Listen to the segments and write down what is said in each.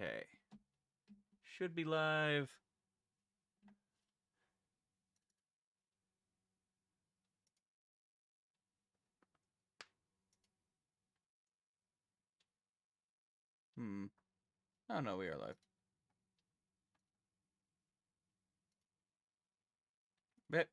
Okay. Should be live. Oh no, we are live. But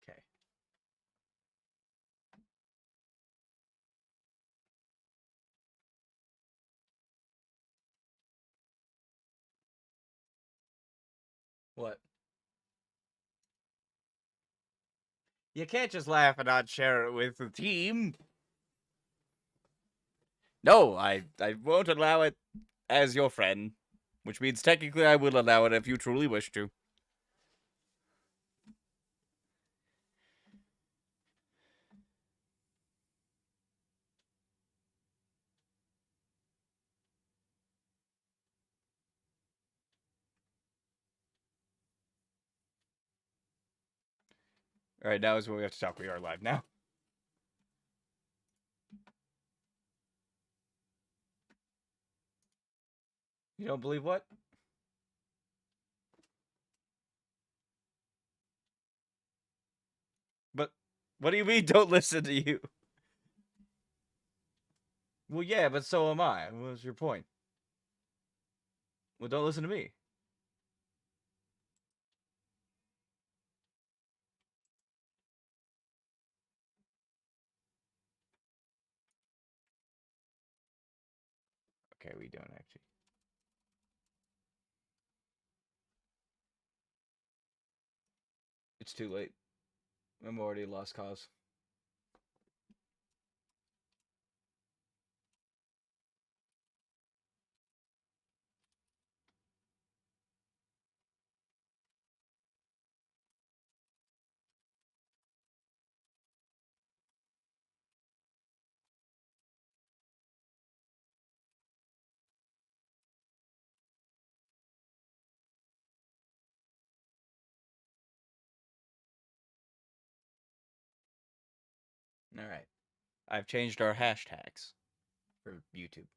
okay. What? You can't just laugh and not share it with the team. No, I won't allow it as your friend, which means technically I will allow it if you truly wish to. All right, now is when we have to talk. We are live now. You don't believe what? But what do you mean don't listen to you? Well, yeah, but so am I. What was your point? Well, don't listen to me. Okay, we don't actually. It's too late. I'm already lost cause. All right. I've changed our hashtags for YouTube.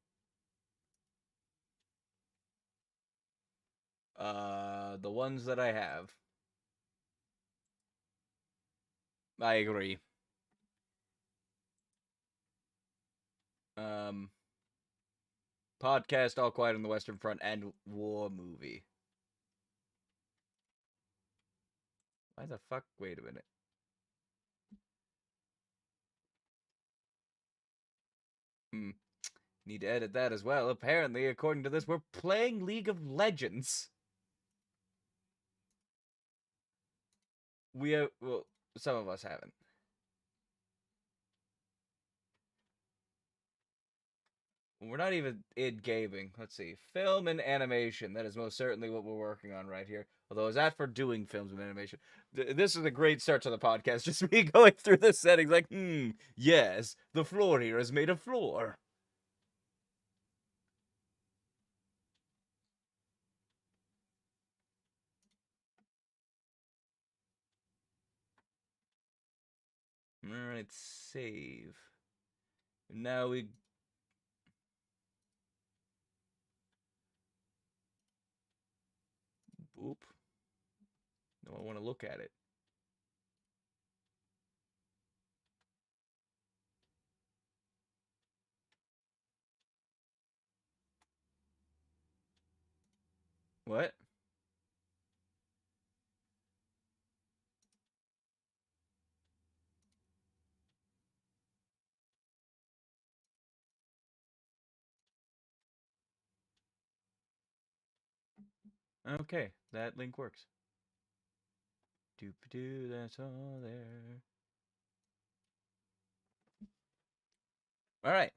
The ones that I have. I agree. Um, podcast, All Quiet on the Western Front, and War Movie. Why the fuck? Wait a minute. Need to edit that as well. Apparently, according to this, we're playing League of Legends. We have, well, some of us haven't. We're not even in gaming. Let's see. Film and animation. That is most certainly what we're working on right here. Although, is that for doing films and animation? This is a great start to the podcast. Just me going through the settings like, yes, the floor here is made of floor. Alright, save. Now we... Oop. No, I want to look at it. What? Okay, that link works. Doop-doo, that's all there. Alright.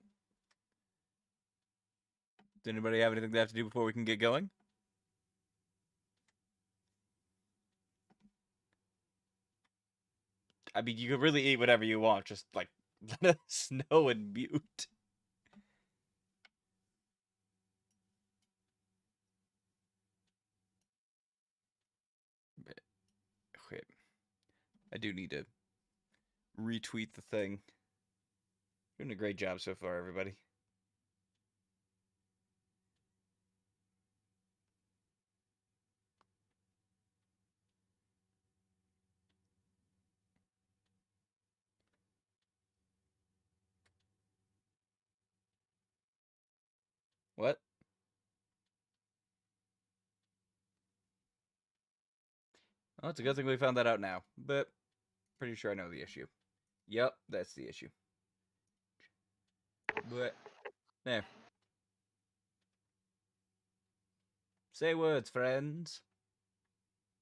Does anybody have anything they have to do before we can get going? I mean, you can really eat whatever you want, just, like, Let us know and mute. Wait, I do need to retweet the thing. Doing a great job so far, everybody. What? Oh, it's a good thing we found that out now, but pretty sure I know the issue. Yep, that's the issue. But, there. Say words, friends.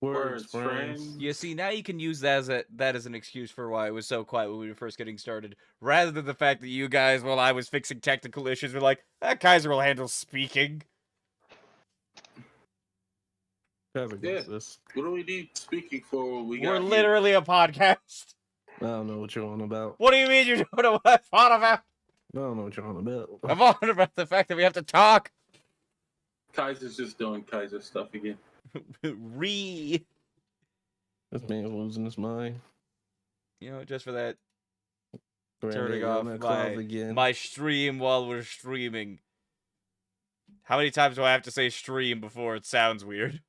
Words, friends. You see, now you can use that as an excuse for why it was so quiet when we were first getting started, rather than the fact that you guys, while I was fixing technical issues, were like, "That Kaiser will handle speaking." Yeah. What do we need speaking for? We're literally a podcast. I don't know what you're on about. What do you mean you don't know what I thought about? I don't know what you're on about. I'm on about the fact that we have to talk. Kaiser's just doing Kaiser stuff again. This man's losing his mind. You know, just for that, Turning off my stream while we're streaming. How many times do I have to say stream before it sounds weird?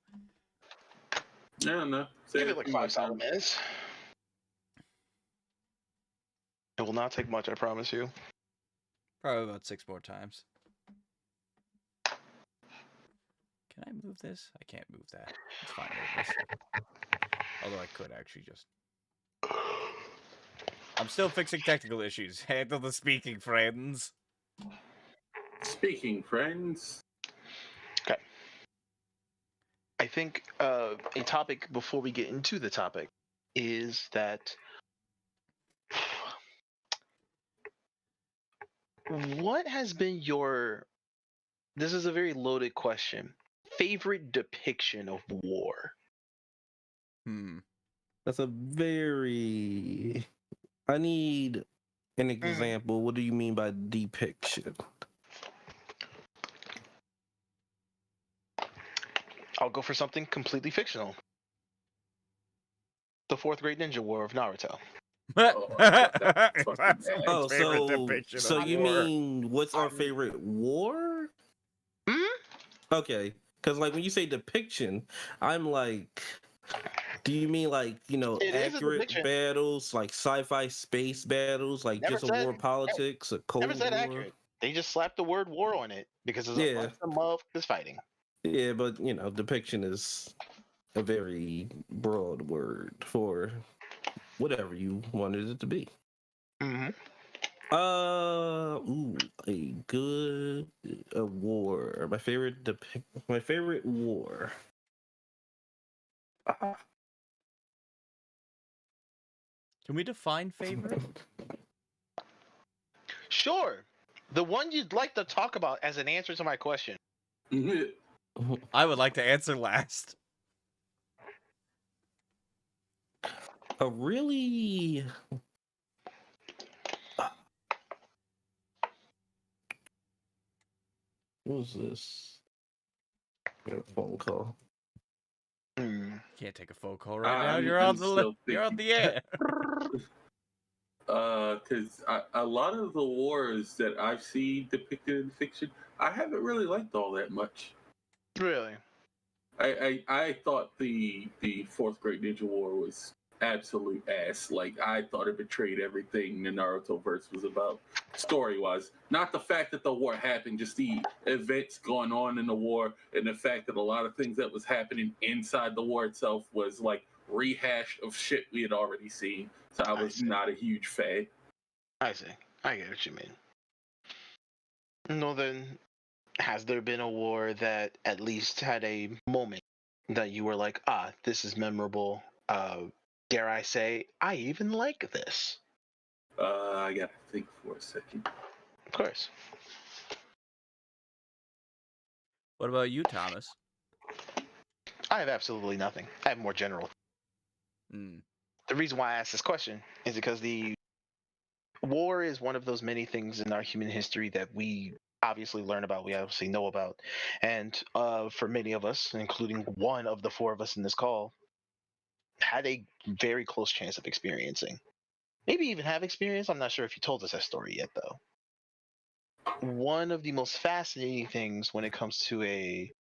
I don't know. Give it like 5 solid minutes. It will not take much, I promise you. Probably about 6 more times. Can I move this? I can't move that. It's fine. Although I could actually just... I'm still fixing technical issues. Handle the speaking, friends. Speaking, friends. Okay. I think a topic before we get into the topic is that what has been your, this is a very loaded question, favorite depiction of war? That's a very... I need an example. What do you mean by depiction? I'll go for something completely fictional. The Fourth Great Ninja War of Naruto. So you mean what's our favorite war? Okay, because like when you say depiction, I'm like, do you mean like, you know, accurate battles, like sci-fi space battles, like Never just said, a war politics, a cold never said war? accurate. They just slapped the word war on it because it's a bunch of motherfuckers fighting. Yeah, but you know, depiction is a very broad word for whatever you wanted it to be. A good war. My favorite war. Can we define favorite? Sure. The one you'd like to talk about as an answer to my question. I would like to answer last. A really... What was this? I got a phone call. Can't take a phone call right now. You're on the air. Because a lot of the wars that I've seen depicted in fiction, I haven't really liked all that much. Really? I thought the Fourth Great Ninja War was absolute ass. Like, I thought it betrayed everything the Naruto verse was about, story-wise. Not the fact that the war happened, just the events going on in the war, and the fact that a lot of things that was happening inside the war itself was like rehash of shit we had already seen. So I was not a huge fan. I see. I get what you mean. No, then, has there been a war that at least had a moment that you were like, this is memorable? Dare I say, I even like this? I gotta think for a second. Of course. What about you, Thomas? I have absolutely nothing. I have more general. The reason why I asked this question is because the war is one of those many things in our human history that we obviously learn about, we obviously know about. And for many of us, including one of the four of us in this call, had a very close chance of experiencing. Maybe even have experience. I'm not sure if you told us that story yet, though. One of the most fascinating things when it comes to a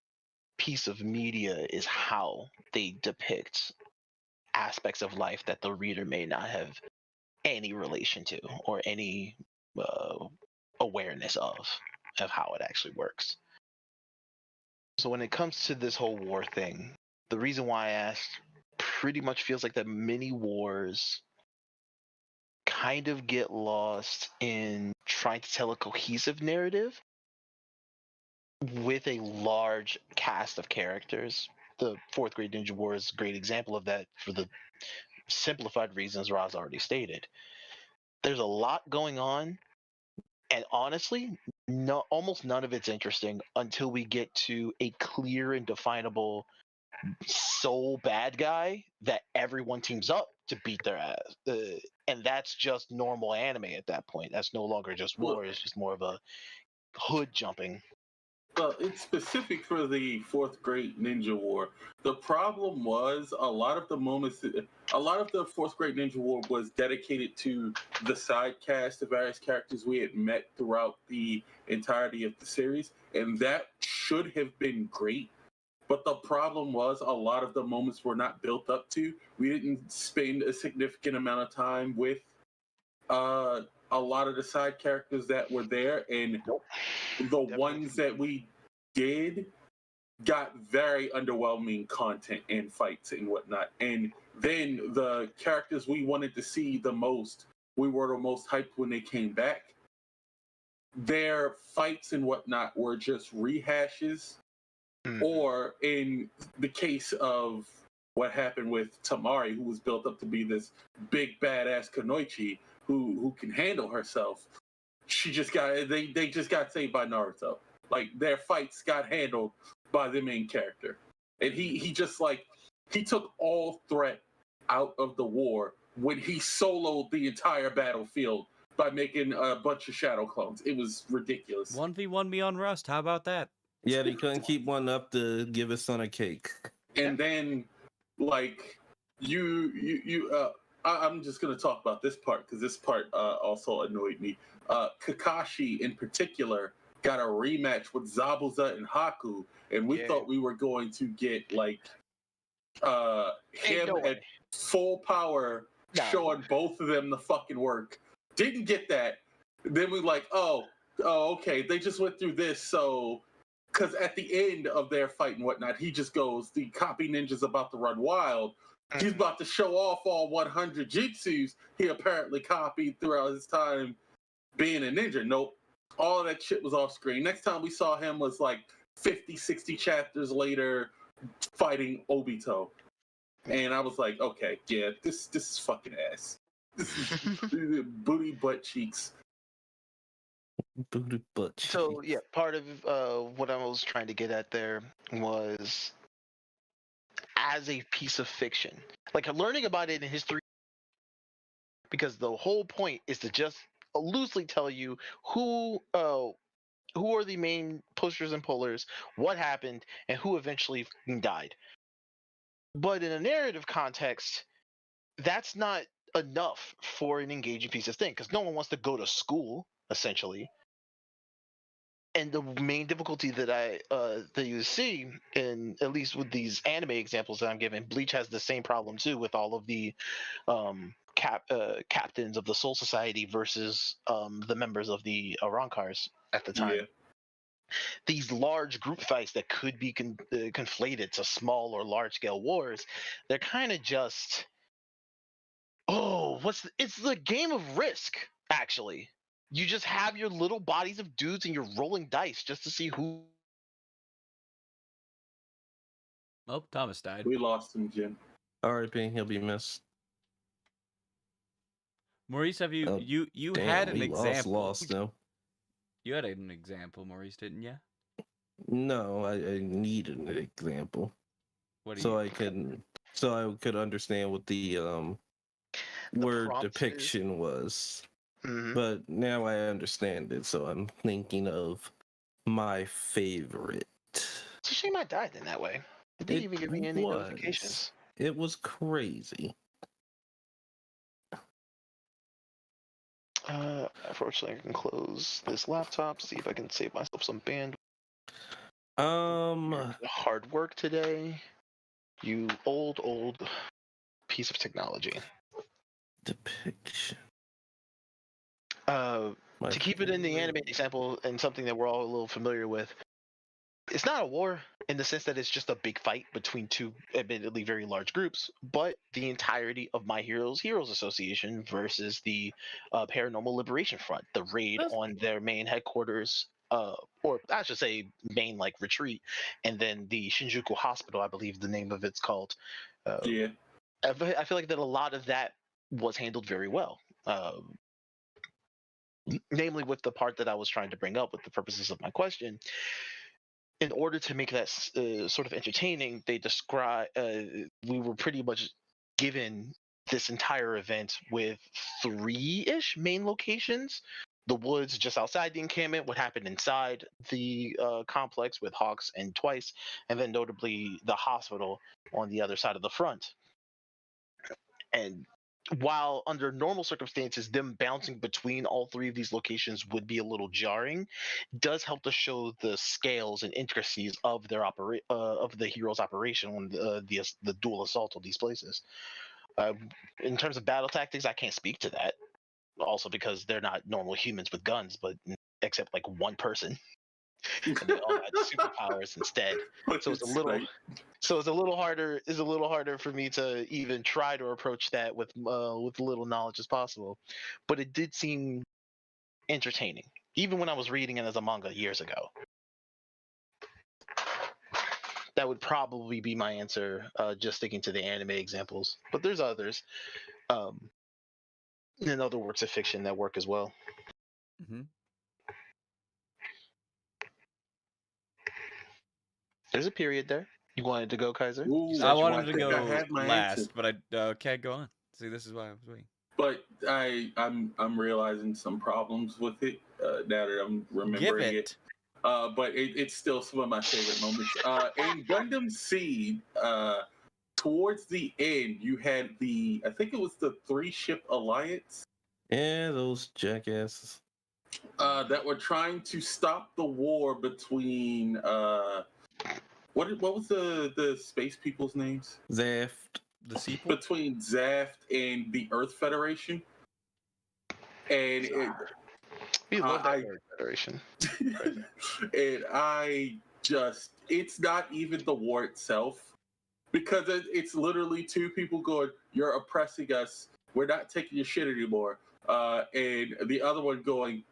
piece of media is how they depict aspects of life that the reader may not have any relation to or any uh, awareness of how it actually works. So when it comes to this whole war thing, the reason why I asked pretty much feels like that many wars kind of get lost in trying to tell a cohesive narrative with a large cast of characters. The fourth grade ninja war is a great example of that for the simplified reasons Roz already stated. There's a lot going on, and honestly, almost none of it's interesting until we get to a clear and definable sole bad guy that everyone teams up to beat their ass. And that's just normal anime at that point. That's no longer just war, it's just more of a hood jumping. Well, it's specific for the fourth grade ninja war. The problem was a lot of the moments, a lot of the fourth grade ninja war was dedicated to the side cast, the various characters we had met throughout the entirety of the series, and that should have been great. But the problem was a lot of the moments were not built up to. We didn't spend a significant amount of time with uh, a lot of the side characters that were there, and the ones that we did got very underwhelming content and fights and whatnot. And then the characters we wanted to see the most, we were the most hyped when they came back. Their fights and whatnot were just rehashes, or in the case of what happened with Tamari, who was built up to be this big badass Kunoichi who can handle herself. She just got they just got saved by Naruto. Like their fights got handled by the main character, and he just like he took all threat out of the war when he soloed the entire battlefield by making a bunch of shadow clones. It was ridiculous. 1v1 me on Rust. How about that? Yeah, they couldn't keep one up to give his son a cake. And then, like, I'm just gonna talk about this part because this part also annoyed me. Kakashi, in particular, got a rematch with Zabuza and Haku, and we thought we were going to get like him at full power, showing both of them the fucking work. Didn't get that. Then we like, oh, okay, they just went through this, so. Because at the end of their fight and whatnot, he just goes, the copy ninja's about to run wild. He's about to show off all 100 jutsus he apparently copied throughout his time being a ninja. Nope. All of that shit was off screen. Next time we saw him was like 50, 60 chapters later fighting Obito. And I was like, okay, yeah, this is fucking ass. This is booty butt cheeks. Booty butt cheeks. So yeah, part of what I was trying to get at there was as a piece of fiction, like learning about it in history, because the whole point is to just loosely tell you who are the main pushers and pullers, what happened, and who eventually died. But in a narrative context, that's not enough for an engaging piece of thing, because no one wants to go to school, essentially. And the main difficulty that that you see, in at least with these anime examples that I'm giving, Bleach has the same problem too, with all of the captains of the Soul Society versus the members of the Arankars at the time. Yeah. These large group fights that could be conflated to small or large scale wars, they're kind of just, it's the game of Risk, actually. You just have your little bodies of dudes and you're rolling dice just to see who. Oh, Thomas died. We lost him, Jim. R.I.P. He'll be missed. Maurice, have you Damn, had an example? Lost now. You had an example, Maurice, didn't you? No, I need an example. What do so I could understand what the word depiction was. But now I understand it, so I'm thinking of my favorite. It's a shame I died in that way. It didn't even give me any notifications. It was crazy. Unfortunately, I can close this laptop, see if I can save myself some bandwidth. Hard work today. You old piece of technology. Depiction. To keep it in the anime example and something that we're all a little familiar with, it's not a war in the sense that it's just a big fight between two admittedly very large groups, but the entirety of My Heroes Association versus the Paranormal Liberation Front, the raid on their main headquarters, or I should say main retreat, and then the Shinjuku Hospital, I believe the name of it's called. Yeah. I feel like that a lot of that was handled very well. Namely with the part that I was trying to bring up with the purposes of my question. In order to make that sort of entertaining, they describe we were pretty much given this entire event with 3-ish main locations. The woods just outside the encampment, what happened inside the complex with Hawks and Twice, and then notably the hospital on the other side of the front. And while under normal circumstances, them bouncing between all three of these locations would be a little jarring, does help to show the scales and intricacies of their of the hero's operation on the dual assault on these places. In terms of battle tactics, I can't speak to that. Also, because they're not normal humans with guns, but except one person, and they all had superpowers instead. So it's a little harder. It's a little harder for me to even try to approach that with little knowledge as possible. But it did seem entertaining, even when I was reading it as a manga years ago. That would probably be my answer, just sticking to the anime examples. But there's others, and other works of fiction that work as well. Mm-hmm. There's a period there. You wanted to go, Kaiser? Ooh, I wanted to I go had my last, answer. but I can't go on. See, this is why I was waiting. But I'm realizing some problems with it now that I'm remembering it. But it's still some of my favorite moments. In Gundam Seed, towards the end, you had I think it was the 3-ship alliance. Yeah, those jackasses. That were trying to stop the war between what was the space people's names? Zaft. The sequel? Between Zaft and the Earth Federation. And we love that Earth Federation. And it's not even the war itself, because it's literally two people going, "You're oppressing us. We're not taking your shit anymore." And the other one going,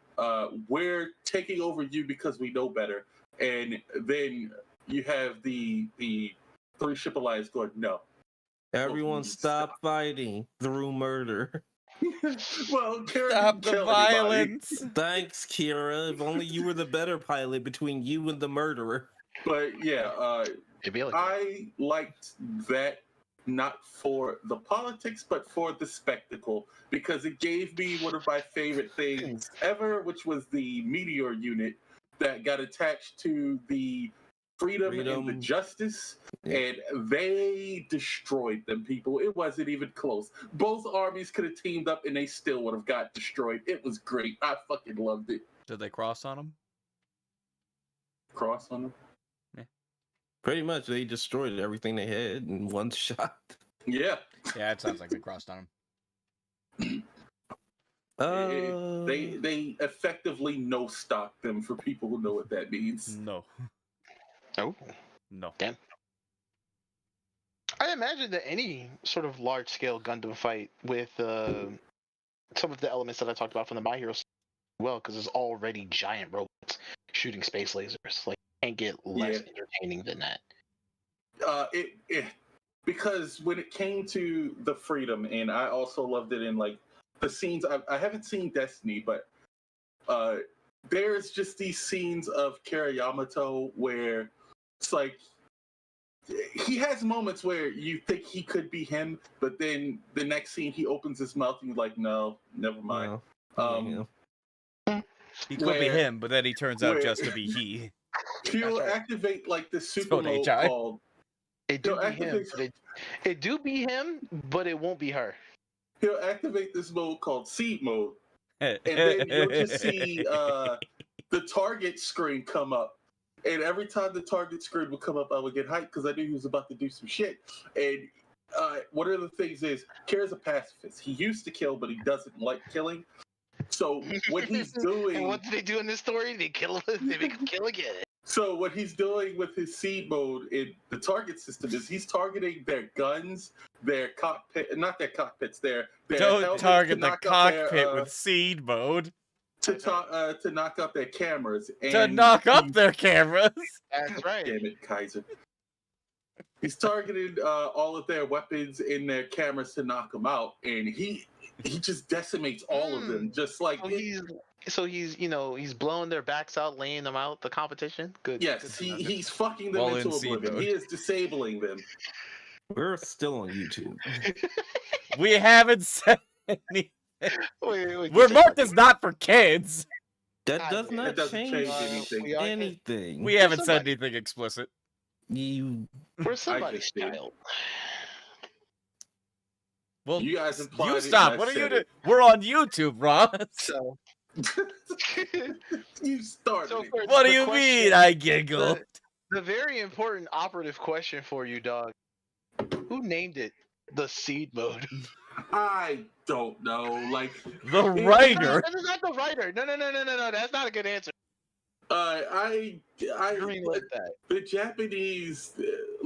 "We're taking over you because we know better." And then you have the 3-ship alliance going, "No. Everyone stop fighting through murder." Well, Kira Stop didn't the kill violence. anybody. Thanks, Kira. If only you were the better pilot between you and the murderer. But yeah, I liked that, not for the politics, but for the spectacle, because it gave me one of my favorite things ever, which was the meteor unit that got attached to the Freedom and the Justice, and they destroyed them, people. It wasn't even close. Both armies could have teamed up and they still would have got destroyed. It was great. I fucking loved it. Did they cross on them? Cross on them? Yeah. Pretty much, they destroyed everything they had in one shot. Yeah. Yeah, it sounds like they crossed on them. They effectively no-stock them, for people who know what that means. No. Oh. No. Damn. I imagine that any sort of large-scale Gundam fight with some of the elements that I talked about from the My Hero well, because there's already giant robots shooting space lasers. Can't get less entertaining than that. Because when it came to the Freedom, and I also loved it in the scenes. I haven't seen Destiny, but there's just these scenes of Kira Yamato where it's he has moments where you think he could be him, but then the next scene he opens his mouth and you're like, no, never mind. He could be him, but then he turns out just to be he. He'll activate like the super Spelled mode HI. called. It do be him, it do be him, but it won't be her. He'll activate this mode called seed mode, and then you'll just see the target screen come up. And every time the target screen would come up, I would get hyped because I knew he was about to do some shit. And one of the things is, Kira's a pacifist. He used to kill, but he doesn't like killing. So what he's doing... And what do they do in this story? They kill. They make him kill again. So what he's doing with his seed mode in the target system is he's targeting their guns, their cockpit, not their cockpits, their Don't target the cockpit with seed mode. To knock up their cameras. And to knock up their cameras. That's right. Damn it, Kaiser. He's targeted all of their weapons in their cameras to knock them out, and he just decimates all of them, just like. So he's he's blowing their backs out, laying them out. The competition, good. Yes, he's fucking them into oblivion. He is disabling them. We're still on YouTube. We haven't said anything. We're marked as not for kids. That does not change anything. We haven't said anything explicit. We're somebody's child. Well, you guys implied you stop. What are you doing? We're on YouTube, Ross. So you started. So what do you mean? I giggled. The very important operative question for you, dog. Who named it the seed mode? I don't know. Like the writer. That's not the writer. No. That's not a good answer. I agree with that. The Japanese,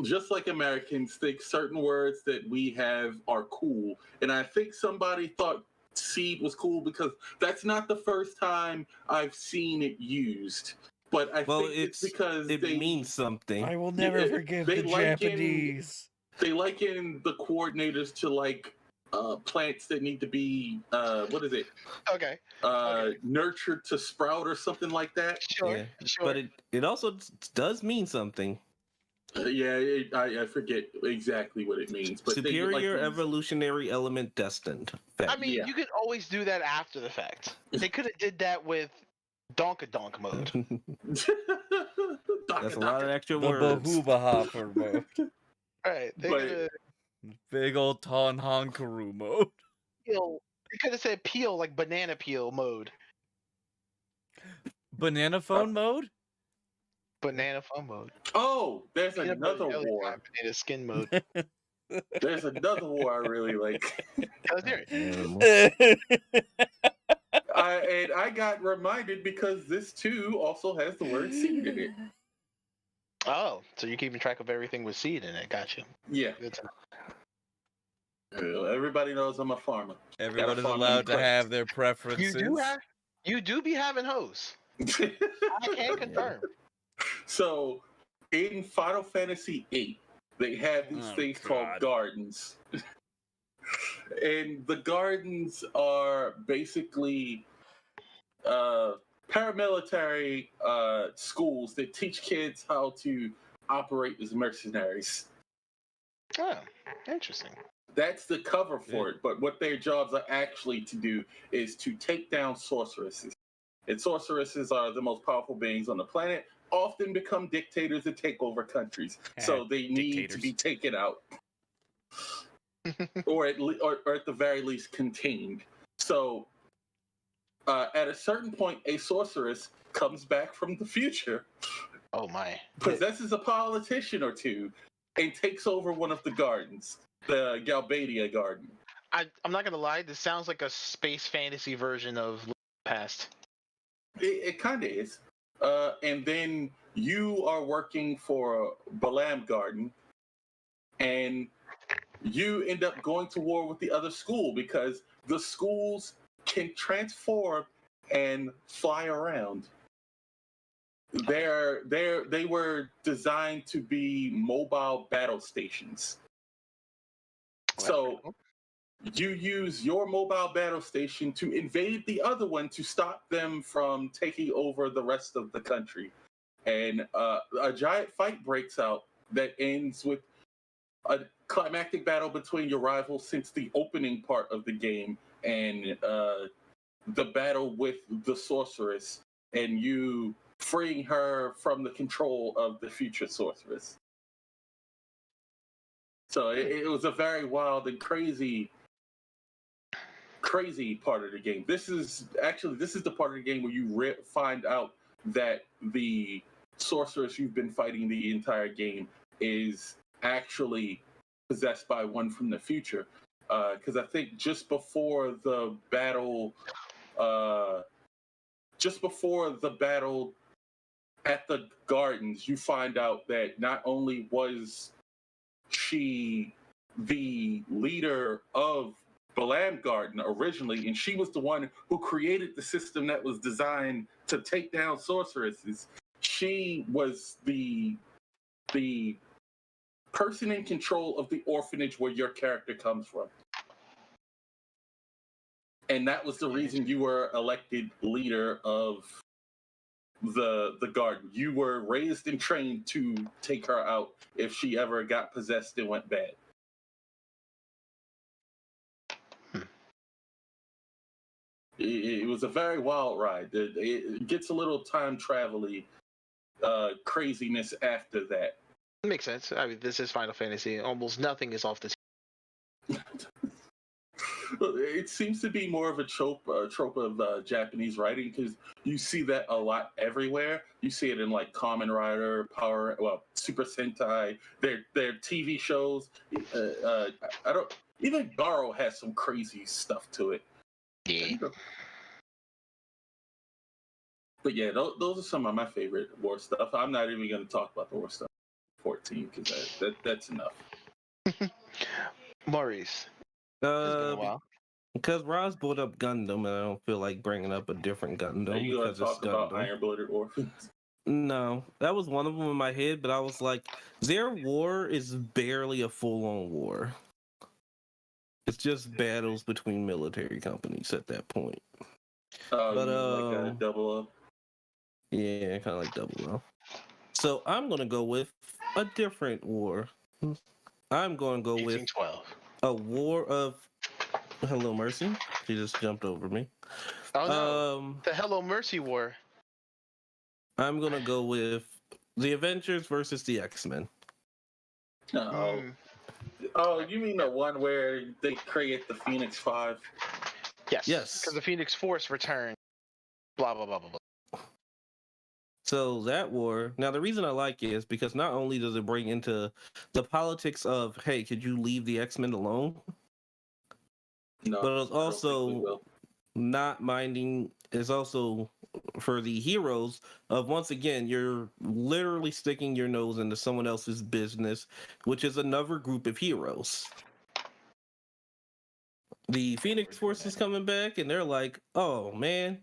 just like Americans, think certain words that we have are cool, and I think somebody thought seed was cool because that's not the first time I've seen it used. But I think it's because it means something. I will never forgive the Japanese. They liken the coordinators to like plants that need to be what is it? Okay. Nurtured to sprout or something like that. Sure. Yeah. Sure. But it also does mean something. I forget exactly what it means. But superior evolutionary element destined. I mean, you could always do that after the fact. They could have did that with Donk mode. That's a lot of extra words. The Bahubahopper mode. Right. Big old Tonhankaru mode. Peel. You could have said peel, like banana peel mode. Banana phone mode? Banana phone mode. Oh, there's another war. Banana skin mode. There's another war I really like. Let's hear it. And I got reminded because this too also has the word seed in it. Oh, so you're keeping track of everything with seed in it. Gotcha. Yeah. Everybody knows I'm a farmer. Everybody's allowed to have their preferences. You do be having hoes. I can confirm. So, in Final Fantasy VIII, they have these things called gardens. And the gardens are basically paramilitary schools that teach kids how to operate as mercenaries. Oh, interesting. That's the cover for it, but what their jobs are actually to do is to take down sorceresses. And sorceresses are the most powerful beings on the planet, often become dictators that take over countries. So they need to be taken out. or at the very least contained. So at a certain point, a sorceress comes back from the future. Oh my. Possesses a politician or two and takes over one of the gardens. The Galbadia Garden. I'm not gonna lie, this sounds like a space fantasy version of Past. It kind of is. And then you are working for WAMM Garden, and you end up going to war with the other school because the schools can transform and fly around. They were designed to be mobile battle stations. So you use your mobile battle station to invade the other one to stop them from taking over the rest of the country. And a giant fight breaks out that ends with a climactic battle between your rivals since the opening part of the game. And the battle with the sorceress and you freeing her from the control of the future sorceress. So it was a very wild and crazy part of the game. This is the part of the game where you find out that the sorceress you've been fighting the entire game is actually possessed by one from the future. Because I think just before the battle at the gardens, you find out that not only was she the leader of WAMM Garden originally, and she was the one who created the system that was designed to take down sorceresses. She was the person in control of the orphanage where your character comes from. And that was the reason you were elected leader of the garden. You were raised and trained to take her out if she ever got possessed and went bad. It was a very wild ride. It gets a little time travel-y craziness after that. It makes sense. I mean, this is Final Fantasy. Almost nothing is off the table. It seems to be more of a trope of Japanese writing, because you see that a lot everywhere. You see it in like Kamen Rider, Super Sentai, their TV shows. Even Garo has some crazy stuff to it. Yeah. But yeah, those are some of my favorite war stuff. I'm not even going to talk about the war stuff 14 because that's enough. Maurice. It's been a while. Because Roz brought up Gundam, and I don't feel like bringing up a different Gundam. Are you going to talk about Gundam. Iron-Blooded Orphans? No, that was one of them in my head, but I was like, their war is barely a full-on war. It's just battles between military companies at that point. But like a double up? Yeah, kind of like double up. So I'm going to go with a different war. I'm going to go with 1812. a war of... Hello, Mercy. She just jumped over me. Oh no! The Hello Mercy War. I'm gonna go with the Avengers versus the X-Men. Oh, you mean the one where they create the Phoenix Five? Yes. Because the Phoenix Force returned. Blah blah blah blah blah. So that war. Now the reason I like it is because not only does it bring into the politics of, hey, could you leave the X-Men alone? No, but it's also not minding. It's also for the heroes of, once again, you're literally sticking your nose into someone else's business, which is another group of heroes. The Phoenix Force is coming back, and they're like, oh man,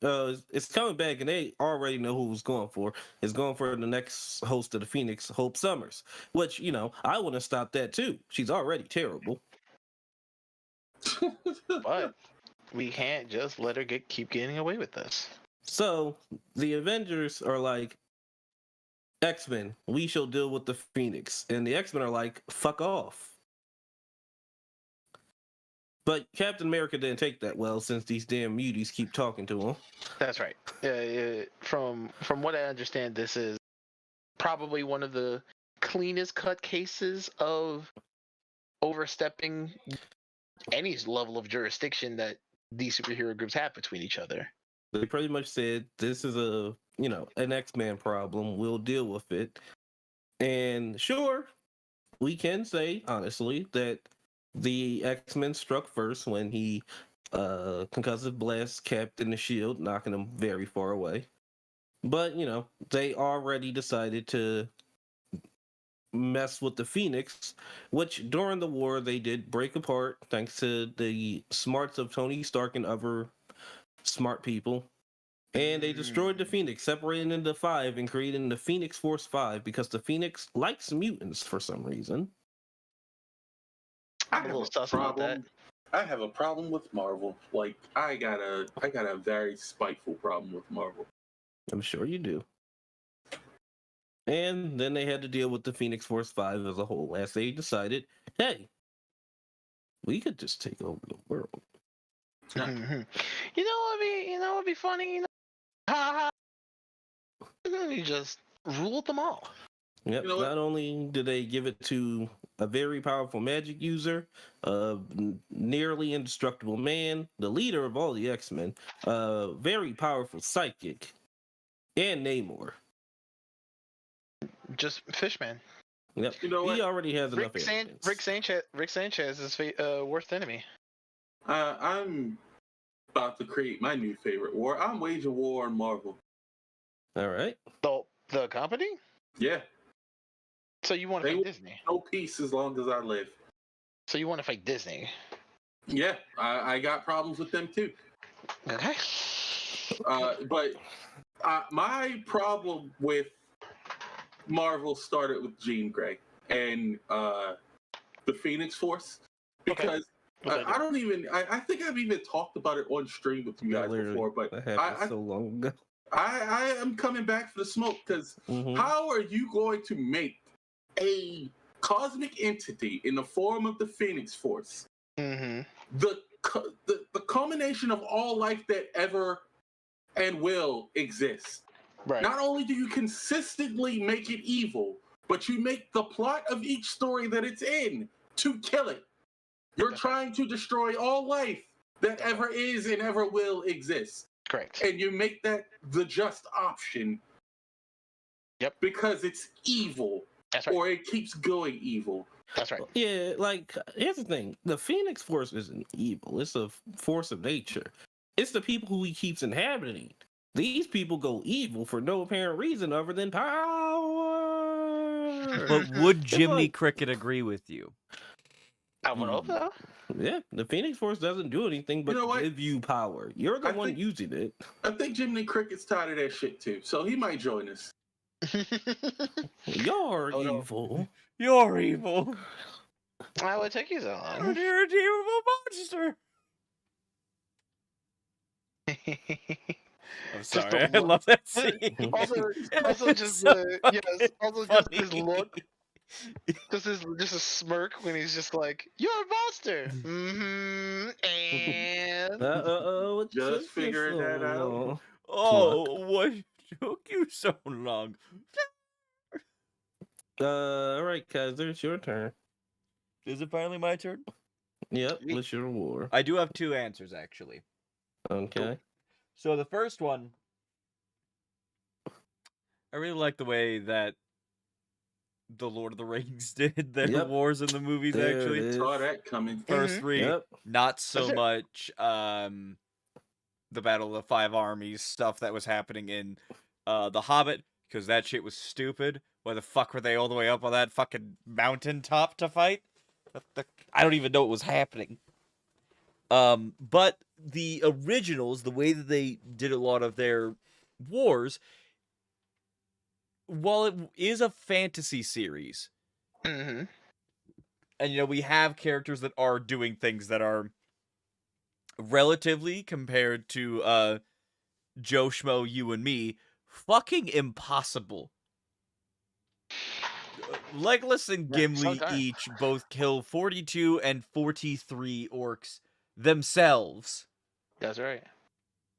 it's coming back, and they already know who it's going for. It's going for the next host of the Phoenix, Hope Summers, which, I want to stop that too. She's already terrible. But we can't just let her keep getting away with this. So the Avengers are like, X-Men, we shall deal with the Phoenix. And the X-Men are like, fuck off. But Captain America didn't take that well, since these damn muties keep talking to him. That's right. From what I understand, this is probably one of the cleanest cut cases of overstepping any level of jurisdiction that these superhero groups have between each other. They pretty much said, this is an X-Men problem. We'll deal with it. And sure, we can say, honestly, that the X-Men struck first when he concussive blast Captain the Shield, knocking him very far away. But, they already decided to mess with the Phoenix, which during the war they did break apart thanks to the smarts of Tony Stark and other smart people. And they destroyed the Phoenix, separating into 5 and creating the Phoenix Force 5 because the Phoenix likes mutants for some reason. I have a problem. I have a problem with Marvel. Like, I got a very spiteful problem with Marvel. I'm sure you do. And then they had to deal with the Phoenix Force 5 as a whole, as they decided, hey, we could just take over the world. You know what be? You know what'd be funny? You know, ha ha. You just ruled them all. Yep. You know what? Not only did they give it to a very powerful magic user, a nearly indestructible man, the leader of all the X-Men, a very powerful psychic, and Namor. Just Fishman. Yep. You know He what? already has enough evidence. Rick Sanchez is worst enemy. I'm about to create my new favorite war. I'm waging war on Marvel. All right. The company? Yeah, So you want to They fight will- Disney? no peace as long as I live. So you want to fight Disney? Yeah, I got problems with them too. Okay. But my problem with Marvel started with Jean Grey and the Phoenix Force because I don't even. I think I've even talked about it on stream with you guys before, but that happened so long ago. I am coming back for the smoke because how are you going to make a cosmic entity in the form of the Phoenix Force the culmination of all life that ever and will exist? Right. Not only do you consistently make it evil, but you make the plot of each story that it's in to kill it. You're trying to destroy all life that ever is and ever will exist. Correct. And you make that the just option. Yep. Because it's evil. That's right. Or it keeps going evil. That's right. Yeah, like, here's the thing. The Phoenix Force isn't evil. It's a force of nature. It's the people who he keeps inhabiting. These people go evil for no apparent reason other than power. But would It's Jimmy like- Cricket agree with you? I would hope so. Yeah, the Phoenix Force doesn't do anything but You know what? give you power. You're the I one think- using it. I think Jiminy Cricket's tired of that shit too, so he might join us. You're Oh, no. evil. You're evil. Why would it take you so long? You're a terrible monster. I'm Just sorry. the I look. love that scene. also It's just so the fucking also just his funny. look, just a smirk when he's just like, "You're a monster." And What Just took you figuring so that out. long? Oh, what took you so long? All right, Kaiser, it's your turn. Is it finally my turn? Yep, what's your war? I do have two answers, actually. Okay. So the first one, I really like the way that the Lord of the Rings did their Yep. wars in the movies, There it actually. is. Saw that coming. First three, Yep. not so Is it- much the Battle of the Five Armies stuff that was happening in The Hobbit, because that shit was stupid. Why the fuck were they all the way up on that fucking mountaintop to fight? I don't even know what was happening. But the originals, the way that they did a lot of their wars, while it is a fantasy series, and we have characters that are doing things that are relatively, compared to Joe Schmo, you and me, fucking impossible. Legolas and Yeah, Gimli sometimes. each both kill 42 and 43 orcs themselves. that's right.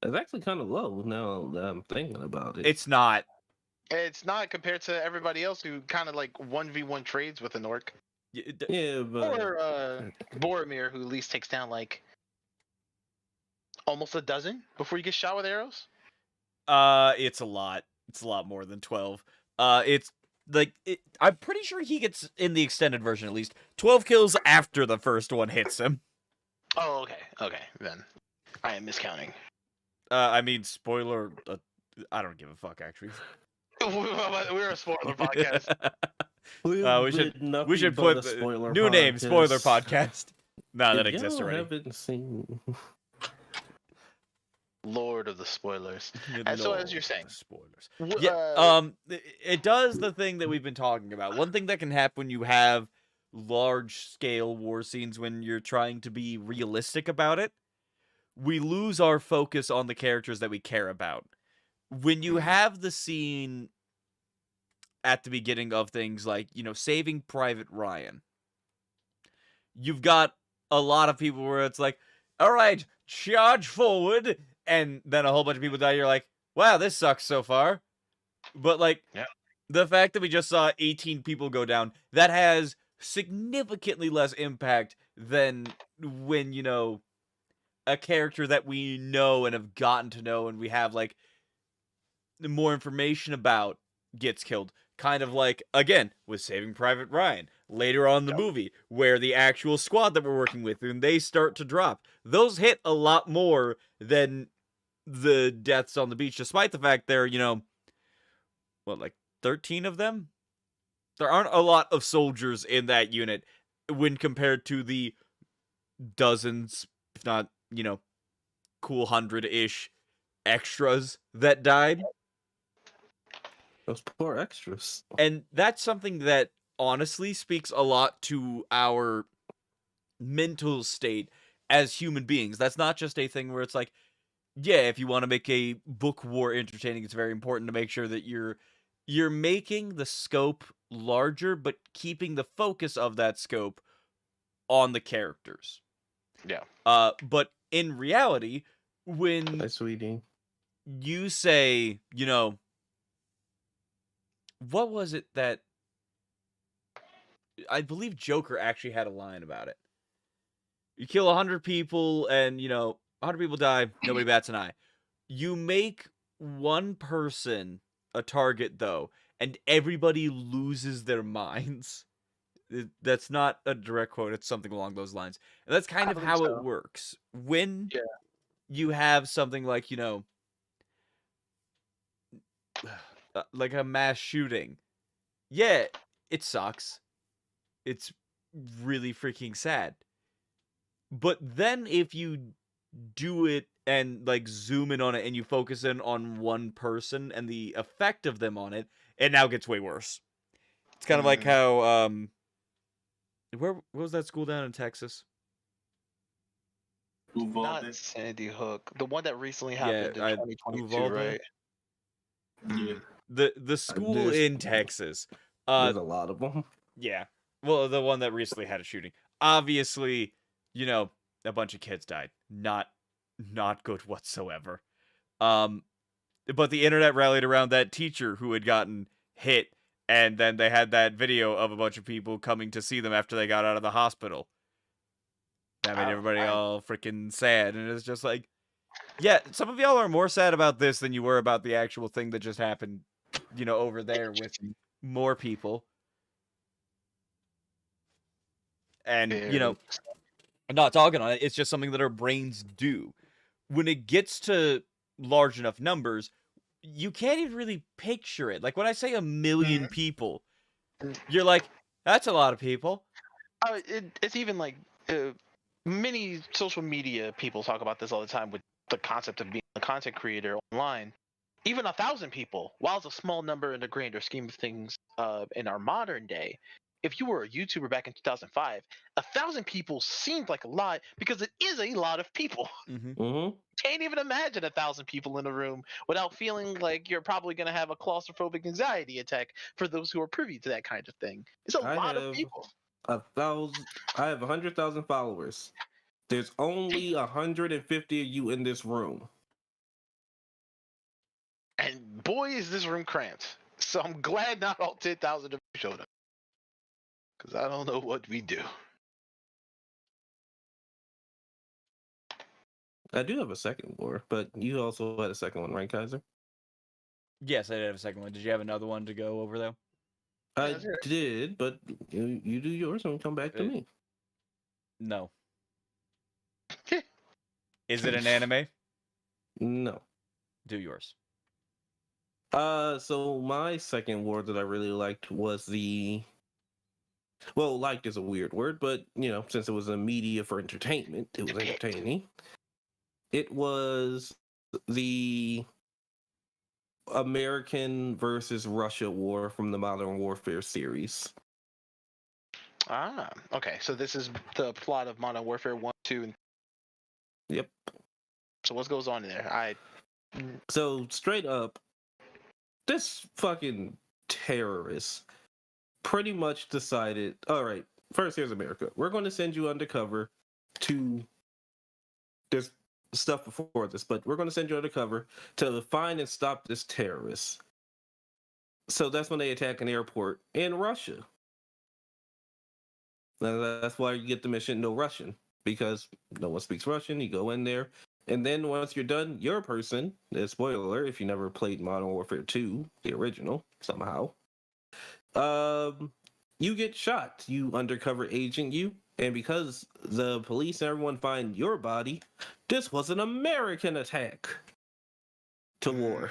It's actually kind of low now that I'm thinking about it. It's not. It's not compared to everybody else who kind of like 1v1 trades with an orc, Yeah, but or Boromir, who at least takes down like almost a dozen before you get shot with arrows. It's a lot. It's a lot more than 12. It's like I'm pretty sure he gets, in the extended version at least, 12 kills after the first one hits him. Oh, okay, then I am miscounting. I mean, spoiler. I don't give a fuck, actually. We're a spoiler podcast. we should put the new name, spoiler podcast. Nah, that exists already. Haven't seen. Lord of the spoilers. And so, as you're saying, spoilers. w- Yeah. It does the thing that we've been talking about. One thing that can happen when you have large scale war scenes, when you're trying to be realistic about it, we lose our focus on the characters that we care about. When you have the scene at the beginning of things like, Saving Private Ryan, you've got a lot of people where it's like, all right, charge forward, and then a whole bunch of people die. You're like, wow, this sucks so far. But like, Yeah. the fact that we just saw 18 people go down, that has significantly less impact than when, you know, a character that we know and have gotten to know and we have like more information about gets killed. Kind of like, again, with Saving Private Ryan later on in the movie, where the actual squad that we're working with, and they start to drop. Those hit a lot more than the deaths on the beach, despite the fact there, you know, what, like 13 of them? There aren't a lot of soldiers in that unit when compared to the dozens, if not, you know, cool 100-ish extras that died. Those poor extras. And that's something that honestly speaks a lot to our mental state as human beings. That's not just a thing where it's like, yeah, if you want to make a book war entertaining, it's very important to make sure that you're making the scope larger, but keeping the focus of that scope on the characters. Yeah. But in reality, when Hi, sweetie. you say, you know, what was it that I believe Joker actually had a line about it. You kill 100 people and, you know, 100 people die, nobody bats an eye. You make one person a target, though, and everybody loses their minds. That's not a direct quote, it's something along those lines. And that's kind I of believe how it so. works. When Yeah. you have something like, you know, like a mass shooting, yeah, it sucks. It's really freaking sad. But then if you do it and like zoom in on it and you focus in on one person and the effect of them on it, it now gets way worse. It's kind of like how where was that school down in Texas? Uvalde. Not Sandy Hook. The one that recently Yeah, happened in 2022, Uvalde? right? Yeah. The school in Texas. There's a lot of them. Yeah. Well, the one that recently had a shooting. Obviously, you know, a bunch of kids died. Not good whatsoever. But the internet rallied around that teacher who had gotten hit, and then they had that video of a bunch of people coming to see them after they got out of the hospital. That made everybody all freaking sad, and it's just like, yeah, some of y'all are more sad about this than you were about the actual thing that just happened, you know, over there with more people. And, you know, I'm not talking on it, it's just something that our brains do. When it gets to large enough numbers, you can't even really picture it. Like when I say 1 million people, you're like, that's a lot of people. It's even like many social media people talk about this all the time with the concept of being a content creator online. Even 1,000 people, while it's a small number in the grander scheme of things in our modern day, if you were a YouTuber back in 2005, 1,000 people seemed like a lot because it is a lot of people. Mm-hmm. Can't even imagine 1,000 people in a room without feeling like you're probably going to have a claustrophobic anxiety attack for those who are privy to that kind of thing. It's a lot of people. I have 100,000 followers. There's only 150 of you in this room. And boy, is this room cramped. So I'm glad not all 10,000 of you showed up. Because I don't know what we do. I do have a second war, but you also had a second one, right, Kaiser? Yes, I did have a second one. Did you have another one to go over, though? I that's right. did, but you do yours and come back to me. No. Is it an anime? No. Do yours. So my second word that I really liked was liked is a weird word, but you know, since it was a media for entertainment, it was entertaining. It was the American versus Russia war from the Modern Warfare series. Ah, okay. So this is the plot of Modern Warfare 1, 2, and Yep. so what goes on in there? So straight up, this fucking terrorist pretty much decided, all right, first here's America. We're going to send you undercover to there's stuff before this, but we're going to send you undercover to find and stop this terrorist. So that's when they attack an airport in Russia. That's why you get the mission No Russian, because no one speaks Russian. You go in there, and then once you're done, your person, spoiler, if you never played Modern Warfare 2, the original, somehow, you get shot. You undercover agent you, and because the police and everyone find your body, this was an American attack to war.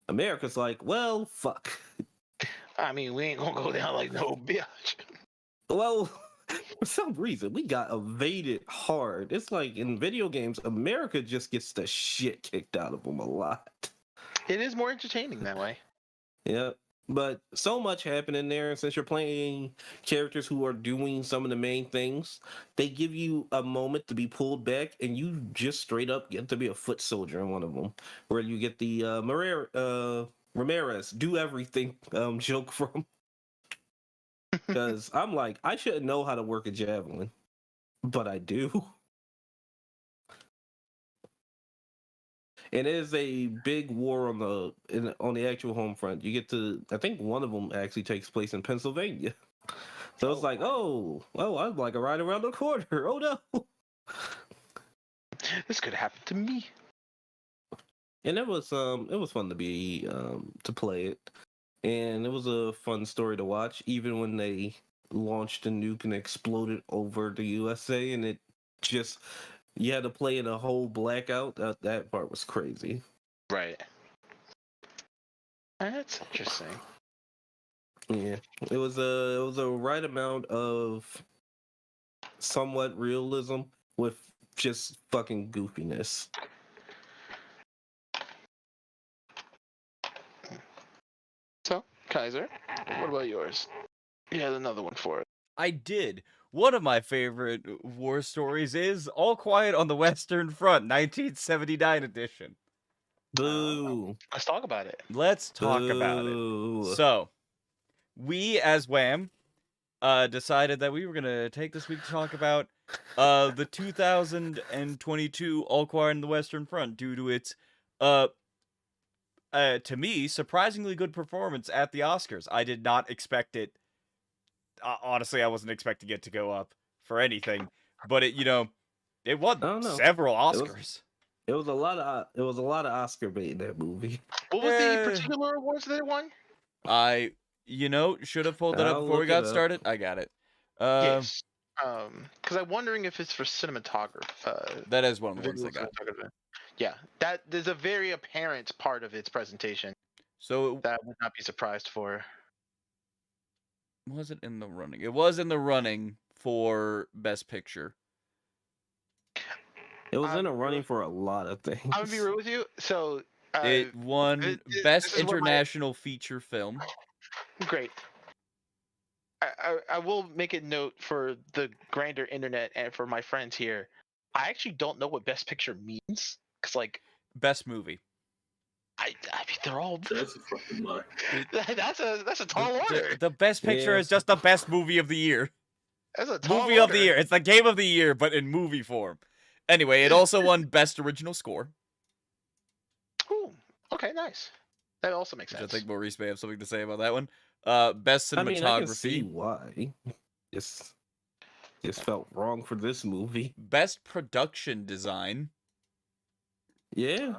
America's like, well, fuck. I mean, we ain't gonna go down like no bitch. Well, for some reason, we got evaded hard. It's like in video games, America just gets the shit kicked out of them a lot. It is more entertaining that way. Yeah, but so much happened in there. Since you're playing characters who are doing some of the main things, they give you a moment to be pulled back, and you just straight up get to be a foot soldier in one of them, where you get the Ramirez do everything joke from. Because I'm like, I shouldn't know how to work a javelin, but I do. And it is a big war on the actual home front. You get to, I think one of them actually takes place in Pennsylvania. So it's like, oh, I'm like a ride around the corner. Oh no. This could happen to me. And it was fun to be to play it. And it was a fun story to watch, even when they launched a nuke and exploded over the USA, and it just, you had to play in a whole blackout. That part was crazy. Right. That's interesting. Yeah, it was a right amount of somewhat realism with just fucking goofiness. So, Kaiser, what about yours? You had another one for it. I did. One of my favorite war stories is All Quiet on the Western Front, 1979 edition. Boo. Let's talk about it. Let's talk about it. So, we as WAMM decided that we were going to take this week to talk about the 2022 All Quiet on the Western Front due to its, to me, surprisingly good performance at the Oscars. I did not expect it. Honestly, I wasn't expecting it to go up for anything, but it won several Oscars. It was a lot of Oscar bait in that movie. What was the particular awards that it won? I should have pulled that up before we got started. I got it. Yes. Because I'm wondering if it's for cinematography. That is one of the ones I got. Yeah, that there's a very apparent part of its presentation. So that I would not be surprised for. Was it in the running? It was in the running for Best Picture. It was in the running for a lot of things. I'm gonna be real with you. So it won Best International Feature Film. Great. I will make a note for the grander internet and for my friends here. I actually don't know what Best Picture means, because like Best Movie. I mean they're all. That's a fucking lie. That's a tall order. The Best Picture is just the best movie of the year. That's a tall movie of the year. It's the game of the year, but in movie form. Anyway, it also won Best Original Score. Ooh, okay, nice. That also makes sense. I think Maurice may have something to say about that one. Best Cinematography. I mean, I can see why. Just felt wrong for this movie. Best Production Design. Yeah.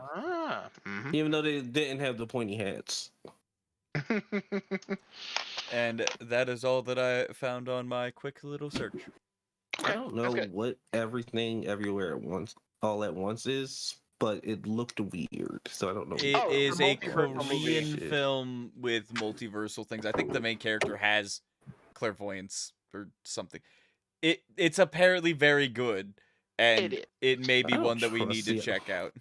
Mm-hmm. Even though they didn't have the pointy hats. And that is all that I found on my quick little search. I don't know what Everything Everywhere at Once all at once is, but it looked weird, so I don't know. It is a Korean film with multiversal things. I think the main character has clairvoyance or something. It's apparently very good, and it may be one that we need to check out.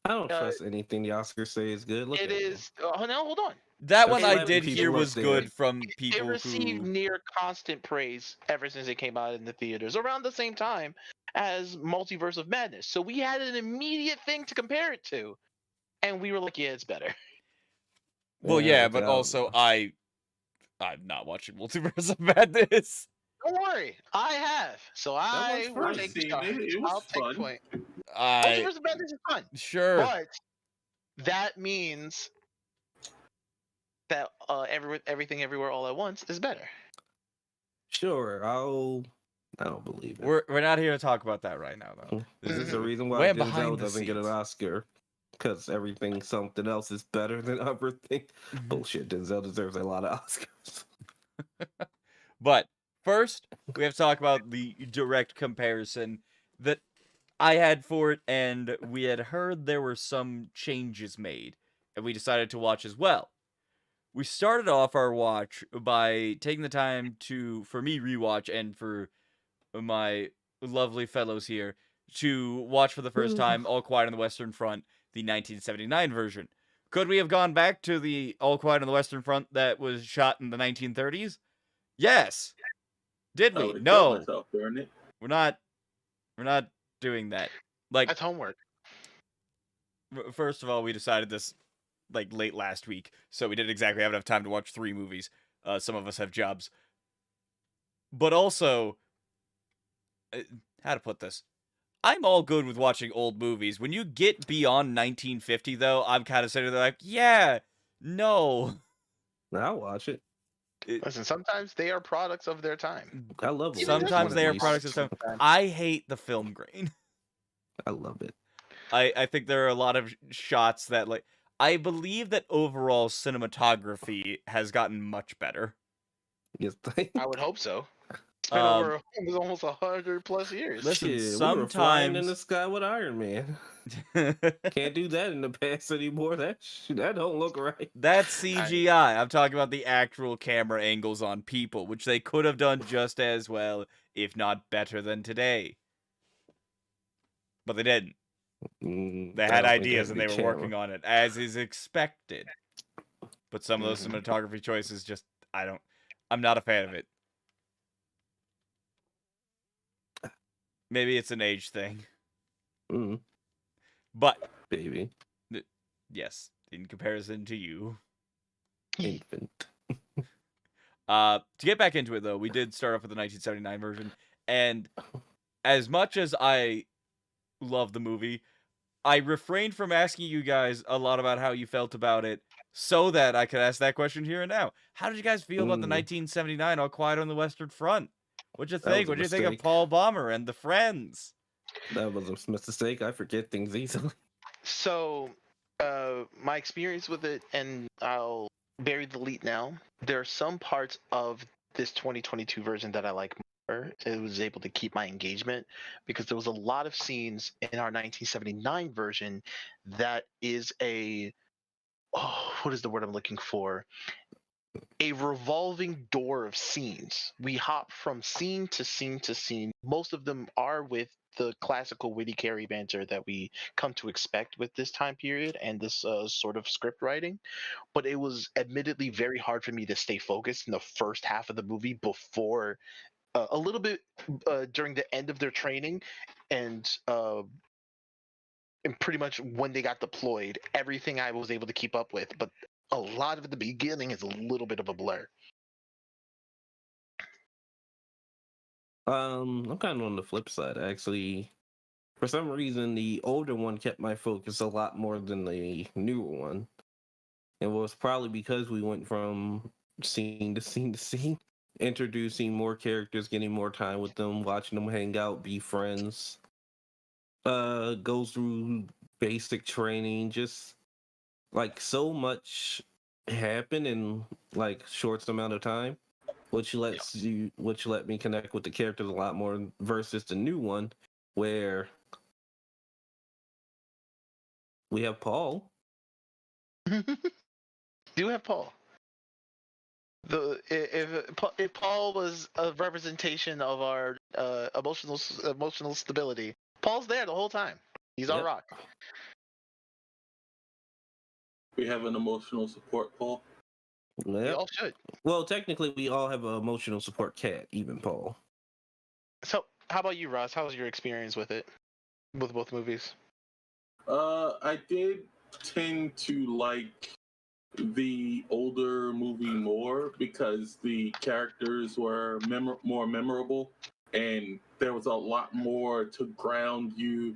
I don't trust anything the Oscars say is good. It is. Oh no, hold on. That one I did hear was good from people who... It received near constant praise ever since it came out in the theaters, around the same time as Multiverse of Madness. So we had an immediate thing to compare it to, and we were like, yeah, it's better. Well, yeah, but also I'm not watching Multiverse of Madness. Don't worry, I have. So I will fun. I've take seen charge. it. It was I'll take fun. point. I Multiverse of Madness is fun, sure. but that means that everything everywhere all at once is better. Sure, I don't believe it. We're not here to talk about that right now, though. Is this the Mhm. reason why Way Denzel behind the doesn't get an scenes. Oscar? Because something else is better than everything. Mhm. Bullshit. Denzel deserves a lot of Oscars. But first, we have to talk about the direct comparison that I had for it, and we had heard there were some changes made, and we decided to watch as well. We started off our watch by taking the time to, for me, rewatch, and for my lovely fellows here, to watch for the first time All Quiet on the Western Front, the 1979 version. Could we have gone back to the All Quiet on the Western Front that was shot in the 1930s? Yes. Did I we? would have killed No. myself during it. We're not doing that. Like, That's homework. first of all, we decided this like late last week, so we didn't exactly have enough time to watch 3 movies. Some of us have jobs. But also, how to put this? I'm all good with watching old movies. When you get beyond 1950, though, I'm kind of sitting there like, yeah, no. I'll watch it. Listen, sometimes they are products of their time. I love Even old Sometimes movies. they are products of time. I hate the film grain. I love it. I think there are a lot of shots that, like, I believe that overall cinematography has gotten much better. Yes, I would hope so. It's been Um, over almost 100+ years. Listen, shit, we were flying in sometimes- the sky with Iron Man. Can't do that in the past anymore. That don't look right. That's CGI. I'm talking about the actual camera angles on people, which they could have done just as well, if not better than today. But they didn't. They had ideas and they were working on it, as is expected. But some of those cinematography choices just, I'm not a fan of it. Maybe it's an age thing. But, Baby. yes, in comparison to you. Infant. To get back into it, though, we did start off with the 1979 version, and as much as I love the movie, I refrained from asking you guys a lot about how you felt about it, so that I could ask that question here and now. How did you guys feel about the 1979 All Quiet on the Western Front? What'd you think? What'd you think of Paul Baumer and the friends? That was a mistake. I forget things easily. So, my experience with it, and I'll bury the lead now. There are some parts of this 2022 version that I like more. It was able to keep my engagement because there was a lot of scenes in our 1979 version that is what is the word I'm looking for? A revolving door of scenes. We hop from scene to scene to scene. Most of them are with the classical witty carry banter that we come to expect with this time period and this sort of script writing. But it was admittedly very hard for me to stay focused in the first half of the movie before a little bit during the end of their training and pretty much when they got deployed, everything I was able to keep up with. But a lot of the beginning is a little bit of a blur. I'm kind of on the flip side, actually. For some reason, the older one kept my focus a lot more than the newer one. It was probably because we went from scene to scene to scene, introducing more characters, getting more time with them, watching them hang out, be friends. Go through basic training, just like so much happened in like short amount of time, which let me connect with the characters a lot more versus the new one where we have Paul. Do have Paul. If Paul was a representation of our emotional stability, Paul's there the whole time. He's our rock. We have an emotional support Paul. We all should. Well, technically, we all have an emotional support cat, even Paul. So, how about you, Ross? How was your experience with it, with both movies? I did tend to like the older movie more because the characters were more memorable, and there was a lot more to ground you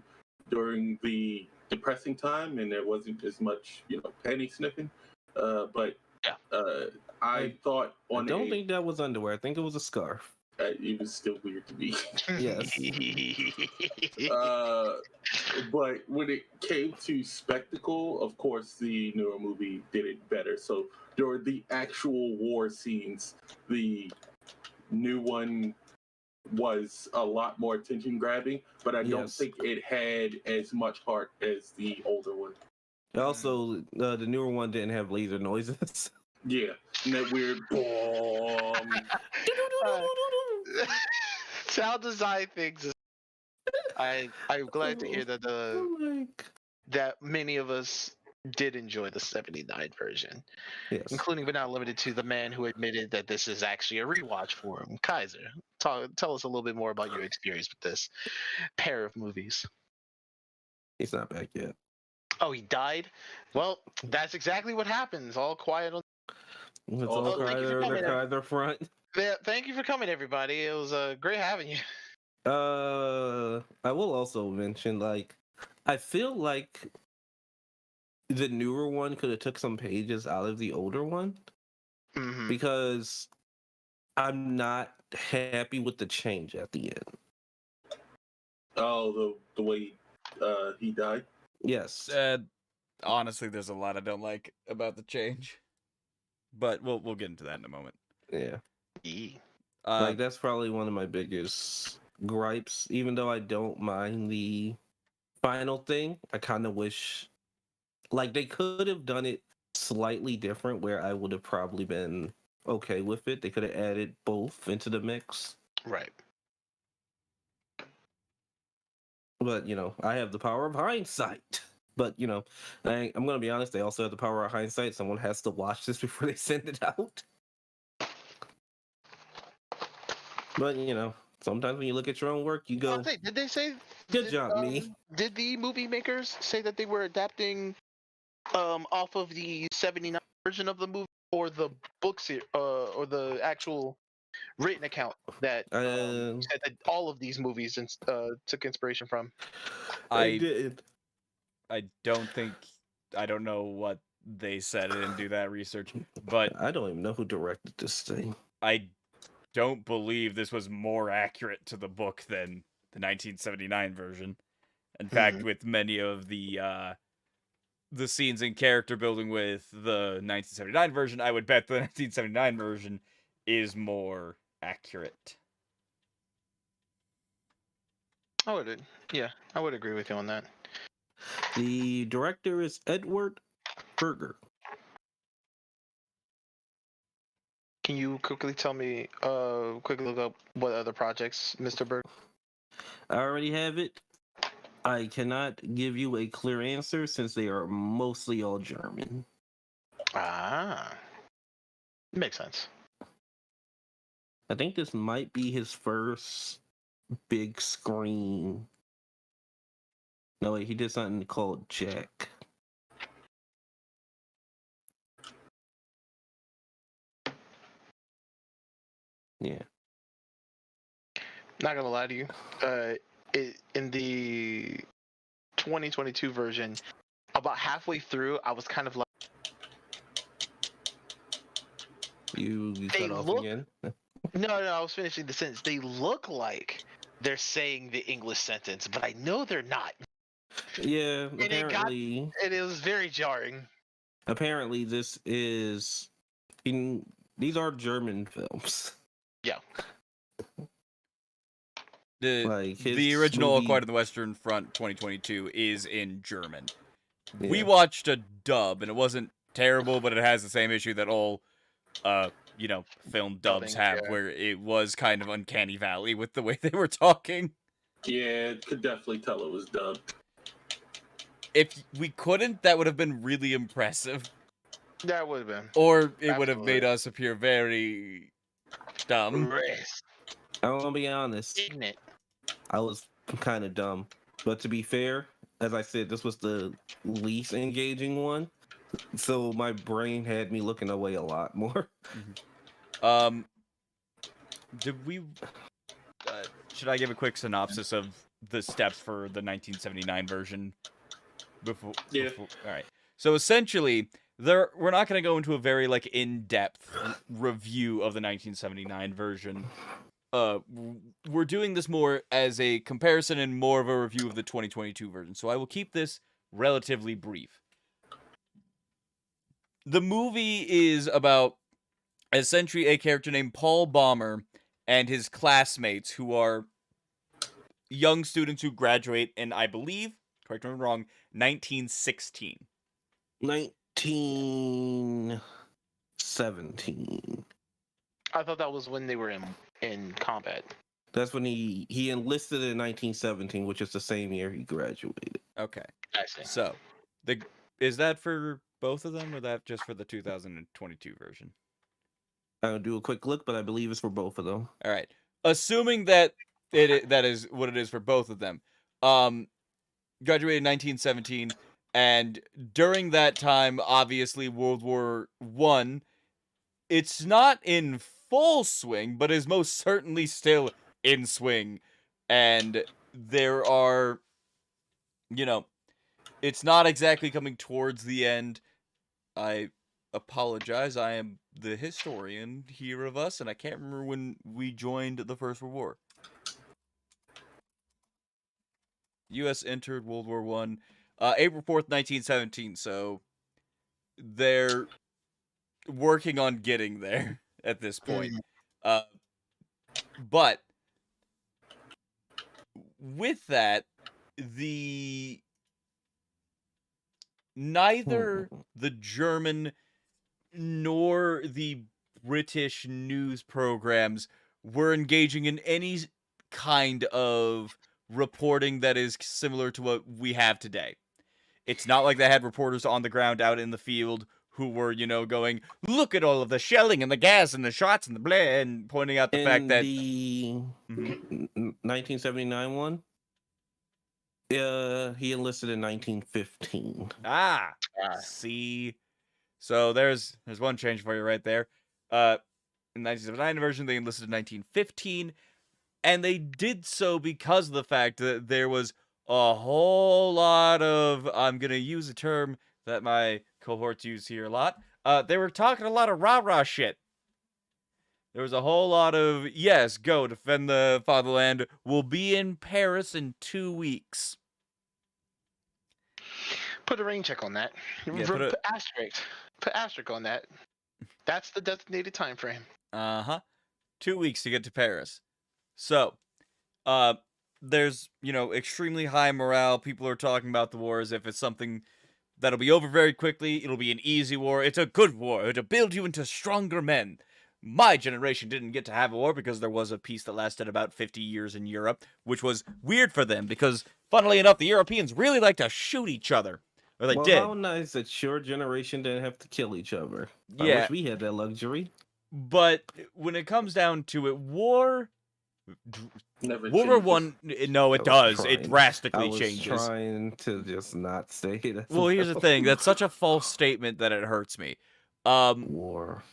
during the depressing time, and there wasn't as much, penny sniffing. But Yeah. I thought I on don't think that was underwear. I think it was a scarf. it was still weird to me. Yes. But when it came to spectacle, of course, the newer movie did it better. So during the actual war scenes, the new one was a lot more attention grabbing, but I don't Yes. think it had as much heart as the older one. Also, the newer one didn't have laser noises. Yeah, and that weird boom. Sound design things. I'm glad to hear that that many of us did enjoy the '79 version, Yes. including but not limited to the man who admitted that this is actually a rewatch for him, Kaiser. Tell us a little bit more about your experience with this pair of movies. He's not back yet. Oh, he died? Well, that's exactly what happens. All quiet on. It's Oh, all thank you for Kaiser on the coming, Kaiser front. Yeah, thank you for coming, everybody. It was great having you. I will also mention, like, I feel like the newer one could have took some pages out of the older one Mhm. because I'm not happy with the change at the end. Oh, the way he died. Yes. Honestly, there's a lot I don't like about the change, but we'll get into that in a moment. Yeah. Yee. Like, that's probably one of my biggest gripes. Even though I don't mind the final thing, I kind of wish, like, they could have done it slightly different where I would have probably been okay with it. They could have added both into the mix. Right. But, I have the power of hindsight. But, I'm going to be honest, they also have the power of hindsight. Someone has to watch this before they send it out. But, sometimes when you look at your own work, you go, Did they say? good job, me. Did the movie makers say that they were adapting off of the '79 version of the movie, or the books, or the actual written account that said that all of these movies took inspiration from? I did. I don't think I don't know what they said. I didn't do that research, but I don't even know who directed this thing. I don't believe this was more accurate to the book than the 1979 version. In fact, with many of the scenes and character building with the 1979 version, I would bet the 1979 version is more accurate. I would agree with you on that. The director is Edward Berger. Can you quickly tell me, quickly look up what other projects Mr. Berg? I already have it. I cannot give you a clear answer since they are mostly all German. Ah, makes sense. I think this might be his first big screen. No, wait, he did something called Jack. Yeah. Not gonna lie to you, in the 2022 version, about halfway through, I was kind of like, You They cut off look- again? no, I was finishing the sentence. They look like they're saying the English sentence, but I know they're not. Yeah, it got- apparently. And it was very jarring. Apparently, this is. These are German films. Yeah. The original movie... Quiet on the Western Front 2022 is in German. Yeah. We watched a dub, and it wasn't terrible, but it has the same issue that all, film dubs Dubbing, have, yeah. where it was kind of uncanny valley with the way they were talking. Yeah, could definitely tell it was dubbed. If we couldn't, that would have been really impressive. That would have been. Or it would have Absolutely. made us appear very dumb. I'm gonna be honest. Ignorant. I was kind of dumb, but to be fair, as I said, this was the least engaging one. So my brain had me looking away a lot more. Did we? Should I give a quick synopsis of the steps for the 1979 version? Yeah. All right. So essentially, we're not going to go into a very like in-depth review of the 1979 version. We're doing this more as a comparison and more of a review of the 2022 version. So I will keep this relatively brief. The movie is about essentially a character named Paul Baumer and his classmates who are young students who graduate in, I believe, correct me if I'm wrong, 1916. 1917. I thought that was when they were in combat. That's when he enlisted in 1917, which is the same year he graduated. Okay. I see. So, is that for both of them or that just for the 2022 version? I'll do a quick look, but I believe it's for both of them. All right. Assuming that that is what it is for both of them. Graduated in 1917, and during that time, obviously World War I, it's not in full swing, but is most certainly still in swing. And there are, it's not exactly coming towards the end. I apologize. I am the historian here of us, and I can't remember when we joined the First World War. U.S. entered World War I, April 4th, 1917. So they're working on getting there at this point. But with that, neither the German nor the British news programs were engaging in any kind of reporting that is similar to what we have today. It's not like they had reporters on the ground out in the field who were, going, look at all of the shelling and the gas and the shots and the blah, and pointing out the fact that the 1979 one, he enlisted in 1915. See, so there's one change for you right there. In the 1979 version, they enlisted in 1915, and they did so because of the fact that there was a whole lot of, I'm gonna use a term that my cohorts use here a lot. They were talking a lot of rah-rah shit. There was a whole lot of, yes, go defend the fatherland. We'll be in Paris in 2 weeks. Put a rain check on that. Yeah, put asterisk on that. That's the designated time frame. 2 weeks to get to Paris. So, there's, extremely high morale. People are talking about the war as if it's something that'll be over very quickly. It'll be an easy war. It's a good war. It'll build you into stronger men. My generation didn't get to have a war because there was a peace that lasted about 50 years in Europe, which was weird for them because, funnily enough, the Europeans really like to shoot each other. Or they did. How nice that your generation didn't have to kill each other. Yeah. I wish we had that luxury. But when it comes down to it, World War One, no, it does. It drastically changes. I was trying to just not say that. Well, here's the thing. That's such a false statement that it hurts me. War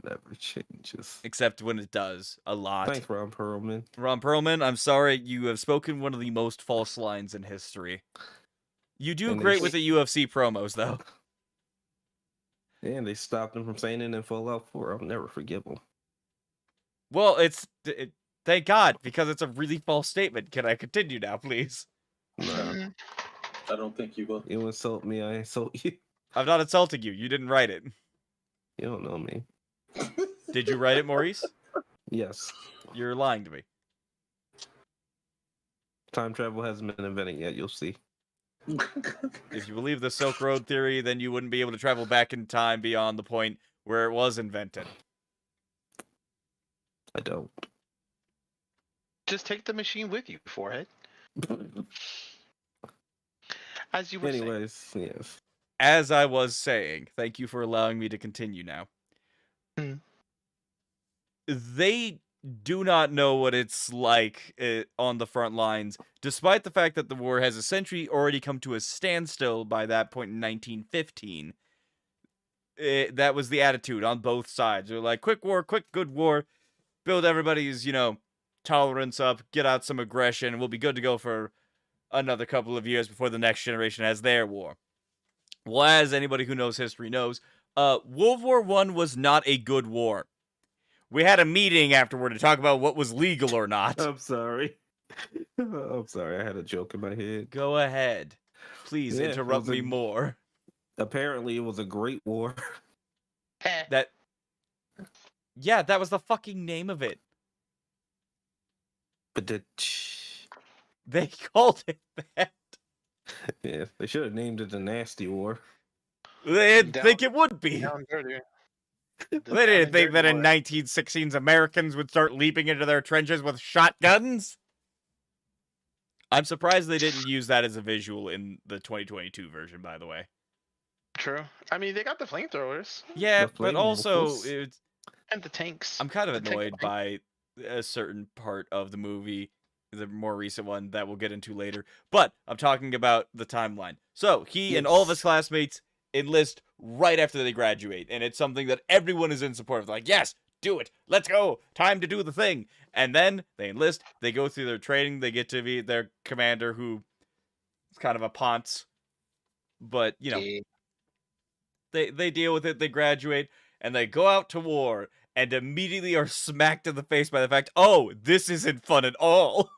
never changes. Except when it does, a lot. Thanks, Ron Perlman. Ron Perlman, I'm sorry. You have spoken one of the most false lines in history. You do great with the UFC promos, though. And they stopped him from saying it in Fallout 4. I'll never forgive him. Well, thank God, because it's a really false statement. Can I continue now, please? No. I don't think you will. You insult me, I insult you. I'm not insulting you. You didn't write it. You don't know me. Did you write it, Maurice? Yes. You're lying to me. Time travel hasn't been invented yet, you'll see. If you believe the Silk Road theory, then you wouldn't be able to travel back in time beyond the point where it was invented. I don't. Just take the machine with you, forehead. As you were saying. Yes. As I was saying, thank you for allowing me to continue now. Mm. They do not know what it's like on the front lines, despite the fact that the war has essentially already come to a standstill by that point in 1915. That was the attitude on both sides. They're like, quick war, quick good war, build everybody's, tolerance up, get out some aggression, and we'll be good to go for another couple of years before the next generation has their war. Well, as anybody who knows history knows, World War I was not a good war. We had a meeting afterward to talk about what was legal or not. I'm sorry. I'm sorry. I had a joke in my head. Go ahead. Please Yeah, interrupt me more. Apparently, it was a great war. Yeah, that was the fucking name of it. But They called it that. yeah, they should have named it the Nasty War. They didn't think it would be. Down dirty. They didn't think that in 1916's Americans would start leaping into their trenches with shotguns. I'm surprised they didn't use that as a visual in the 2022 version, by the way. True. I mean, they got the flamethrowers. Yeah, The but also, flammable. And the tanks. I'm kind of The tank annoyed fight. by a certain part of the movie, the more recent one that we'll get into later. But I'm talking about the timeline. So he and all of his classmates enlist right after they graduate, and it's something that everyone is in support of. Like, yes, do it, let's go, time to do the thing. And then they enlist, they go through their training, they get to be their commander, who is kind of a ponce, but Yeah. they deal with it, they graduate, and they go out to war, and immediately are smacked in the face by the fact, oh, this isn't fun at all.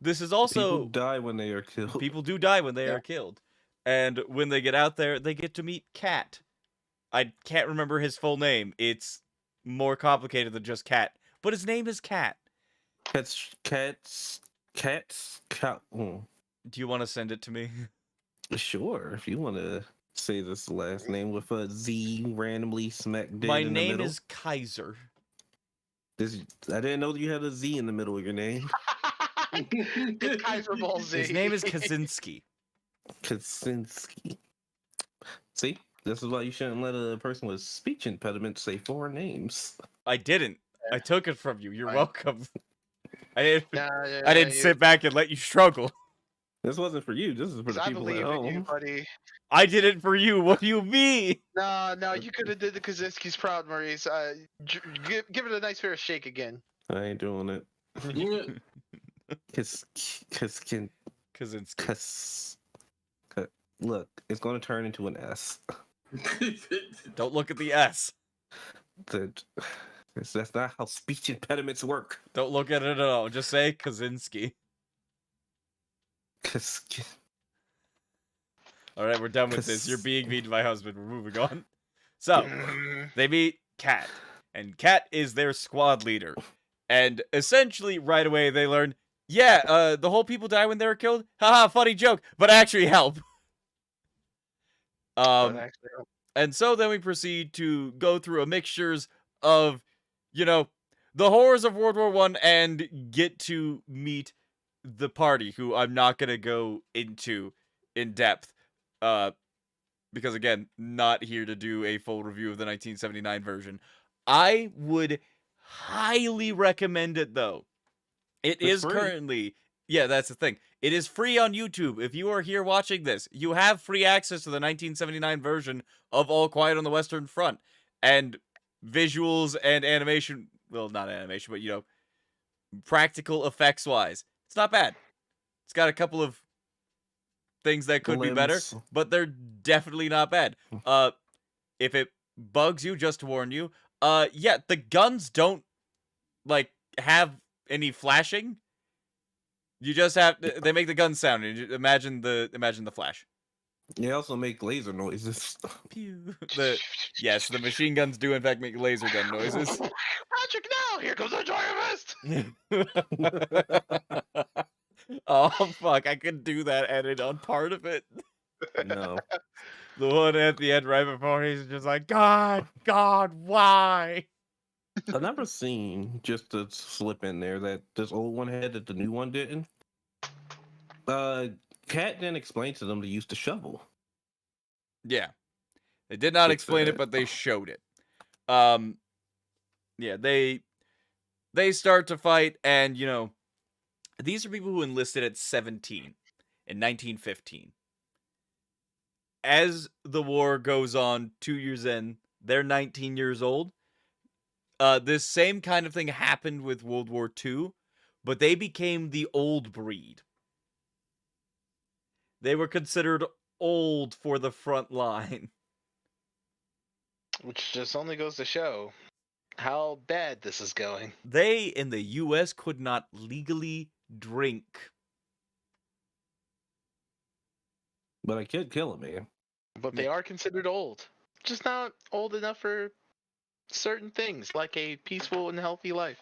This is also People die when they are killed. People do die when they are killed. And when they get out there, they get to meet Cat. I can't remember his full name. It's more complicated than just Cat. But his name is Cat. Cats. Do you want to send it to me? Sure, if you want to say this last name with a Z randomly smack dead My in the name middle. is Kaiser. I didn't know that you had a Z in the middle of your name. Good Kaiser Ball Z. His name is Kaczynski. Kaczynski. See, this is why you shouldn't let a person with speech impediment say foreign names. I didn't. I took it from you. You're Fine. welcome. I didn't Yeah, sit back and let you struggle. This wasn't for you. This is for the I people believe at in you, home. buddy. I did it for you. What do you mean? No, you could have did the Kaczynski's proud, Maurice. Give it a nice fair shake again. I ain't doing it. Kaczynski. Look, it's going to turn into an S. Don't look at the S. That's not how speech impediments work. Don't look at it at all. Just say Kaczynski. All right, we're done with this. You're being mean to my husband. We're moving on. So, they meet Cat, and Cat is their squad leader. And essentially, right away, they learn, the whole people die when they're killed? Haha, funny joke, but actually help. And so then we proceed to go through a mixtures of, the horrors of World War I and get to meet the party, who I'm not going to go into in depth. Because again, not here to do a full review of the 1979 version. I would highly recommend it, though. It's is free. Currently, that's the thing. It is free on YouTube. If you are here watching this, you have free access to the 1979 version of All Quiet on the Western Front. And visuals and animation, well, not animation, but, practical effects-wise, it's not bad. It's got a couple of things that could be better, but they're definitely not bad. If it bugs you, just to warn you, the guns don't, have any flashing. You just have they make the gun sound, and you imagine the flash. They also make laser noises. Pew. Yes, the machine guns do in fact make laser gun noises. Patrick, now here comes the giant. Oh fuck! I could do that edit on part of it. No. The one at the end right before he's just like, God, why? I've never seen, just to slip in there, that this old one had that the new one didn't. Cat didn't explain to them to use the shovel. Yeah. They did not explain it, but they showed it. They they start to fight, and these are people who enlisted at 17 in 1915. As the war goes on, 2 years in, they're 19 years old. This same kind of thing happened with World War II, but they became the old breed. They were considered old for the front line. Which just only goes to show how bad this is going. They, in the US, could not legally drink. But I could kill a man. But they are considered old. Just not old enough for certain things, like a peaceful and healthy life.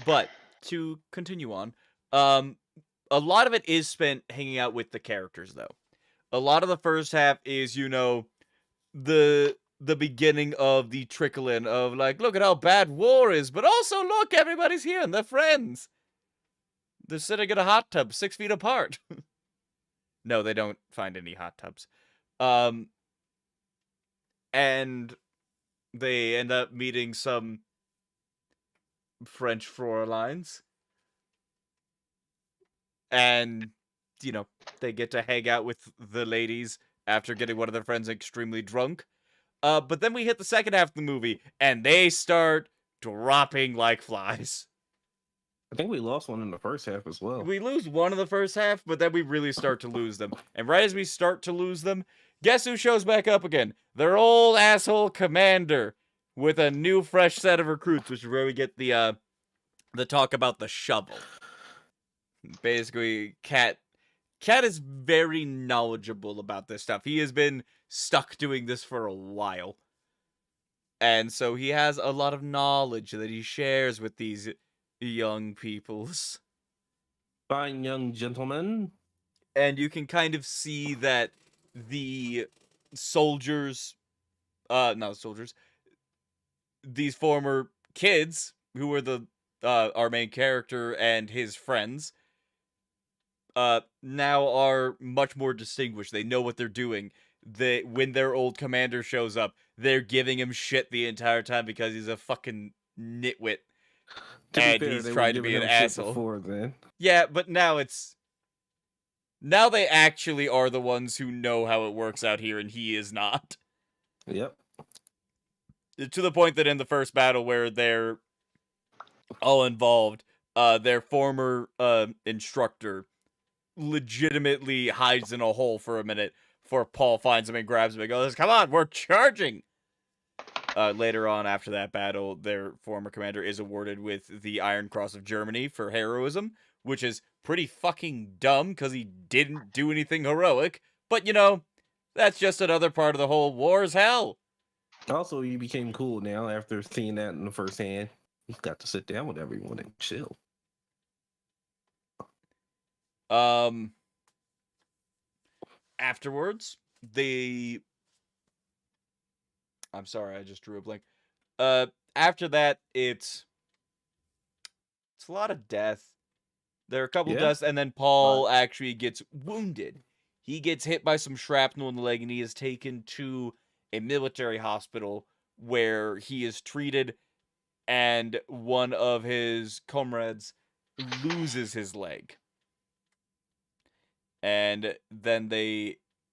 But, to continue on, a lot of it is spent hanging out with the characters, though. A lot of the first half is, the beginning of the trickle-in of, like, look at how bad war is, but also, look, everybody's here, and they're friends. They're sitting in a hot tub 6 feet apart. No, they don't find any hot tubs. And they end up meeting some French Frauleins. And, they get to hang out with the ladies after getting one of their friends extremely drunk. But then we hit the second half of the movie, and they start dropping like flies. I think we lost one in the first half as well. We lose one in the first half, but then we really start to lose them. And right as we start to lose them, guess who shows back up again? Their old asshole commander with a new fresh set of recruits, which is where we get the talk about the shovel. Basically, Cat is very knowledgeable about this stuff. He has been stuck doing this for a while. And so he has a lot of knowledge that he shares with these young peoples. Fine young gentlemen. And you can kind of see that the soldiers, not soldiers, these former kids who were our main character and his friends, now are much more distinguished. They know what they're doing. When their old commander shows up, they're giving him shit the entire time because he's a fucking nitwit. He's trying to be an asshole. Before then. Yeah, but now they actually are the ones who know how it works out here, and he is not. Yep. To the point that in the first battle where they're all involved, their former instructor legitimately hides in a hole for a minute before Paul finds him and grabs him and goes, "Come on, we're charging!" Later on, after that battle, their former commander is awarded with the Iron Cross of Germany for heroism, which is pretty fucking dumb because he didn't do anything heroic. But, that's just another part of the whole war is hell. Also, he became cool now after seeing that in the first hand. He's got to sit down with everyone and chill. Afterwards, I'm sorry, I just drew a blank. After that, it's a lot of death. There are a couple deaths, and then Paul actually gets wounded. He gets hit by some shrapnel in the leg, and he is taken to a military hospital where he is treated, and one of his comrades loses his leg. And then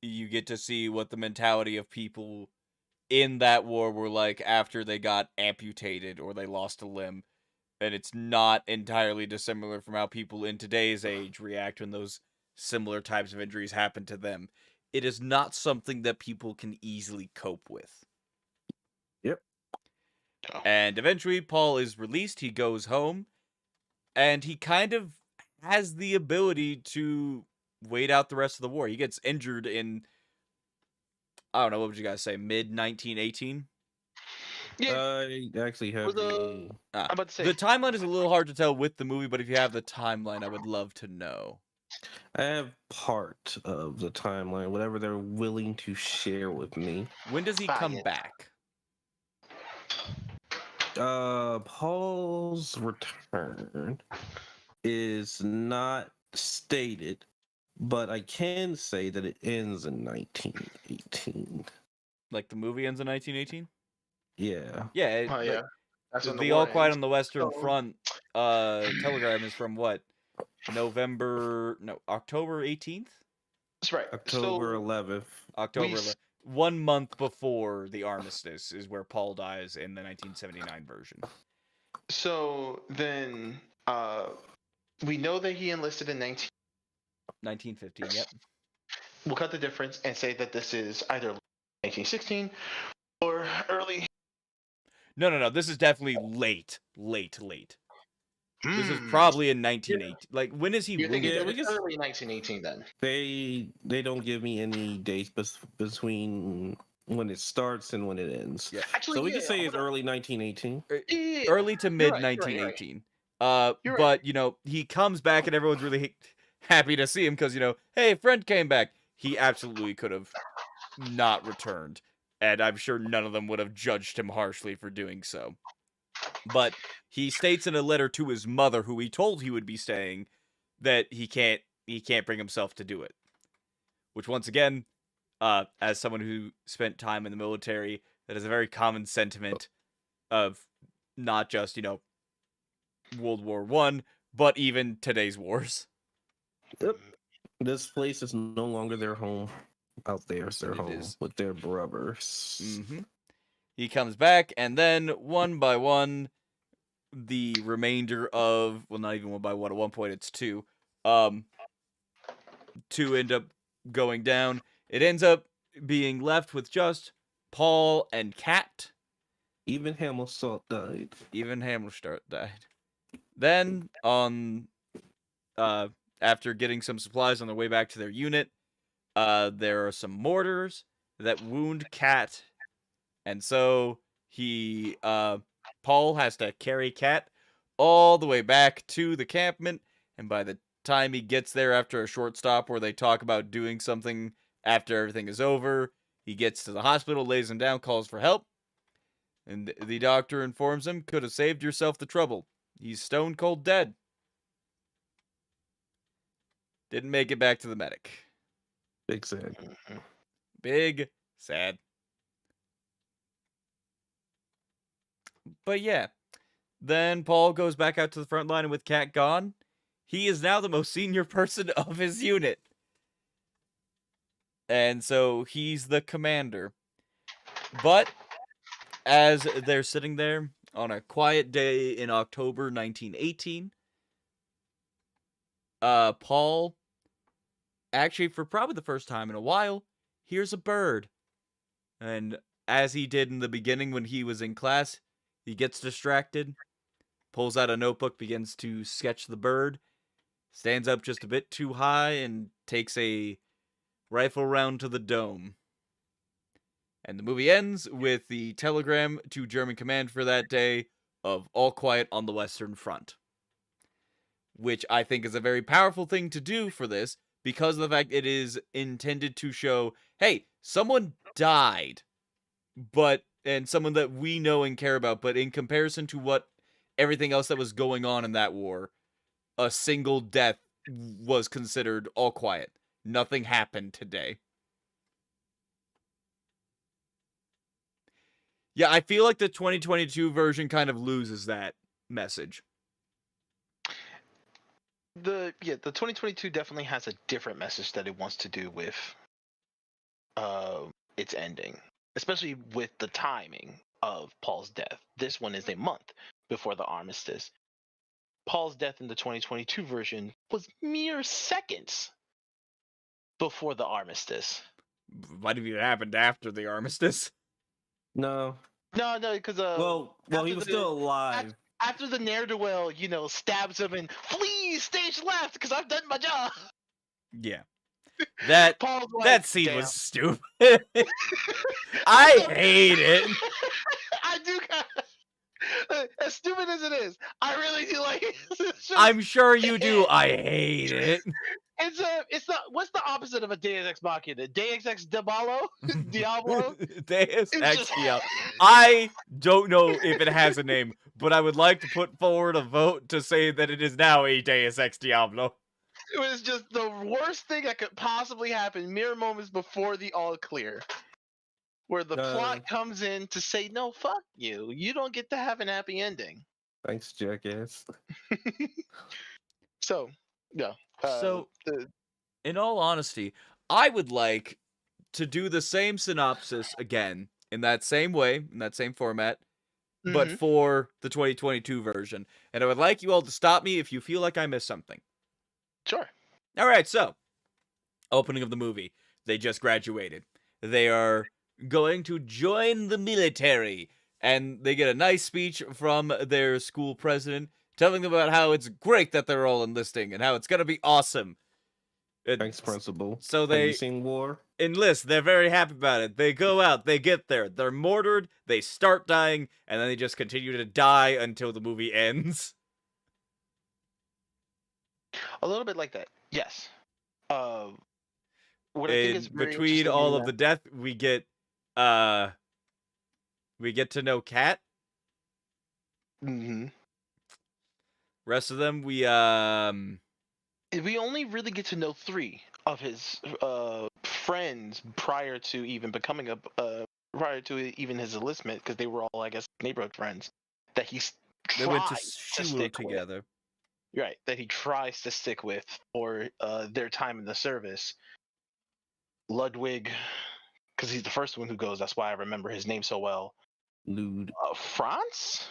you get to see what the mentality of people in that war were like after they got amputated or they lost a limb. And it's not entirely dissimilar from how people in today's age react when those similar types of injuries happen to them. It is not something that people can easily cope with. Yep. And eventually Paul is released, he goes home, and he kind of has the ability to wait out the rest of the war. He gets injured in, I don't know, what would you guys say, mid-1918? Yeah. I actually have I'm about to say the timeline is a little hard to tell with the movie, but if you have the timeline, I would love to know. I have part of the timeline, whatever they're willing to share with me. When does he come back? Paul's return is not stated, but I can say that it ends in 1918. Like the movie ends in 1918? Yeah. Yeah. That's when The war All Quiet ends. on the Western So- Front telegram is from what? October 18th? That's right. October So 11th. October We 11th. 1 month before the armistice is where Paul dies in the 1979 version. so then we know that he enlisted in 1915, yep. We'll cut the difference and say that this is either 1916 or early. No. This is definitely late. This is Hmm. probably in 1918. Like, when is he You're thinking wounded? Yeah, that we it's can- early 1918 then? They don't give me any dates between when it starts and when it ends. Yeah. Actually, So we yeah, can say hold it's on. early 1918. Yeah, Early to you're mid right, you're right, 1918. You're right. But, he comes back and everyone's really happy to see him because, hey, a friend came back. He absolutely could have not returned. And I'm sure none of them would have judged him harshly for doing so. But he states in a letter to his mother, who he told he would be staying, that he can't bring himself to do it. Which, once again, as someone who spent time in the military, that is a very common sentiment of not just, World War I, but even today's wars. Yep. This place is no longer their home. Out there is their It home is. with their brothers. Mm-hmm. He comes back, and then one by one, the remainder of, well, not even one by one, at one point it's two, two end up going down. It ends up being left with just Paul and Kat. Even Hamilsalt died. Even Hammerstart died. Then, after getting some supplies on their way back to their unit, there are some mortars that wound Kat, and so Paul has to carry Kat all the way back to the campment, and by the time he gets there after a short stop where they talk about doing something after everything is over, he gets to the hospital, lays him down, calls for help, and the doctor informs him, could have saved yourself the trouble. He's stone cold dead. Didn't make it back to the medic. Big sad. Big sad. But yeah, then Paul goes back out to the front line, and with Kat gone, he is now the most senior person of his unit. And so he's the commander. But as they're sitting there on a quiet day in October 1918, Paul, actually for probably the first time in a while, hears a bird. And as he did in the beginning when he was in class, he gets distracted, pulls out a notebook, begins to sketch the bird, stands up just a bit too high, and takes a rifle round to the dome. And the movie ends with the telegram to German command for that day of all quiet on the Western Front. Which I think is a very powerful thing to do for this, because of the fact it is intended to show, hey, someone died, and someone that we know and care about, but in comparison to what everything else that was going on in that war, a single death was considered all quiet. Nothing happened today. Yeah, I feel like the 2022 version kind of loses that message. The 2022 definitely has a different message that it wants to do with its ending, especially with the timing of Paul's death. This one is a month before the armistice. Paul's death in the 2022 version was mere seconds before the armistice. Might have even happened after the armistice. No. No, because Well, he was still alive. after the ne'er-do-well, stabs him and flees stage left because I've done my job. Yeah. That Paul's like, that scene "Damn." was stupid. I hate it. I do as stupid as it is, I really do like it. I'm sure you do. I hate it. It's not. What's the opposite of a Deus Ex Machina? Deus Ex Diablo? Diablo? Deus It's Ex just- Diablo. I don't know if it has a name, but I would like to put forward a vote to say that it is now a Deus Ex Diablo. It was just the worst thing that could possibly happen mere moments before the all clear. where the plot comes in to say, no, fuck you. You don't get to have an happy ending. Thanks, jackass. So, yeah. So, in all honesty, I would like to do the same synopsis again in that same way, in that same format, but for the 2022 version. And I would like you all to stop me if you feel like I missed something. Sure. All right, so opening of the movie. They just graduated. They are going to join the military, and they get a nice speech from their school president telling them about how it's great that they're all enlisting and how it's going to be awesome. Thanks, principal. So Have you seen War? enlist. They're very happy about it. They go out, they get there, they're mortared, they start dying, and then they just continue to die until the movie ends. A little bit like that, yes. What I think is very between all of the death, we get to know Kat. Rest of them, we only really get to know 3 of his friends prior to even becoming prior to even his enlistment, because they were all, I guess, neighborhood friends that they went to school together. Right, that he tries to stick with for their time in the service. Ludwig, because he's the first one who goes. That's why I remember his name so well. Lude. Franz?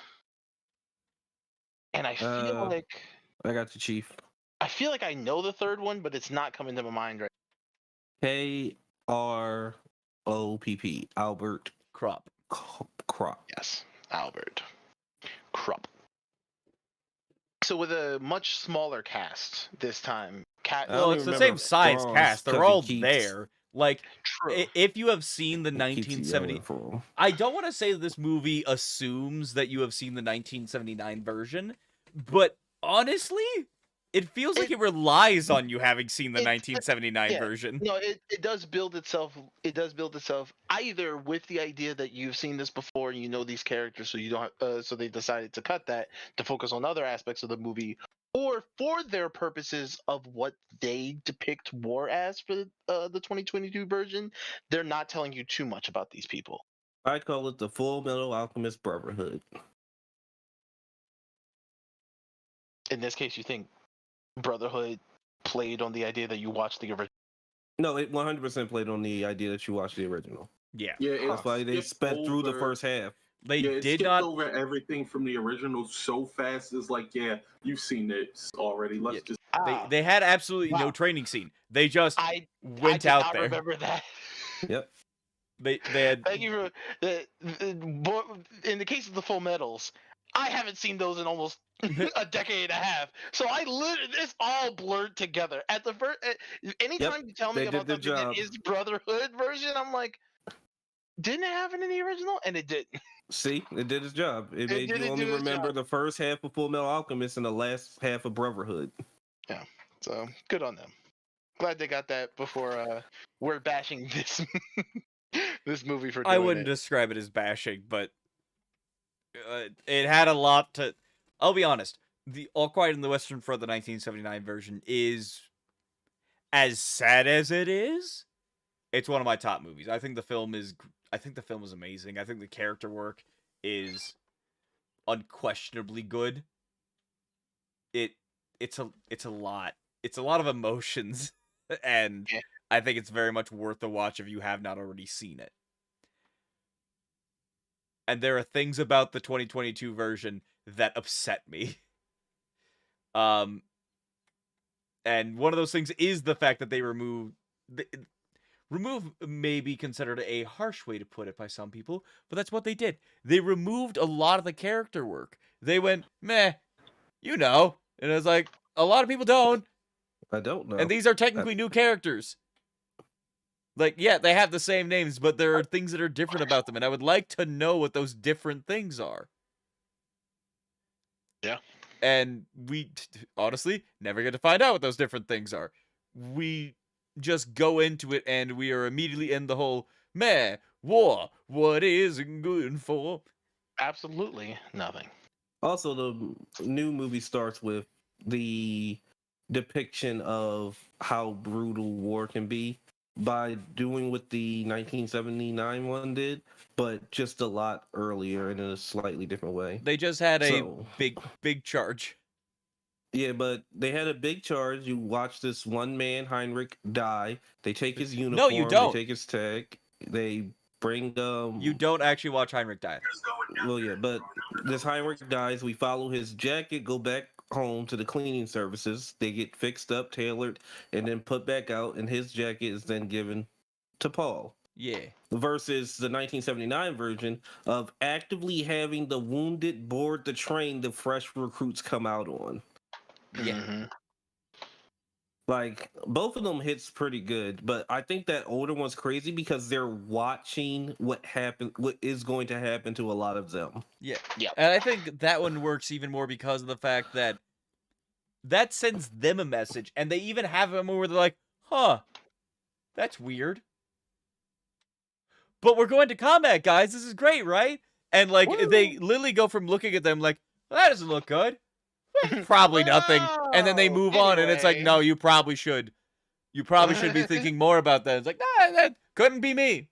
And I feel like... I got the chief. I feel like I know the third one, but it's not coming to my mind right K-R-O-P-P. Albert Kropp. Kropp. Yes, Albert Kropp. So with a much smaller cast this time. Well, it's the same size cast. They're all there. Like, True. If you have seen the 1970... I don't want to say that this movie assumes that you have seen the 1979 version, but honestly, it feels like it relies on you having seen the 1979 version. No, it does build itself. It does build itself either with the idea that you've seen this before and you know these characters, so you don't. So they decided to cut that to focus on other aspects of the movie, or for their purposes of what they depict war as for the 2022 version, they're not telling you too much about these people. I call it the Full Metal Alchemist Brotherhood. In this case, you think Brotherhood played on the idea that you watched the original? No, it 100% played on the idea that you watched the original. Yeah. That's why they sped through the first half. They did not over everything from the original so fast. It's like, yeah, you've seen this already. Let's just. They had absolutely no training scene. They just went out there. I remember that. Yep. They had. Thank you for in the case of the Full Metals, I haven't seen those in almost a decade and a half. So it's all blurred together. At the first, anytime you tell me about something that is Brotherhood version, I'm like, didn't it happen in the original? And it didn't. See, it did its job. It made you only remember the first half of Full Metal Alchemist and the last half of Brotherhood. Yeah, so good on them. Glad they got that before we're bashing this this movie for doing I wouldn't describe it as bashing, but it had a lot to... I'll be honest. The All Quiet on the Western Front, the 1979 version, is as sad as it is. It's one of my top movies. I think the film is amazing. I think the character work is unquestionably good. It's a lot. It's a lot of emotions, and I think it's very much worth the watch if you have not already seen it. And there are things about the 2022 version that upset me. And one of those things is the fact that they remove may be considered a harsh way to put it by some people, but that's what they did. They removed a lot of the character work. They went, meh, and it was like, a lot of people don't. I don't know. And these are technically new characters. Like, yeah, they have the same names, but there are things that are different about them, and I would like to know what those different things are. Yeah. And we, honestly, never get to find out what those different things are. We just go into it, and we are immediately in the whole, meh, war, what is it good for? Absolutely nothing. Also, the new movie starts with the depiction of how brutal war can be by doing what the 1979 one did, but just a lot earlier and in a slightly different way. They just had a So big charge. yeah, but they had a big charge. You watch this one man, Heinrich, die. They take his uniform, No, you they don't. take his tech, they bring You don't actually watch Heinrich die. well, yeah, but this Heinrich dies. We follow his jacket, go back home to the cleaning services. They get fixed up, tailored, and then put back out, and his jacket is then given to Paul. Yeah. Versus the 1979 version of actively having the wounded board the train the fresh recruits come out on. Yeah. Mm-hmm. Like both of them hits pretty good, but I think that older one's crazy because they're watching what is going to happen to a lot of them. Yeah. Yeah. And I think that one works even more because of the fact that that sends them a message, and they even have a moment where they're like, huh, that's weird. But we're going to combat, guys. This is great, right? And like they literally go from looking at them like, well, that doesn't look good. Probably nothing. And then they move on, and it's like, no, you probably should. You probably should be thinking more about that. It's like, nah, that couldn't be me.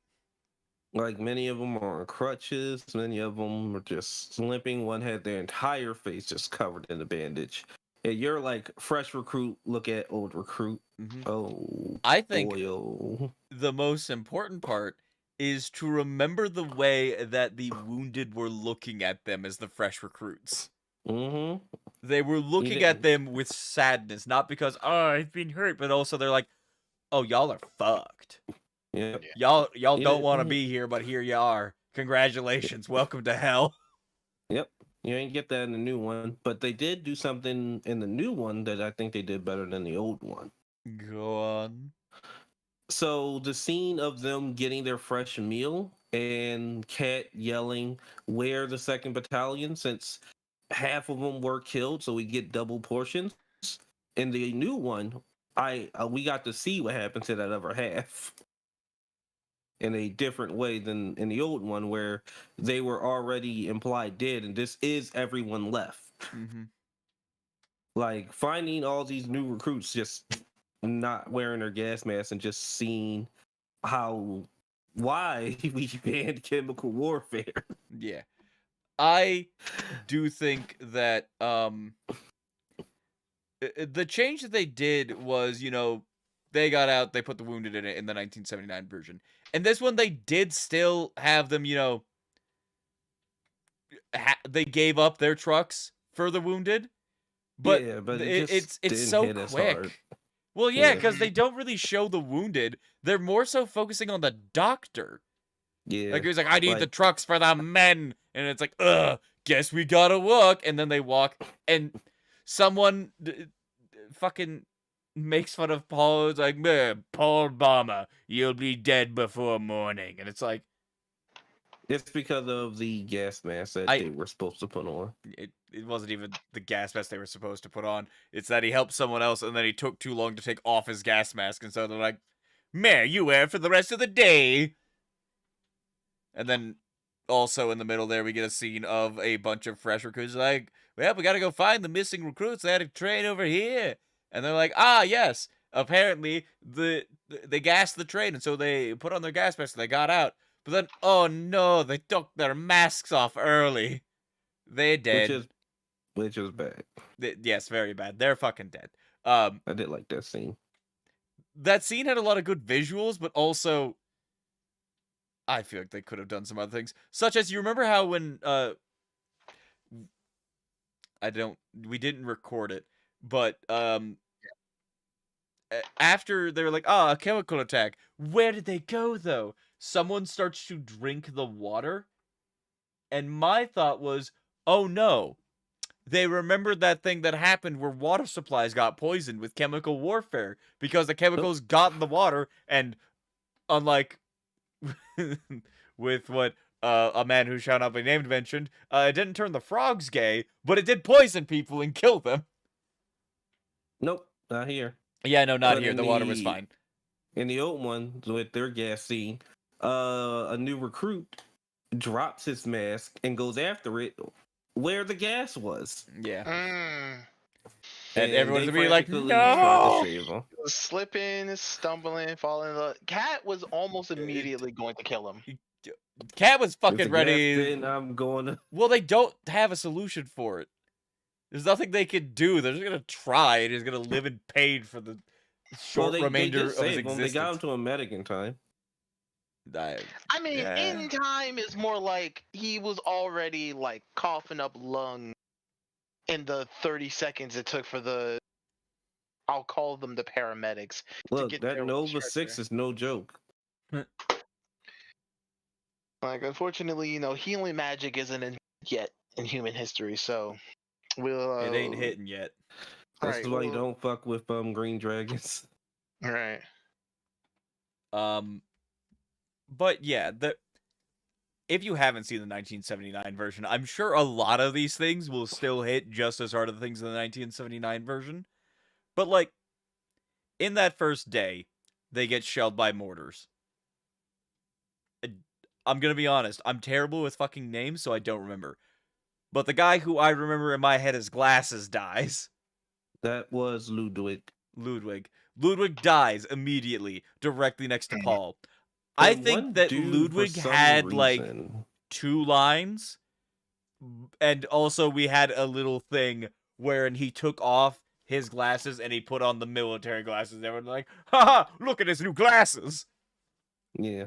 Like many of them are on crutches, many of them are just limping. One had their entire face just covered in a bandage. And you're like fresh recruit, look at old recruit. Mhm. Oh, I think boy, oh. the most important part is to remember the way that the wounded were looking at them as the fresh recruits. Mm-hmm. They were looking at them with sadness, not because, oh, I've been hurt, but also they're like, oh, y'all are fucked. Yeah. Y'all You don't didn't- want to be here, but here you are. Congratulations. Welcome to hell. Yep. You ain't get that in the new one, but they did do something in the new one that I think they did better than the old one. Go on. So the scene of them getting their fresh meal and Kat yelling, "Where the second battalion?" Since half of them were killed, so we get double portions. In the new one, we got to see what happened to that other half in a different way than in the old one, where they were already implied dead, and this is everyone left. Mm-hmm. Like finding all these new recruits just not wearing their gas masks and just seeing why we banned chemical warfare. Yeah. I do think that the change that they did was, they got out, they put the wounded in it in the 1979 version. And this one, they did still have them, they gave up their trucks for the wounded. But, yeah, but it's didn't so hit as hard. quick. Well, yeah, Yeah. because they don't really show the wounded. They're more so focusing on the doctor. Yeah, Like, he's like, I need the like- trucks for the men. And it's like, guess we gotta walk. And then they walk, and someone fucking makes fun of Paul. It's like, Paul Bomber, you'll be dead before morning. And it's like, it's because of the gas mask that they were supposed to put on. it wasn't even the gas mask they were supposed to put on. It's that he helped someone else, and then he took too long to take off his gas mask. And so they're like, man, you wear it for the rest of the day. And then also in the middle there, we get a scene of a bunch of fresh recruits like, well, we gotta go find the missing recruits. They had a train over here. And they're like, ah, yes. Apparently, they gassed the train, and so they put on their gas masks and they got out. But then, oh no, they took their masks off early. They're dead. Which is bad. Yes, very bad. They're fucking dead. I did like that scene. That scene had a lot of good visuals, but also I feel like they could have done some other things. Such as, you remember how when we didn't record it, but after they were like, a chemical attack. Where did they go though? Someone starts to drink the water. And my thought was, oh no. They remembered that thing that happened where water supplies got poisoned with chemical warfare because the chemicals got in the water, and unlike with what a man who shall not be named mentioned, it didn't turn the frogs gay, but it did poison people and kill them. Nope, not here. Yeah, no, not But here. in The water was fine. In the old one, with their gas scene, a new recruit drops his mask and goes after it where the gas was. Yeah. And And everyone's they gonna be like, frantically tried to no! save him. Slipping, stumbling, falling. Cat was almost immediately going to kill him. Cat was It's fucking a gas ready. thing. I'm going to. Well, they don't have a solution for it. There's nothing they can do. They're just gonna try, and he's gonna live in pain for the short They remainder did of his save him. They got him existence. to a medic in time. I mean, in time is more like he was already like coughing up lung in the 30 seconds it took for the, I'll call them the paramedics, to Look, get that there with the Nova 6 stretcher. is no joke. Like, unfortunately, healing magic isn't yet in human history, so we'll. It ain't hitting yet. That's Right, why you don't fuck with green dragons. Right. But yeah, if you haven't seen the 1979 version, I'm sure a lot of these things will still hit just as hard as the things in the 1979 version. But like, in that first day, they get shelled by mortars. I'm gonna be honest, I'm terrible with fucking names, so I don't remember. But the guy who I remember in my head as Glasses dies. That was Ludwig. Ludwig dies immediately, directly next to Paul. I And think one that dude, Ludwig for some had like reason, 2 lines, and also we had a little thing wherein he took off his glasses and he put on the military glasses. Everyone's like, haha, look at his new glasses. Yeah.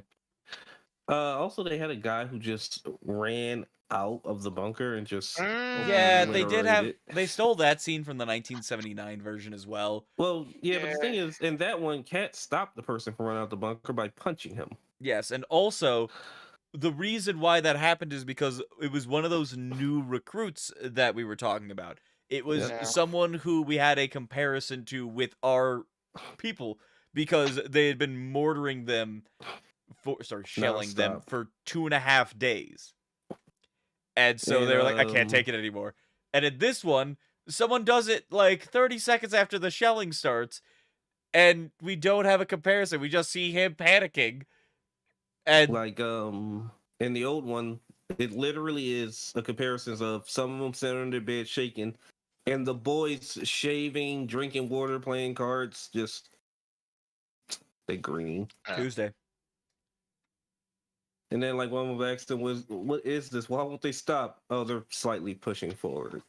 Also, they had a guy who just ran out of the bunker and just Yeah, they did have. obliterated. They stole that scene from the 1979 version as well. Well, yeah, but the thing Yeah. is, in that one, Cat stopped the person from running out the bunker by punching him. Yes, and also the reason why that happened is because it was one of those new recruits that we were talking about. It was Yeah. someone who we had a comparison to with our people because they had been mortaring them shelling them Non-stop. for 2.5 days. And so they were like, I can't take it anymore. And in this one, someone does it like 30 seconds after the shelling starts, and we don't have a comparison. We just see him panicking. And Like, in the old one, it literally is a comparison of some of them sitting on their bed shaking, and the boys shaving, drinking water, playing cards, just they green. Tuesday. And then, like, one of them asked them, what is this? Why won't they stop? Oh, they're slightly pushing forward.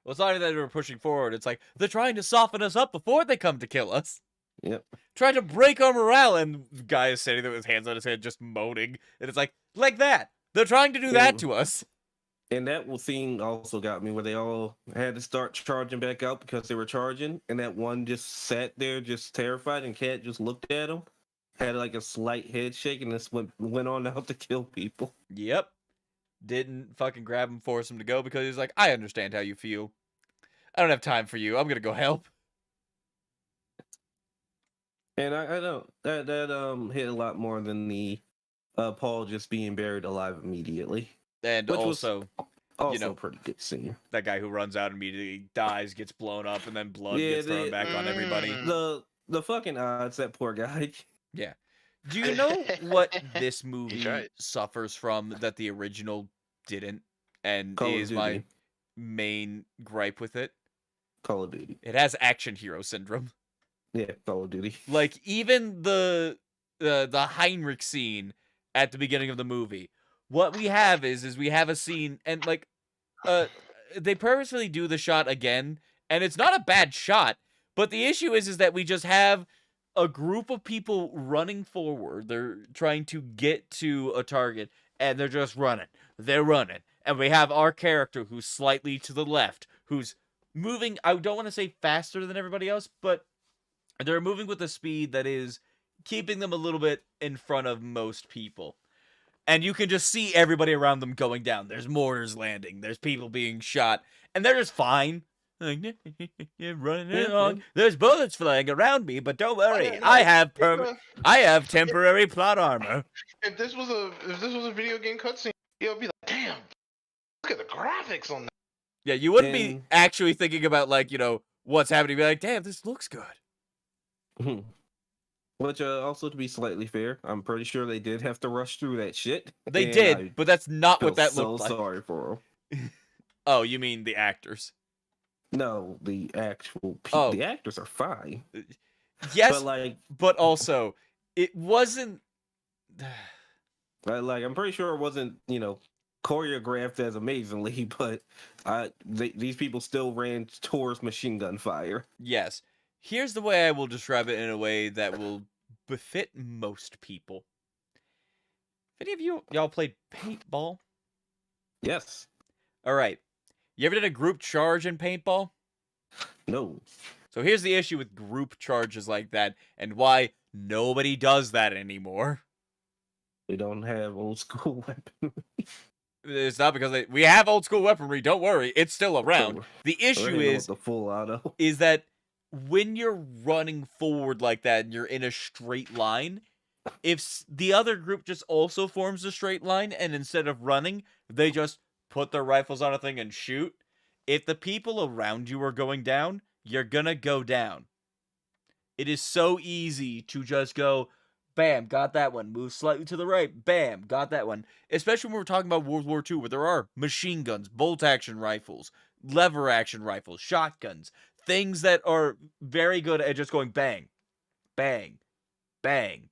Well, it's not even that they were pushing forward. It's like, they're trying to soften us up before they come to kill us. Yep. Trying to break our morale. And the guy is sitting there with his hands on his head, just moaning. And it's like that. They're trying to do that to us. And that scene also got me where they all had to start charging back out because they were charging. And that one just sat there, just terrified. And Cat just looked at him, had like a slight head shake, and just went on out to kill people. Yep. Didn't fucking grab him, force him to go because he's like, I understand how you feel. I don't have time for you. I'm going to go help. And I know that hit a lot more than the Paul just being buried alive immediately. And Which also, Also a pretty good scene. that guy who runs out immediately dies, gets blown up, and then blood gets thrown back on everybody. The fucking odds, that poor guy. Yeah. Do you know what this movie tried. suffers from that the original didn't? And Call of is my Duty. main gripe with it? Call of Duty. It has action hero syndrome. Yeah, Call of Duty. Like, even the Heinrich scene at the beginning of the movie. What we have is we have a scene, and like, they purposefully do the shot again, and it's not a bad shot, but the issue is that we just have a group of people running forward. They're trying to get to a target, and they're just running. They're running. And we have our character who's slightly to the left, who's moving, I don't want to say faster than everybody else, but they're moving with a speed that is keeping them a little bit in front of most people. And you can just see everybody around them going down. There's mortars landing. There's people being shot. And they're just fine. Like, running along. There's bullets flying around me, but don't worry. I have temporary plot armor. If this was a video game cutscene, it would be like, damn, look at the graphics on that. Yeah, you wouldn't be actually thinking about, like, what's happening. You'd be like, damn, this looks good. Which, also, to be slightly fair, I'm pretty sure they did have to rush through that shit. They did, but that's not what that so looked like. Sorry for them. Oh, you mean the actors? No, the actual Oh. the actors are fine. Yes, But but also it wasn't. I'm pretty sure it wasn't choreographed as amazingly, but these people still ran towards machine gun fire. Yes. Here's the way I will describe it in a way that will befit most people. Have any of y'all played paintball? Yes. All right. You ever did a group charge in paintball? No. So here's the issue with group charges like that and why nobody does that anymore. We don't have old school weapons. It's not because we have old school weaponry. Don't worry, it's still around. The issue We're with the full auto. is that when you're running forward like that and you're in a straight line, if the other group just also forms a straight line and instead of running, they just put their rifles on a thing and shoot, if the people around you are going down, you're gonna go down. It is so easy to just go, bam, got that one. Move slightly to the right, bam, got that one. Especially when we're talking about World War II, where there are machine guns, bolt-action rifles, lever-action rifles, shotguns, things that are very good at just going bang, bang, bang,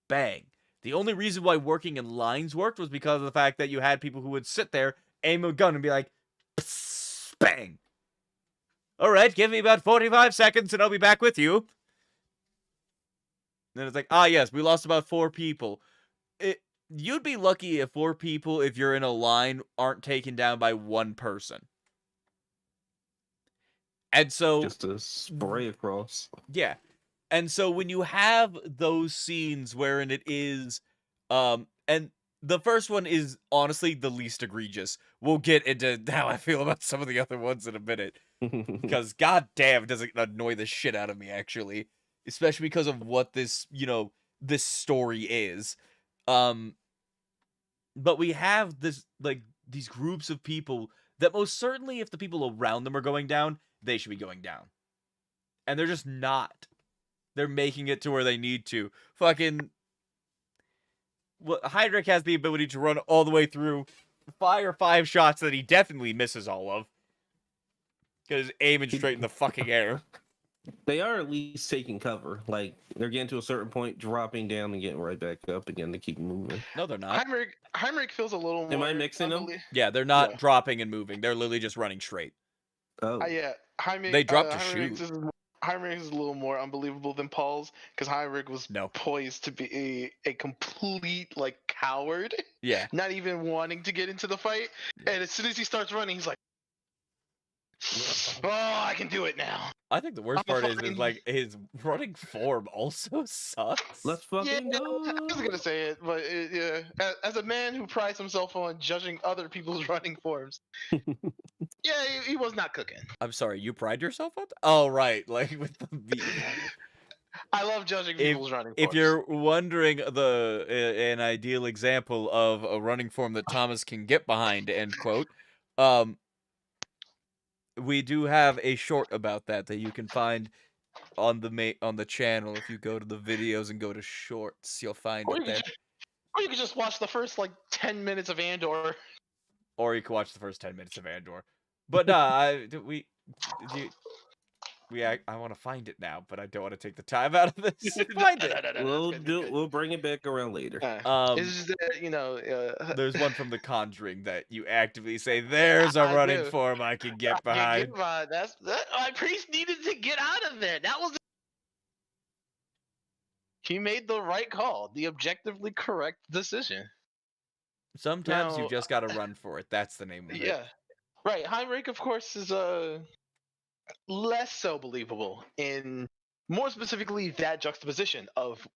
bang. The only reason why working in lines worked was because of the fact that you had people who would sit there, aim a gun, and be like, psst, bang. All right, give me about 45 seconds and I'll be back with you. And it's like, yes, we lost about 4 people. You'd be lucky if 4 people, if you're in a line, aren't taken down by 1 person. And so... just a spray across. Yeah. And so when you have those scenes wherein it is... and the first one is honestly the least egregious. We'll get into how I feel about some of the other ones in a minute. Because goddamn, does it annoy the shit out of me, actually. Especially because of what this, this story is. But we have this, these groups of people that most certainly, if the people around them are going down, they should be going down. And they're just not. They're making it to where they need to. Fucking... Well, Heinrich has the ability to run all the way through, fire 5 shots that he definitely misses all of. Because aiming straight in the fucking air. They are at least taking cover. Like, they're getting to a certain point, dropping down and getting right back up again to keep moving. No, they're not. Heinrich feels a little more... Am I mixing them? Yeah, they're not dropping and moving. They're literally just running straight. Oh. Yeah, Heinrich... They dropped to shoot. Heinrich is a little more unbelievable than Paul's, because Heinrich was poised to be a complete, coward. Yeah. Not even wanting to get into the fight. Yeah. And as soon as he starts running, he's like, oh, I can do it now. I think the worst part is his running form also sucks. Let's fucking go. I was gonna say it, but as a man who prides himself on judging other people's running forms, he was not cooking. I'm sorry, you pride yourself on that? Oh, right, with the... I love judging people's running forms. If you're wondering an ideal example of a running form that Thomas can get behind, end quote, we do have a short about that you can find on the channel. If you go to the videos and go to shorts, you'll find it there. Or you can just watch the first 10 minutes of Andor. Or you can watch the first 10 minutes of Andor. But I want to find it now, but I don't want to take the time out of this to find it. We'll bring it back around later. Is that, there's one from The Conjuring that you actively say, "There's a running form I can get behind." My priest needed to get out of there. That was. He made the right call, the objectively correct decision. Sometimes you just gotta run for it. That's the name of it. Yeah, right. Heinrich, of course, is less so believable in more specifically that juxtaposition of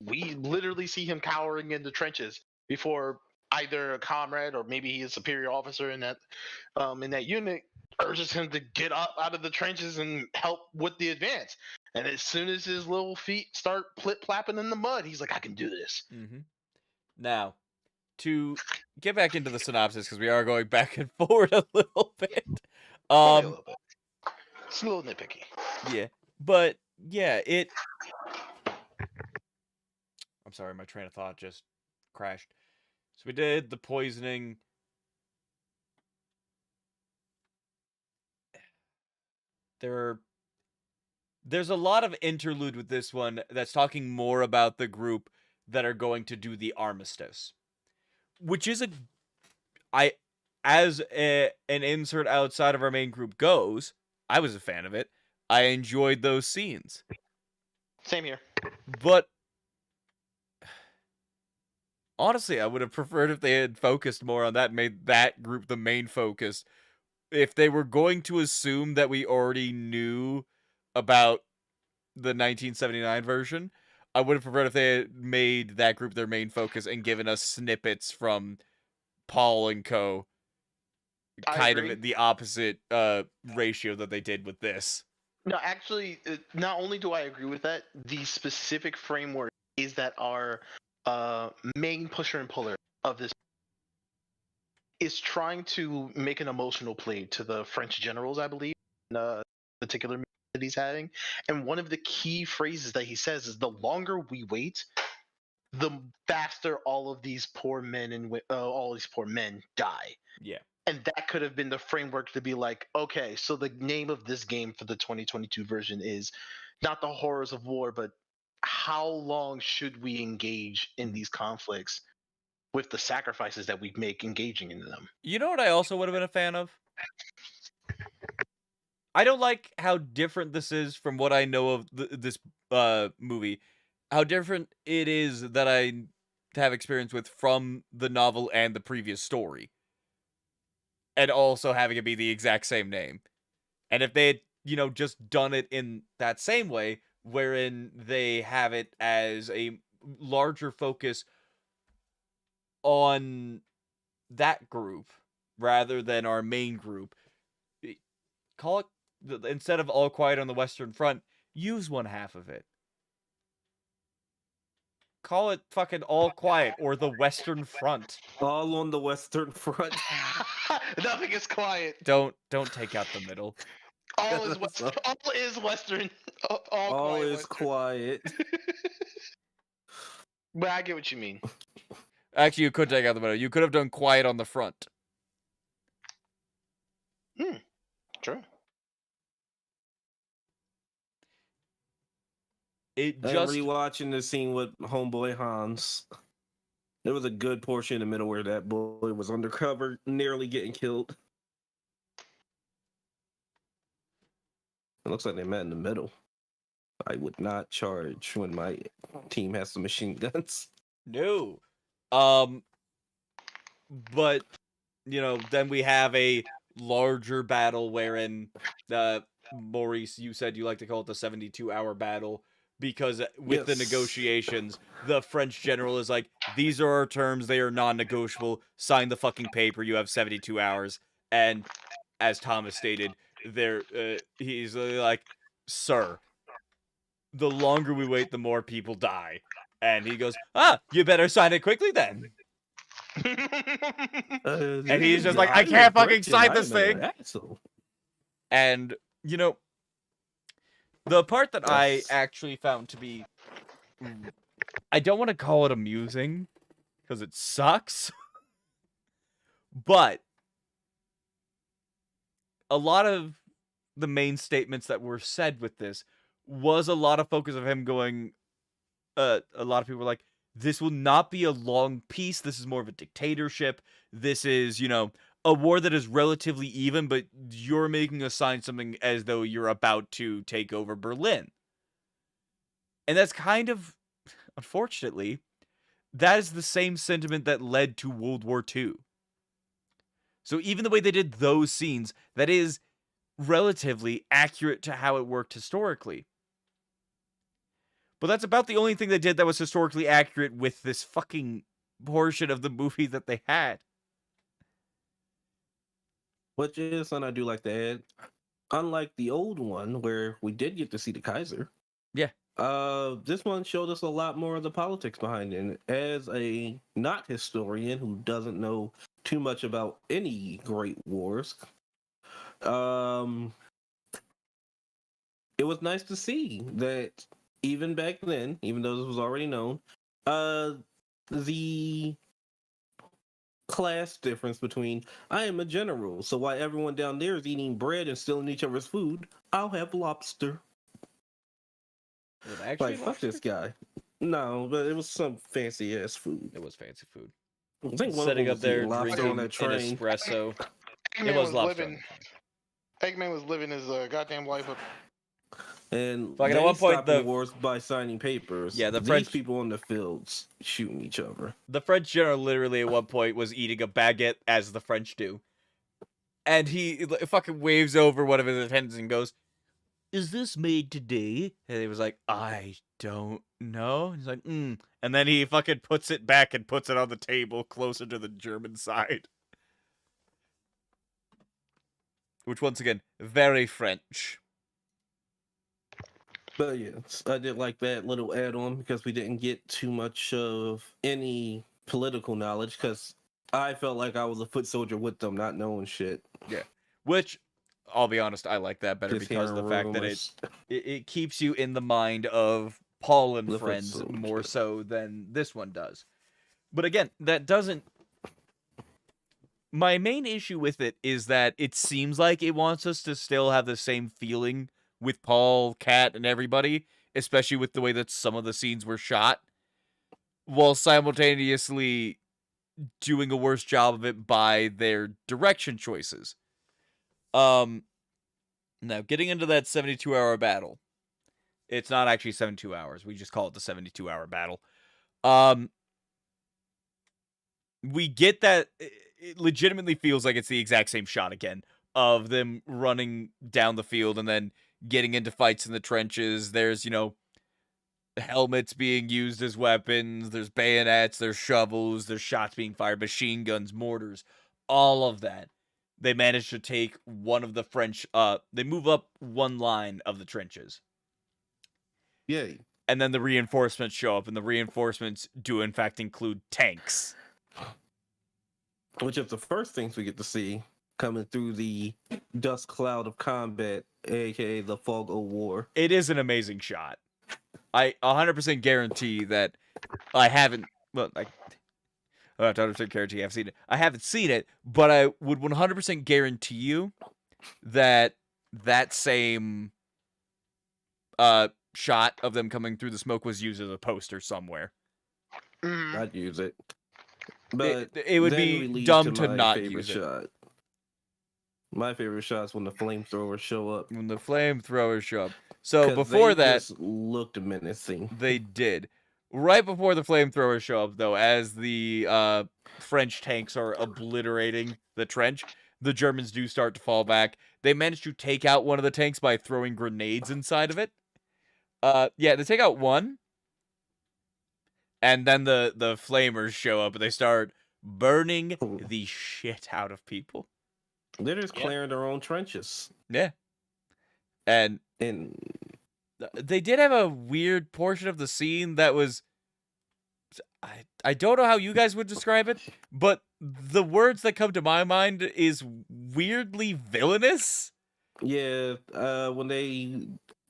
we literally see him cowering in the trenches before either a comrade or maybe a superior officer in that unit urges him to get up out of the trenches and help with the advance. And as soon as his little feet start plip-plapping in the mud, he's like, I can do this. Mm-hmm. Now, to get back into the synopsis, because we are going back and forward a little bit. A little bit. It's a little nitpicky. Yeah. But, yeah, I'm sorry, my train of thought just crashed. So we did the poisoning. there's a lot of interlude with this one that's talking more about the group that are going to do the armistice, which is an insert outside of our main group goes, I was a fan of it. I enjoyed those scenes. Same here. But honestly, I would have preferred if they had focused more on that, made that group the main focus. If they were going to assume that we already knew about the 1979 version, I would have preferred if they had made that group their main focus and given us snippets from Paul and co. Kind of the opposite ratio that they did with this. No, actually, not only do I agree with that, the specific framework is that our main pusher and puller of this is trying to make an emotional play to the French generals, I believe, in a particular meeting that he's having. And one of the key phrases that he says is, the longer we wait, the faster all of these poor men and all these poor men die. Yeah. And that could have been the framework to be like, okay, so the name of this game for the 2022 version is not the horrors of war, but how long should we engage in these conflicts with the sacrifices that we make engaging in them? You know what I also would have been a fan of? I don't like how different this is from what I know of this movie. How different it is that I have experience with from the novel and the previous story. And also having it be the exact same name. And if they had, just done it in that same way, wherein they have it as a larger focus on that group rather than our main group, call it, instead of All Quiet on the Western Front, use one half of it. Call it fucking All Quiet or the Western Front. All on the Western Front. Nothing is quiet. Don't take out the middle. All is Western. All is Western. All is quiet. But I get what you mean. Actually, you could take out the middle. You could have done Quiet on the Front. True. It I'm just rewatching the scene with homeboy Hans. There was a good portion in the middle where that boy was undercover, nearly getting killed. It looks like they met in the middle. I would not charge when my team has some machine guns. No. But then we have a larger battle wherein Maurice, you said you like to call it the 72-hour battle, because with the negotiations, the French general is like, these are our terms, they are non-negotiable, sign the fucking paper, you have 72 hours. And as Thomas stated, he's like, sir, the longer we wait, the more people die. And he goes, you better sign it quickly then. And he's just like, I can't fucking sign this thing. And, the part that I actually found to be, I don't want to call it amusing, because it sucks, but a lot of the main statements that were said with this was a lot of focus of him going, a lot of people were like, this will not be a long peace, this is more of a dictatorship, this is, a war that is relatively even, but you're making us sign something as though you're about to take over Berlin. And that's kind of, unfortunately, that is the same sentiment that led to World War II. So even the way they did those scenes, that is relatively accurate to how it worked historically. But that's about the only thing they did that was historically accurate with this fucking portion of the movie that they had. Which is, and I do like to add, unlike the old one where we did get to see the Kaiser. Yeah. This one showed us a lot more of the politics behind it. And as a not historian who doesn't know too much about any great wars, it was nice to see that even back then, even though this was already known, the class difference between I am a general, so while everyone down there is eating bread and stealing each other's food, I'll have lobster. Was it actually Like, fuck lobster? this guy. No, but it was some fancy ass food. It was fancy food. I think one of Setting them up was there, eating lobster on drinking that an train. espresso. It Eggman was was lobster on living. the train. Eggman was living his goddamn life up. And Fucking at they one point, stopping the wars by signing papers. Yeah, the These French- people in the fields shooting each other. the French general literally at one point was eating a baguette as the French do, and he fucking waves over one of his attendants and goes, "Is this made today?" And he was like, "I don't know." He's like, And then he fucking puts it back and puts it on the table closer to the German side. Which, once again, very French. But yeah, I did like that little add-on because we didn't get too much of any political knowledge because I felt like I was a foot soldier with them, not knowing shit. Yeah. Which, I'll be honest, I like that better Just because of the hearing fact that rumors. it keeps you in the mind of Paul and The foot friends soldier. more so than this one does. But again, that doesn't... My main issue with it is that it seems like it wants us to still have the same feeling with Paul, Kat, and everybody, especially with the way that some of the scenes were shot, while simultaneously doing a worse job of it by their direction choices. Now, getting into that 72-hour battle. It's not actually 72 hours. We just call it the 72-hour battle. We get that it legitimately feels like it's the exact same shot again of them running down the field and then getting into fights in the trenches. There's, helmets being used as weapons. There's bayonets, there's shovels, there's shots being fired, machine guns, mortars, all of that. They managed to take one of the French, they move up one line of the trenches. Yay. And then the reinforcements show up, and the reinforcements do in fact include tanks. Which is the first things we get to see coming through the dust cloud of combat, aka the fog of war. It is an amazing shot. I 100% guarantee that I haven't. Well, I have to 100% guarantee I've seen it. I haven't seen it, but I would 100% guarantee you that that same shot of them coming through the smoke was used as a poster somewhere. I'd use it. But It would then we be lead dumb to my not favorite use it. shot. My favorite shot is when the flamethrowers show up. When the flamethrowers show up. So 'Cause before they that, just looked menacing. they did. Right before the flamethrowers show up, though, as the French tanks are obliterating the trench, the Germans do start to fall back. They manage to take out one of the tanks by throwing grenades inside of it. Yeah, they take out one. And then the flamers show up and they start burning the shit out of people. They're just clearing their own trenches. Yeah. And they did have a weird portion of the scene that was... I don't know how you guys would describe it, but the words that come to my mind is weirdly villainous. Yeah, when they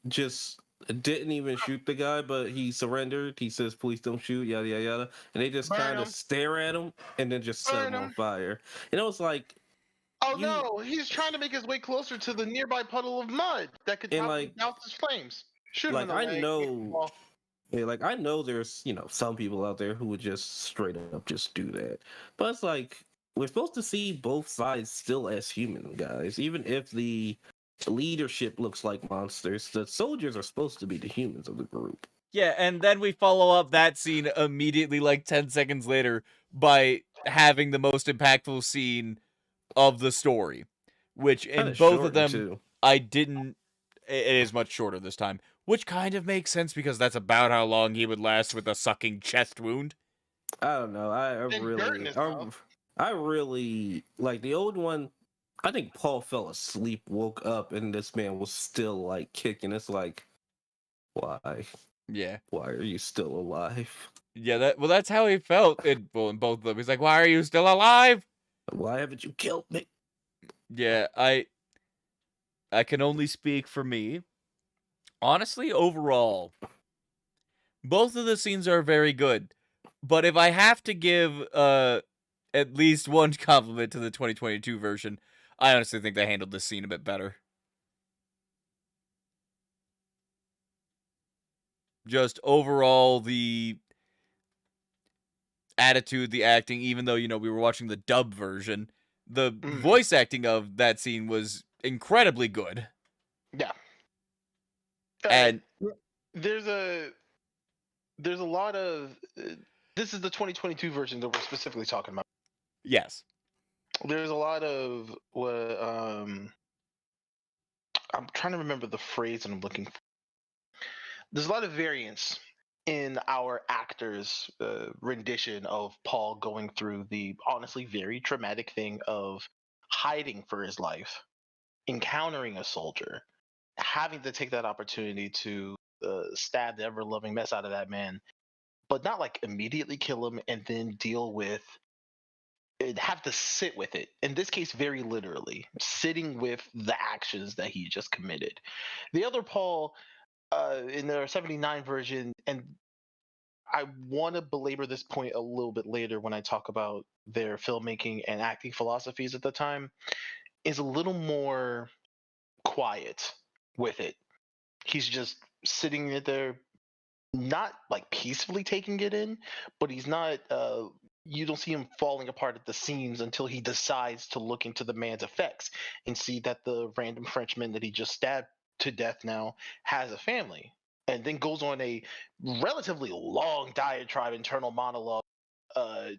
just didn't even shoot the guy, but he surrendered. He says, "Please don't shoot," yada yada yada, and they just kind of stare at him and then just set him on fire. And it was like, oh no, he's trying to make his way closer to the nearby puddle of mud that could douse his flames. Shoot him in the leg. I know there's some people out there who would just straight up just do that, but it's like we're supposed to see both sides still as human, guys. Even if the leadership looks like monsters, the soldiers are supposed to be the humans of the group. Yeah, and then we follow up that scene immediately, like 10 seconds later, by having the most impactful scene of the story, which in both of them, too. It is much shorter this time, which kind of makes sense because that's about how long he would last with a sucking chest wound. I don't know. I really like the old one. I think Paul fell asleep, woke up, and this man was still like kicking. It's like, why? Yeah. Why are you still alive? Yeah, that's how he felt in both of them. He's like, why are you still alive? Why haven't you killed me? Yeah, I can only speak for me. Honestly, overall, both of the scenes are very good. But if I have to give at least one compliment to the 2022 version. I honestly think they handled this scene a bit better. Just overall, the attitude, the acting, even though, we were watching the dub version, the voice acting of that scene was incredibly good. Yeah. And there's a lot of this is the 2022 version that we're specifically talking about. yes. There's a lot of what I'm trying to remember the phrase that I'm looking for. There's a lot of variance in our actors' rendition of Paul going through the honestly very traumatic thing of hiding for his life, encountering a soldier, having to take that opportunity to stab the ever loving mess out of that man, but not like immediately kill him and then deal with and have to sit with it. In this case, very literally, sitting with the actions that he just committed. The other Paul in their 79 version, and I want to belabor this point a little bit later when I talk about their filmmaking and acting philosophies at the time, is a little more quiet with it. He's just sitting there, not like peacefully taking it in, but he's not. You don't see him falling apart at the seams until he decides to look into the man's effects and see that the random Frenchman that he just stabbed to death now has a family, and then goes on a relatively long diatribe, internal monologue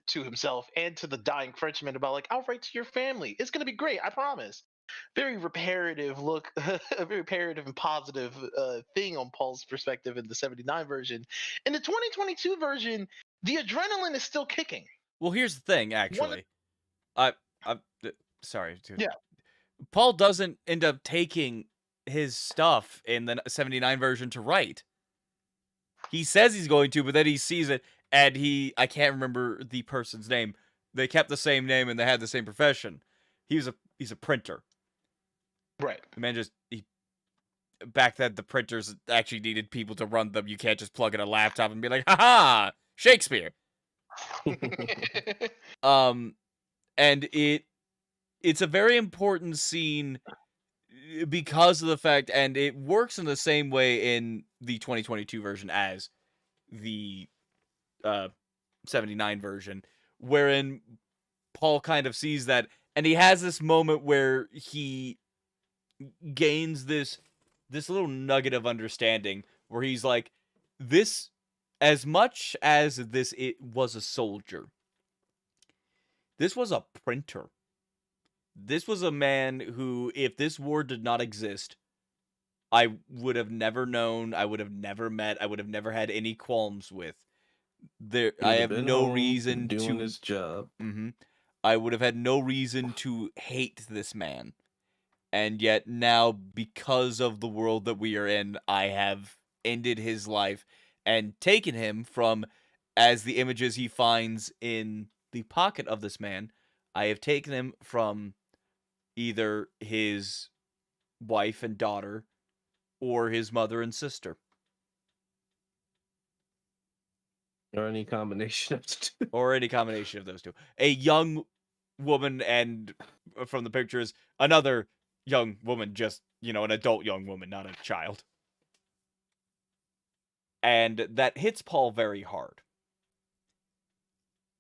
to himself and to the dying Frenchman about like, I'll write to your family. It's gonna be great, I promise. Very reparative look, a very reparative and positive thing on Paul's perspective in the 79 version. In the 2022 version, the adrenaline is still kicking. Well, here's the thing, actually. Sorry, dude. Yeah. Paul doesn't end up taking his stuff in the 79 version to write. He says he's going to, but then he sees it, and I can't remember the person's name. They kept the same name and they had the same profession. He's a printer. Right. The man back then the printers actually needed people to run them. You can't just plug in a laptop and be like, haha, Shakespeare. And it's a very important scene because of the fact, and it works in the same way in the 2022 version as the 79 version, wherein Paul kind of sees that, and he has this moment where he gains this little nugget of understanding where he's like, this, as much as it was a soldier, this was a printer. This was a man who, if this war did not exist, I would have never known, I would have never met, I would have never had any qualms with. I have no reason doing to his job. I would have had no reason to hate this man. And yet now, because of the world that we are in, I have ended his life and taken him from, as the images he finds in the pocket of this man, I have taken him from either his wife and daughter or his mother and sister. Or any combination of the two. Or any combination of those two. A young woman, and from the pictures, another young woman, just, an adult young woman, not a child. And that hits Paul very hard.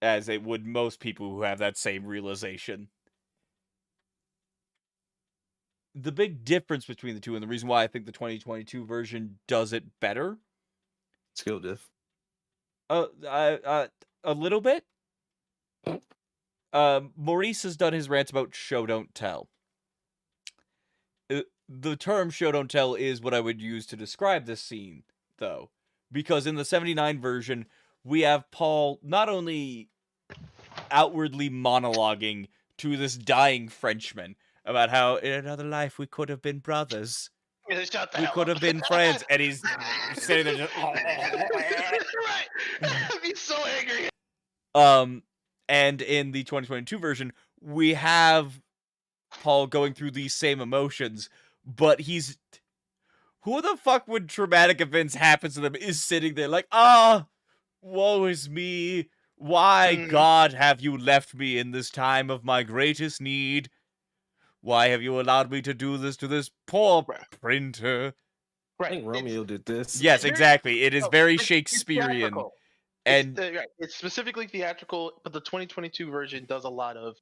As it would most people who have that same realization. The big difference between the two, and the reason why I think the 2022 version does it better. Skill diff. A little bit. Maurice has done his rants about show don't tell. The term show don't tell is what I would use to describe this scene, though. Because in the 79 version, we have Paul not only outwardly monologuing to this dying Frenchman about how in another life we could have been brothers. We could have been friends. And he's sitting there just... Right. He's so angry. And in the 2022 version, we have Paul going through these same emotions, but he's... Who the fuck, when traumatic events happen to them, is sitting there like, woe is me. Why, God, have you left me in this time of my greatest need? Why have you allowed me to do this to this poor Right. printer? I Right. think Romeo did this. Yes, very- exactly. It is very It's Shakespearean. theatrical. And Right. It's specifically theatrical, but the 2022 version does a lot of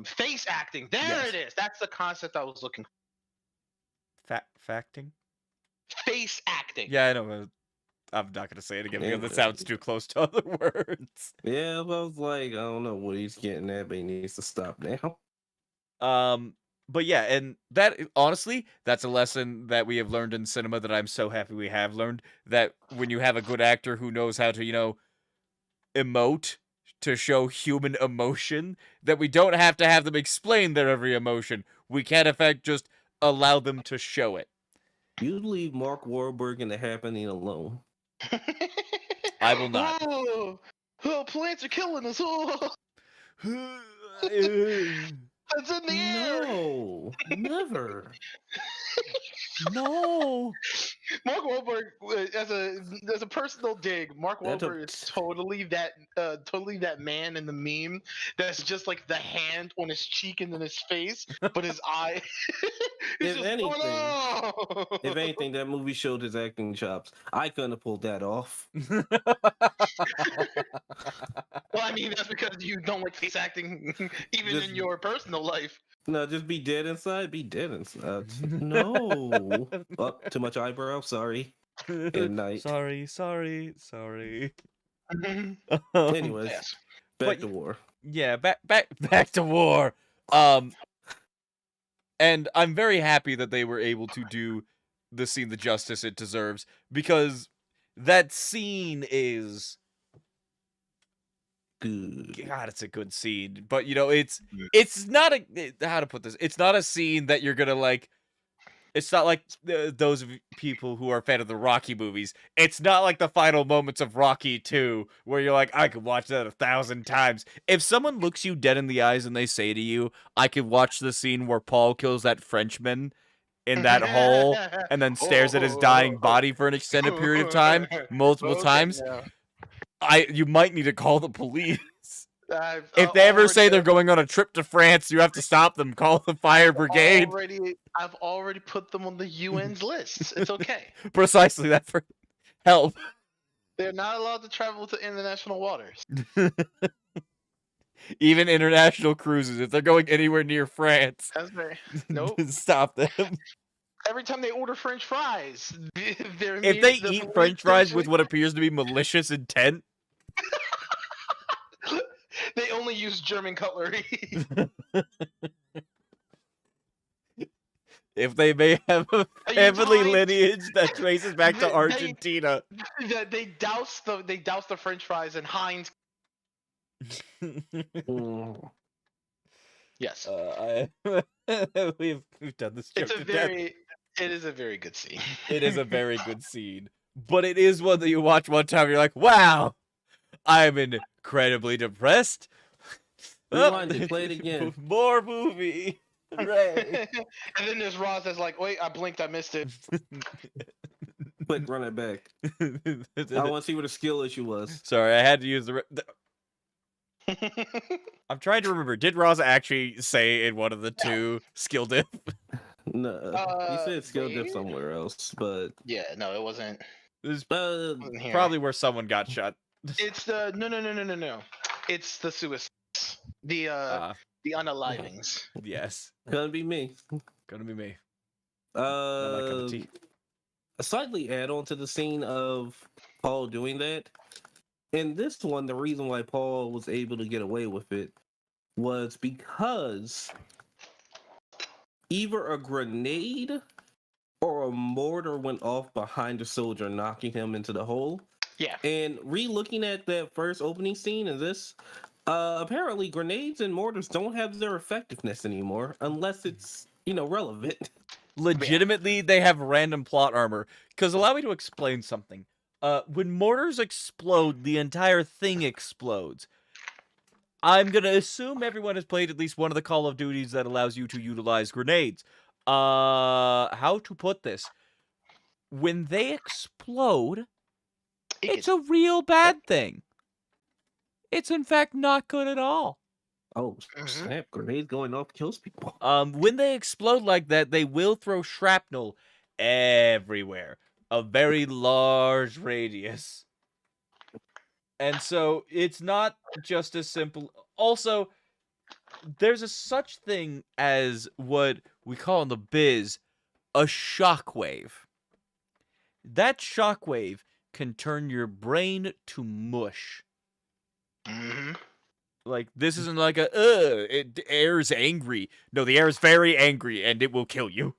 face acting. There Yes. it is. That's the concept I was looking for. Facting? Face acting. Yeah, I know. I'm not going to say it again because it Yeah. sounds too close to other words. Yeah, but I was like, I don't know what he's getting at, but he needs to stop now. But yeah, and that honestly, that's a lesson that we have learned in cinema that I'm so happy we have learned, that when you have a good actor who knows how to, emote, to show human emotion, that we don't have to have them explain their every emotion. We can, in fact, just allow them to show it. You leave Mark Wahlberg and The Happening alone. I will not. Oh, plants are killing us. Oh, it's in the air. No, never. No. Mark Wahlberg, as a personal dig, Mark That took- Wahlberg is totally that man in the meme that's just like the hand on his cheek and then his face, but his eye. If anything, that movie showed his acting chops. I couldn't have pulled that off. Well, I mean that's because you don't like face acting, even Just- in your personal life. No, just be dead inside. Be dead inside. No. Oh, too much eyebrow. Sorry. Good night. Sorry. Anyways, Yes. back but- to war. Yeah, back to war. And I'm very happy that they were able to do the scene the justice it deserves, because that scene is, Good. God, it's a good scene. But it's not how to put this. It's not a scene that you're gonna like. It's not like those of people who are a fan of the Rocky movies. It's not like the final moments of Rocky 2, where you're like, I could watch that 1,000 times. If someone looks you dead in the eyes and they say to you, I could watch the scene where Paul kills that Frenchman in that hole and then stares at his dying body for an extended period of time, multiple times, you might need to call the police. If they ever say they're going on a trip to France, you have to stop them. Call the fire brigade. I've already put them on the UN's list. It's okay. Precisely that for help. They're not allowed to travel to international waters. Even international cruises, if they're going anywhere near France, That's right. Nope. stop them. Every time they order French fries, If they eat French fries with what appears to be malicious intent, they only use German cutlery. if they may have a family lineage that traces back to They- Argentina. they douse the French fries in Heinz. Mm. Yes, We've done this joke to death. it is a very good scene. It is a very good scene, but it is one that you watch one time, you're like, wow, I'm incredibly depressed. Rewind it, play it again. More movie. Hooray. And then there's Roz that's like, wait, I blinked, I missed it. Quick, run it back. I want to see what the skill issue was. Sorry, I had to use I'm trying to remember. Did Roz actually say in one of the two skill dip? No, he said skill dip maybe? somewhere else, but Yeah, no, it wasn't. This is wasn't here. probably where someone got shot. It's the no. It's the suicides. The unalivings. Yes, gonna be me. gonna be me. Not my cup of tea. A slightly add on to the scene of Paul doing that. In this one, the reason why Paul was able to get away with it was because either a grenade or a mortar went off behind the soldier, knocking him into the hole. Yeah. And re-looking at that first opening scene of this, apparently grenades and mortars don't have their effectiveness anymore unless it's, relevant. Legitimately, they have random plot armor. Because allow me to explain something. When mortars explode, the entire thing explodes. I'm gonna assume everyone has played at least one of the Call of Duties that allows you to utilize grenades. How to put this? When they explode, it's a real bad thing. it's in fact not good at all. Oh, Mhm. snap! Grenades going off kills people. When they explode like that, they will throw shrapnel everywhere, a very large radius. And so it's not just as simple. Also, there's a such thing as what we call in the biz a shockwave. That shockwave can turn your brain to mush. Mm-hmm. Like, this isn't like the air's angry. No, the air is very angry, and it will kill you.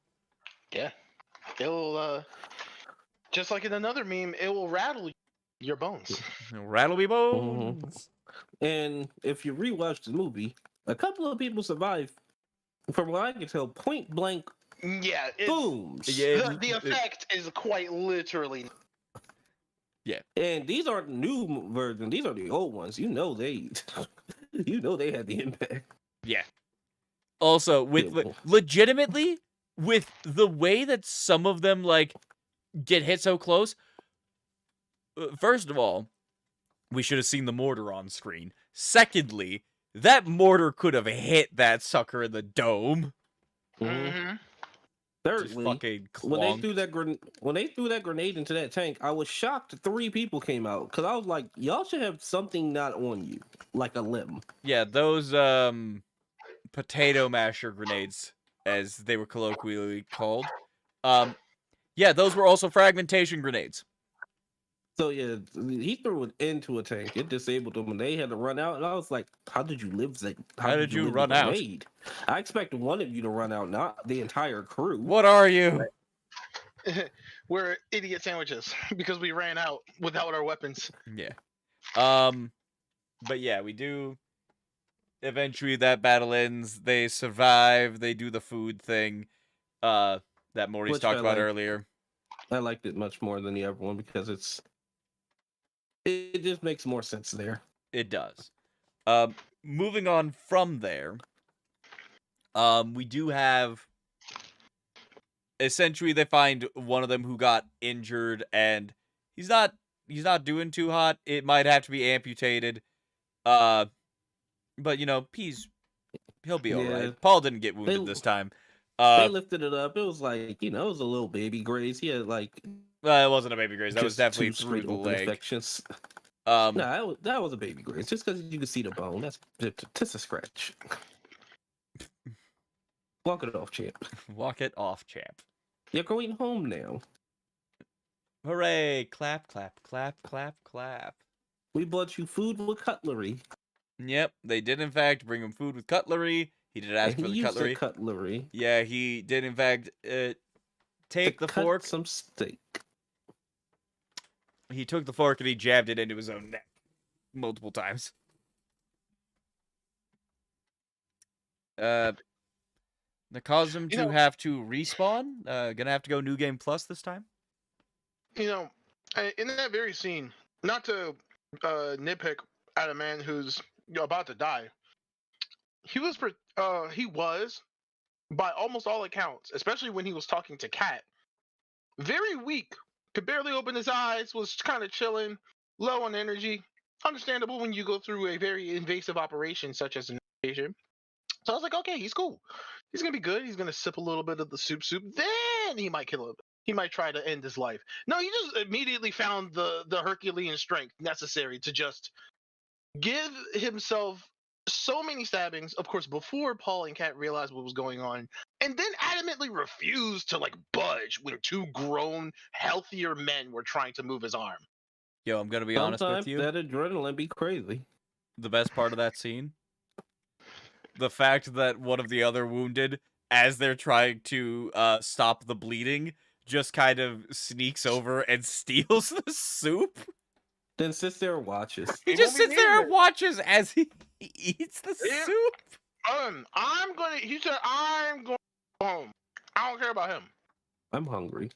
Yeah. It'll, just like in another meme, it will rattle your bones. Rattle me bones. And if you rewatch the movie, a couple of people survive. From what I can tell, point blank Yeah, it's, booms. Yeah, the effect is quite literally. And these aren't new versions; these are the old ones. You know they had the impact. yeah. Also, with Yeah, legitimately, with the way that some of them like get hit so close. First of all, we should have seen the mortar on screen. Secondly, that mortar could have hit that sucker in the dome. mhm. Mm-hmm. Just Thirdly, fucking when they clonked. threw that grenade into that tank, I was shocked 3 people came out because I was like, y'all should have something not on you, like a limb. Yeah, those potato masher grenades, as they were colloquially called. Yeah, those were also fragmentation grenades. So yeah, he threw it into a tank. It disabled them, and they had to run out. And I was like, "How did you live? How did you live run the out? grenade? I expected one of you to run out, not the entire crew." What are you? We're idiot sandwiches because we ran out without our weapons. Yeah. But yeah, we do. Eventually, that battle ends. They survive. They do the food thing. That Maurice Which talked I about like. earlier. I liked it much more than the other one because it just makes more sense there. It does. Moving on from there, we do have. Essentially, they find one of them who got injured, and he's not doing too hot. It might have to be amputated. But he'll be all Yeah, right. Paul didn't get they wounded this time. they lifted it up. It was like it was a little baby graze. He had like It wasn't a baby graze. That was just definitely 2 through straight the open leg. infections. Um, No, that was a baby graze. Just because you can see the bone, that's just a scratch. Walk it off, champ. walk it off, champ. You're going home now. Hooray! Clap, clap, clap, clap, clap. We bought you food with cutlery. Yep, they did in fact bring him food with cutlery. He did ask And for he the used cutlery. the cutlery Yeah, he did in fact take to the cut fork. some steak. He took the fork and he jabbed it into his own neck multiple times. That caused him to have to respawn. Gonna have to go New Game Plus this time. In that very scene, not to nitpick at a man who's about to die, he was by almost all accounts, especially when he was talking to Kat, very weak. Could barely open his eyes. Was kind of chilling, low on energy. Understandable when you go through a very invasive operation such as an invasion. So I was like, okay, he's cool. He's gonna be good. He's gonna sip a little bit of the soup. Then he might kill him. He might try to end his life. No, he just immediately found the Herculean strength necessary to just give himself so many stabbings, of course, before Paul and Kat realized what was going on, and then adamantly refused to budge when 2 grown, healthier men were trying to move his arm. Yo, I'm gonna be honest with Sometimes you. that adrenaline be crazy. The best part of that scene, the fact that one of the other wounded, as they're trying to stop the bleeding, just kind of sneaks over and steals the soup. Then sits there and watches. He He just won't be sits there needing and watches as he eats the Yeah. soup. He said, I'm going home. I don't care about him. I'm hungry.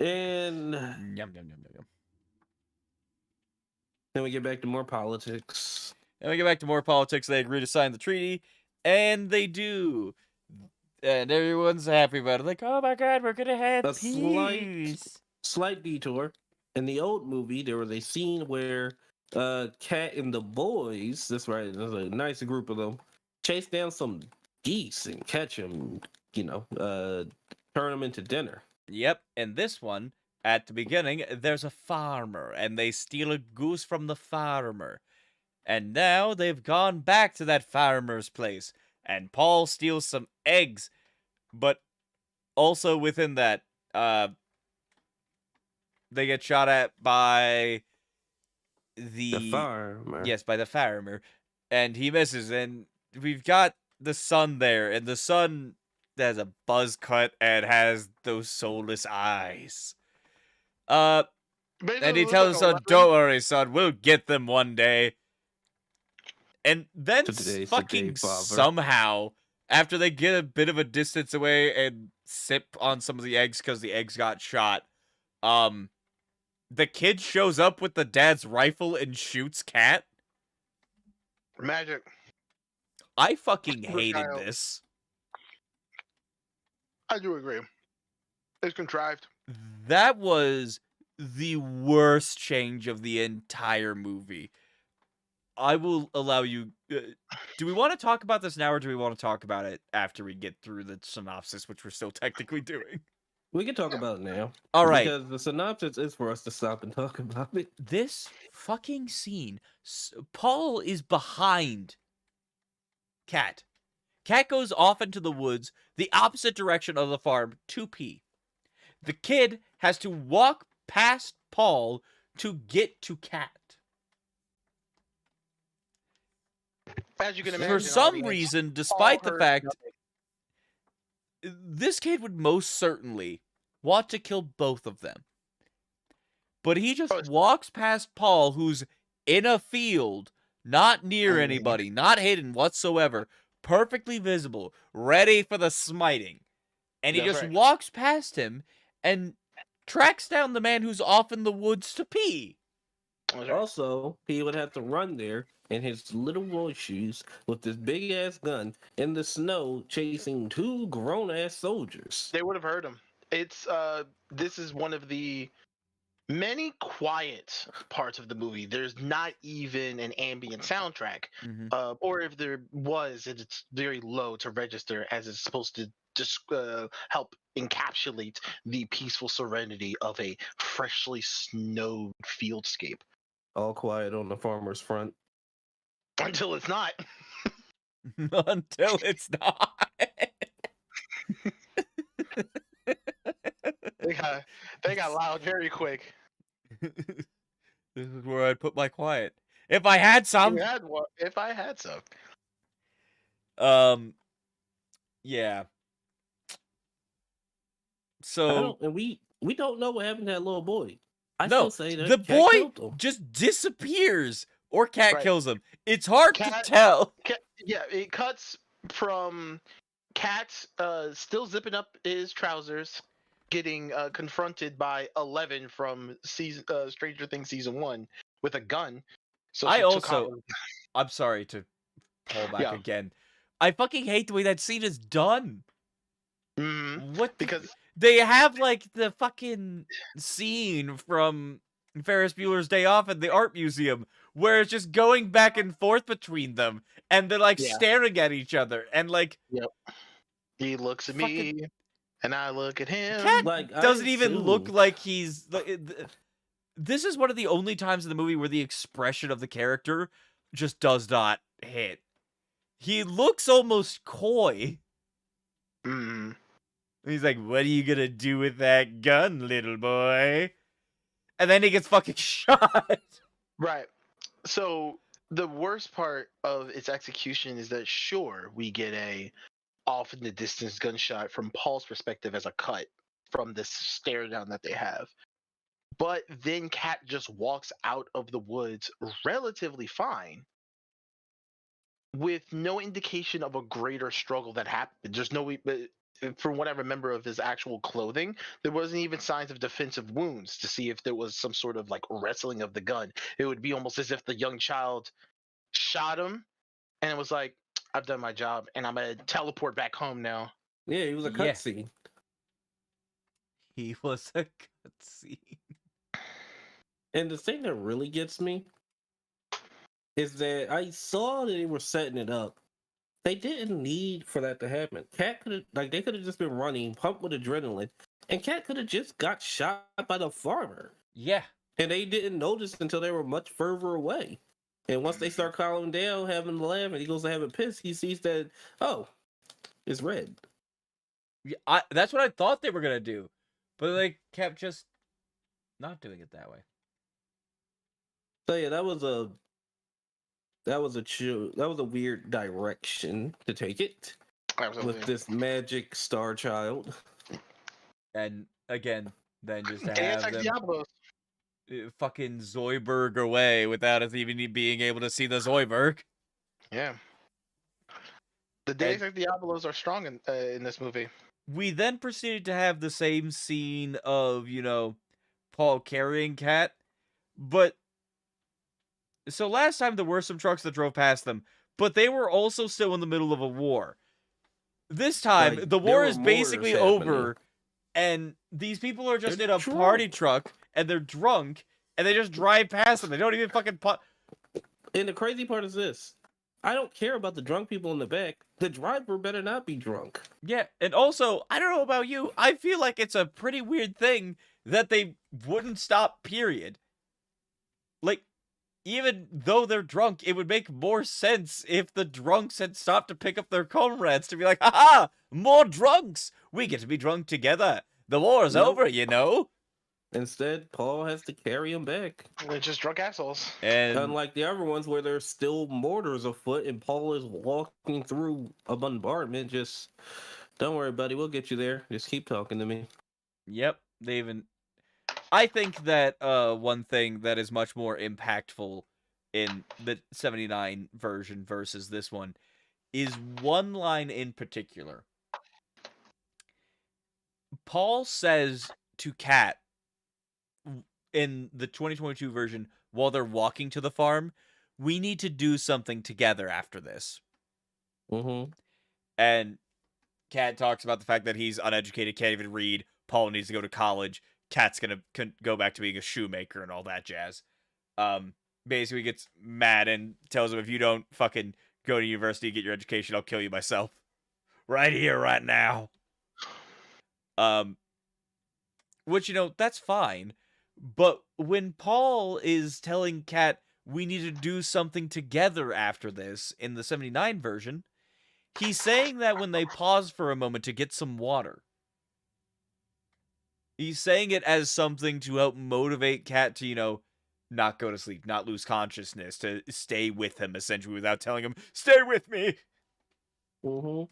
And Yum, yum, yum, yum, yum. then we get back to more politics. And we get back to more politics. They agree to sign the treaty, and they do. And everyone's happy about it. Like, oh my god, we're gonna have A peace. slight detour. in the old movie, there was a scene where Cat and the boys, that's right, there's a nice group of them, chase down some geese and catch them, turn them into dinner. Yep, and this one, at the beginning, there's a farmer, and they steal a goose from the farmer. And now they've gone back to that farmer's place, and Paul steals some eggs, but also within that, they get shot at by The farmer. yes, by the farmer, and he misses, and we've got the son there, and the son has a buzz cut and has those soulless eyes. And he tells his son, "Don't worry, son, we'll get them one day." And then Today's the fucking day, father. somehow, after they get a bit of a distance away and sip on some of the eggs because the eggs got shot, the kid shows up with the dad's rifle and shoots Cat. Magic. I fucking Poor hated child. this. I do agree. It's contrived. That was the worst change of the entire movie. I will allow you. Do we want to talk about this now, or do we want to talk about it after we get through the synopsis, which we're still technically doing? We can talk about it now. All right. Because the synopsis is for us to stop and talk about it. This fucking scene, Paul is behind Cat. Cat goes off into the woods, the opposite direction of the farm, to pee. The kid has to walk past Paul to get to Cat. As you can imagine, For some audience, reason, despite the heard fact nothing. this kid would most certainly want to kill both of them. But he just walks past Paul, who's in a field, not near anybody, not hidden whatsoever, perfectly visible, ready for the smiting. And he That's just right. walks past him and tracks down the man who's off in the woods to pee. That's right. Also, he would have to run there in his little boy shoes with this big ass gun in the snow chasing two grown ass soldiers. They would have heard him. It's this is one of the many quiet parts of the movie. There's not even an ambient soundtrack, or if there was, it's very low to register, as it's supposed to just help encapsulate the peaceful serenity of a freshly snowed fieldscape. All quiet on the farmer's front. Until it's not. Until it's not. They got loud very quick. This is where I'd put my quiet. If I had some. If I had some. Yeah. So we don't know what happened to that little boy. I no, still say that the Cat boy killed him. just disappears, or Cat Right. kills him. It's hard to tell. Yeah, it cuts from Cat still zipping up his trousers, getting confronted by 11 from Stranger Things season 1 with a gun. So I'm sorry to pull back again. I fucking hate the way that scene is done. What? Because they have like the fucking scene from Ferris Bueller's Day Off at the art museum where it's just going back and forth between them, and they're like staring at each other, and like, he looks at me, and I look at him. Cat doesn't even look like he's. This is one of the only times in the movie where the expression of the character just does not hit. He looks almost coy. He's like, "What are you gonna do with that gun, little boy?" And then he gets fucking shot. Right. So the worst part of its execution is that sure, we get a off in the distance gunshot from Paul's perspective as a cut from this stare down that they have. But then Cat just walks out of the woods relatively fine, with no indication of a greater struggle that happened. There's no, from what I remember of his actual clothing, there wasn't even signs of defensive wounds to see if there was some sort of like wrestling of the gun. It would be almost as if the young child shot him and it was like, I've done my job and I'm gonna teleport back home now. Yeah, it was a cutscene. He was a cutscene. And the thing that really gets me is that I saw that they were setting it up. They didn't need for that to happen. Cat could have, like, they could have just been running, pumped with adrenaline, and Cat could have just got shot by the farmer. Yeah. And they didn't notice until they were much further away. And once they start calming down, having the laugh, and he goes to have a piss, he sees that, oh, it's red. Yeah, that's what I thought they were gonna do, but they kept just not doing it that way. So yeah, that was a weird direction to take it Absolutely. with this magic star child. And again, then just to Deus have Ex them Diablos. fucking Zoidberg away without us even being able to see the Zoidberg. Yeah. The Deus Ex Diablos are strong in this movie. We then proceeded to have the same scene of, Paul carrying Cat. But so last time there were some trucks that drove past them, but they were also still in the middle of a war. This time, Like, the there war were is basically murders happening. over, and these people are just They're in a drunk. party truck, and they're drunk, and they just drive past them. They don't even fucking And the crazy part is this. I don't care about the drunk people in the back. The driver better not be drunk. Yeah, and also, I don't know about you, I feel like it's a pretty weird thing that they wouldn't stop, period. Like, even though they're drunk, it would make more sense if the drunks had stopped to pick up their comrades to be like, haha, more drunks! We get to be drunk together. The war's Nope. over, you know? Instead, Paul has to carry him back. They're just drunk assholes. And Unlike the other ones where there's still mortars afoot and Paul is walking through a bombardment, just don't worry, buddy, we'll get you there. Just keep talking to me. yep, they even... I think that one thing that is much more impactful in the 79 version versus this one is one line in particular. Paul says to Kat in the 2022 version while they're walking to the farm, we need to do something together after this. Mm-hmm. And Kat talks about the fact that he's uneducated, can't even read. Paul needs to go to college. Kat's gonna go back to being a shoemaker and all that jazz. Basically gets mad and tells him, if you don't fucking go to university and get your education, I'll kill you myself. Right here, right now. Which, that's fine. But when Paul is telling Kat, we need to do something together after this in the 79 version, he's saying that when they pause for a moment to get some water. He's saying it as something to help motivate Kat to, not go to sleep, not lose consciousness, to stay with him, essentially, without telling him, stay with me! Mm-hmm.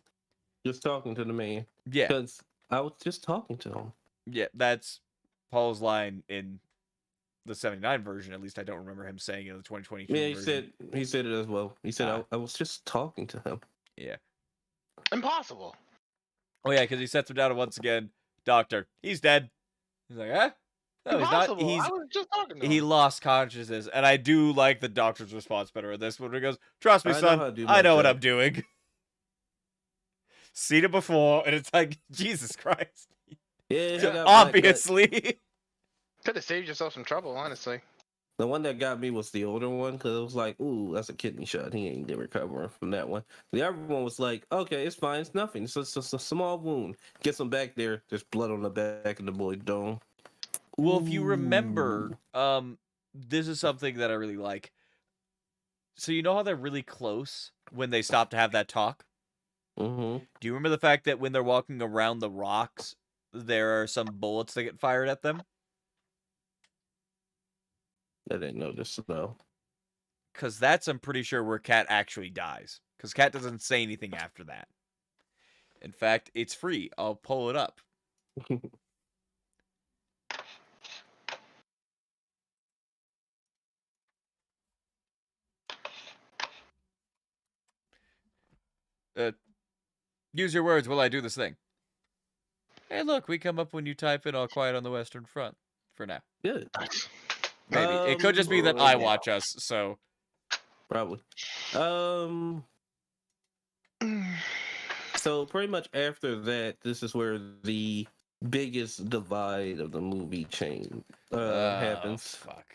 Just talking to the man. Yeah. Because I was just talking to him. Yeah, that's Paul's line in the 79 version. At least I don't remember him saying it in the 2022 Yeah, version. he said it as well. He said, I was just talking to him. Yeah. Impossible. Oh, yeah, because he sets him down once again. Doctor, he's dead. He's like, huh? No, Impossible. he's I not. was just talking to He him. lost consciousness. And I do like the doctor's response better in this one. He goes, trust me, I know son. how to do I my know what job." I'm doing. Seen it before, and it's like, Jesus Christ. Yeah, he got Obviously. Could have saved yourself some trouble, honestly. The one that got me was the older one because it was like, ooh, that's a kidney shot. He ain't recovering from that one. The other one was like, okay, it's fine. It's nothing. It's just a small wound. Gets him back there. There's blood on the back of the boy's dome. Well, if you remember, this is something that I really like. So you know how they're really close when they stop to have that talk? Mm-hmm. Do you remember the fact that when they're walking around the rocks, there are some bullets that get fired at them? I didn't know this though. Because that's, I'm pretty sure, where Kat actually dies. Because Kat doesn't say anything after that. In fact, it's free. I'll pull it up. Use your words while I do this thing. Hey, look, we come up when you type in All Quiet on the Western Front. For now. Good. Maybe. It could just be that I watch us, so. Probably. So pretty much after that, this is where the biggest divide of the movie chain happens. Fuck.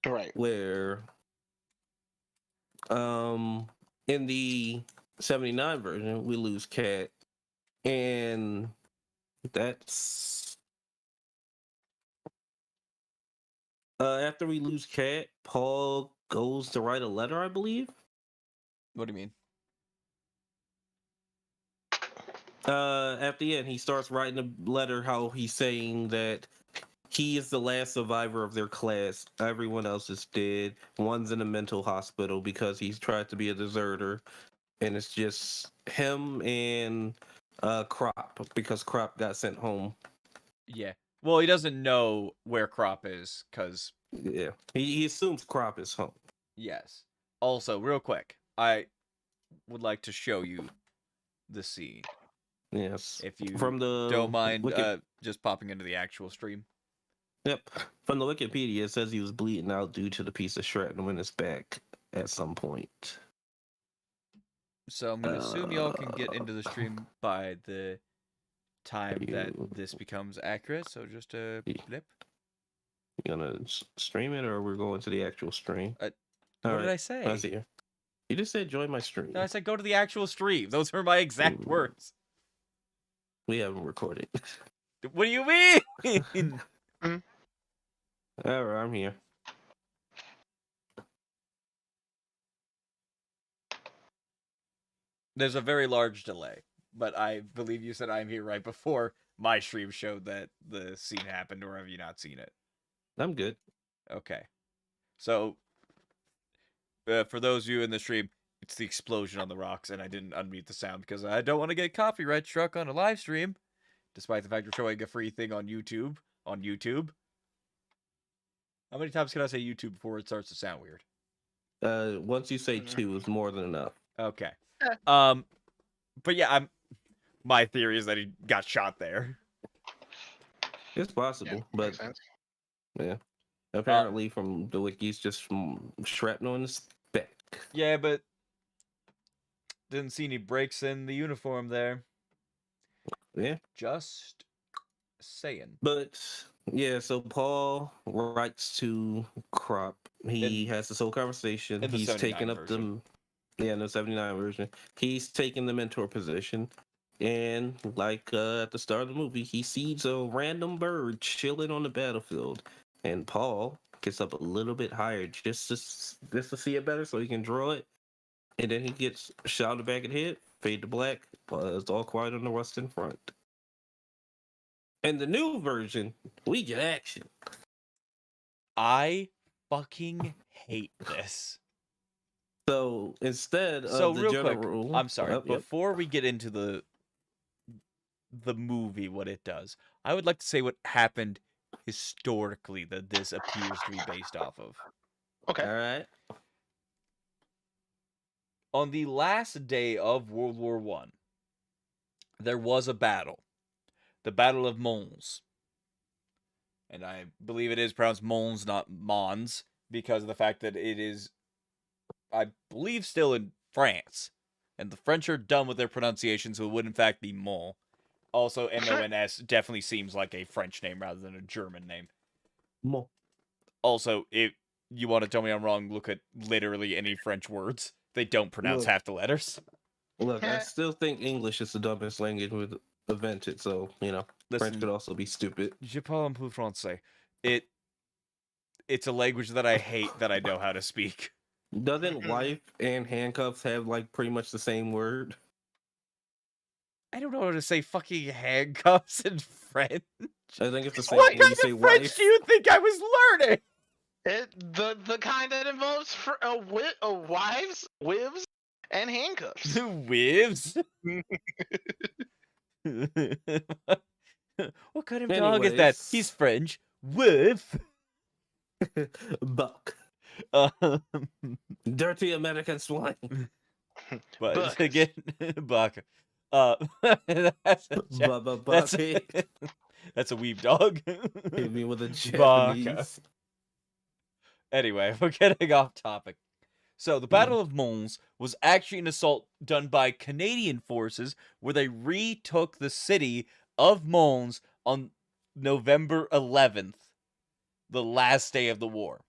Right. where in the 79 version we lose Cat, and that's after we lose Cat, Paul goes to write a letter, I believe. What do you mean? At the end, he starts writing a letter how he's saying that he is the last survivor of their class. Everyone else is dead. One's in a mental hospital because he's tried to be a deserter, and it's just him and Crop because Crop got sent home. Yeah. Well, he doesn't know where Crop is, because... Yeah, he assumes Crop is home. Yes. Also, real quick, I would like to show you the scene. Yes, If you from the don't mind Wiki- just popping into the actual stream. Yep, from the Wikipedia, it says he was bleeding out due to the piece of shrapnel in his back at some point. So I'm going to assume y'all can get into the stream by the time that this becomes accurate. So just a blip. You gonna stream it, or we're going to the actual stream? What All did I say? I see you. You just said join my stream. No, I said go to the actual stream. Those were my exact words. We haven't recorded. What do you mean? All right, I'm here. There's a very large delay, but I believe you said I'm here right before my stream showed that the scene happened, or have you not seen it? I'm good. Okay. So, for those of you in the stream, it's the explosion on the rocks, and I didn't unmute the sound because I don't want to get copyright struck on a live stream, despite the fact we're showing a free thing on YouTube. How many times can I say YouTube before it starts to sound weird? Once you say 2, it's more than enough. Okay. But yeah, my theory is that he got shot there. It's possible, but makes sense. yeah. Apparently, from the wikis, just from shrapnel in his back. Yeah, but didn't see any breaks in the uniform there. Yeah. Just saying. But yeah, so Paul writes to Crop. He has this whole conversation. in the He's 79 taking up version. in the 79 version. He's taking the mentor position. And like at the start of the movie, he sees a random bird chilling on the battlefield. And Paul gets up a little bit higher just to see it better so he can draw it. And then he gets shot in the back of the head, fade to black. It's all quiet on the Western Front. In the new version, we get action. I fucking hate this. So instead So of the real general, quick, I'm sorry. Yep. Before we get into the movie, what it does, I would like to say what happened historically that this appears to be based off of. Okay. All right. On the last day of World War I, there was a battle. The Battle of Mons. And I believe it is pronounced Mons, not Mons, because of the fact that it is, I believe, still in France. And the French are dumb with their pronunciation, so it would in fact be Mons. Also, M-O-N-S definitely seems like a French name rather than a German name. Mo. Also, if you want to tell me I'm wrong, look at literally any French words. They don't pronounce half the letters. Look, I still think English is the dumbest language we've invented, so, Listen, French could also be stupid. Je parle un peu français. It's a language that I hate that I know how to speak. Doesn't wife and handcuffs have, pretty much the same word? I don't know how to say fucking handcuffs in French. I think it's the same What when kind you say of French wife. do you think I was learning? The kind that involves wives, wives, and handcuffs. Whivs? What kind of dog is that? Anyways. He's French. Woof. Buck. Um, Dirty American swine. but Buck. again, Buck. That's a, Bubba that's, Bucket. that's a weeb dog. Hit me with a Baka. Japanese. Anyway, we're getting off topic. So, the Battle of Mons was actually an assault done by Canadian forces where they retook the city of Mons on November 11th, the last day of the war.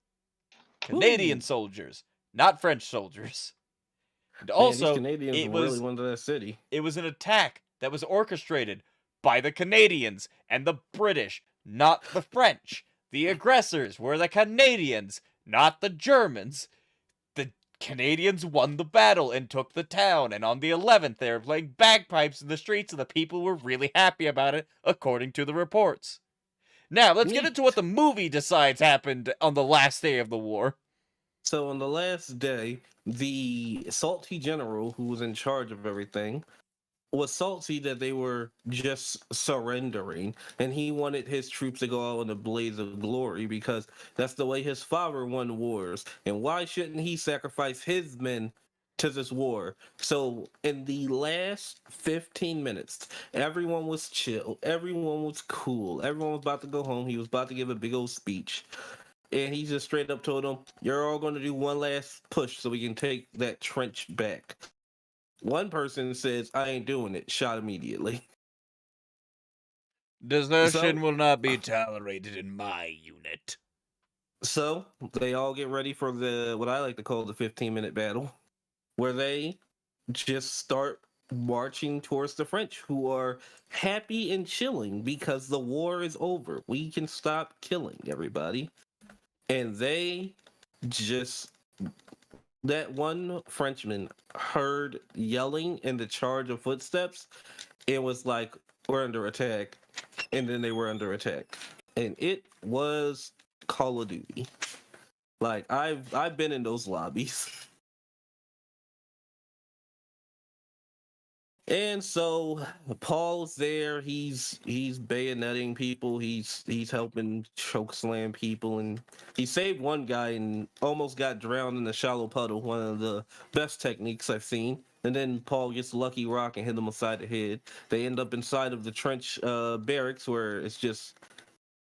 Canadian Ooh. soldiers, not French soldiers. And Man, these also, Canadians it really was went to that city. it was an attack that was orchestrated by the Canadians and the British, not the French. The aggressors were the Canadians, not the Germans. The Canadians won the battle and took the town, and on the 11th they were playing bagpipes in the streets and the people were really happy about it, according to the reports. Now, let's get into what Neat. the movie decides happened on the last day of the war. So on the last day, the salty general who was in charge of everything was salty that they were just surrendering, and he wanted his troops to go out in a blaze of glory because that's the way his father won wars. And why shouldn't he sacrifice his men to this war? So in the last 15 minutes, everyone was chill, everyone was cool, everyone was about to go home. He was about to give a big old speech. And he just straight up told them, "You're all going to do one last push so we can take that trench back." One person says, "I ain't doing it," shot immediately. Desertion So, will not be tolerated in my unit. so they all get ready for the what I like to call the 15-minute battle, where they just start marching towards the French, who are happy and chilling because the war is over. We can stop killing everybody. And they just that one Frenchman heard yelling and the charge of footsteps. It was like, we're under attack. And then they were under attack. And it was Call of Duty. Like I've been in those lobbies. And so Paul's there. He's bayoneting people. He's helping choke slam people, and he saved one guy and almost got drowned in a shallow puddle. One of the best techniques I've seen. And then Paul gets Lucky Rock and hit him upside the head. They end up inside of the trench barracks where it's just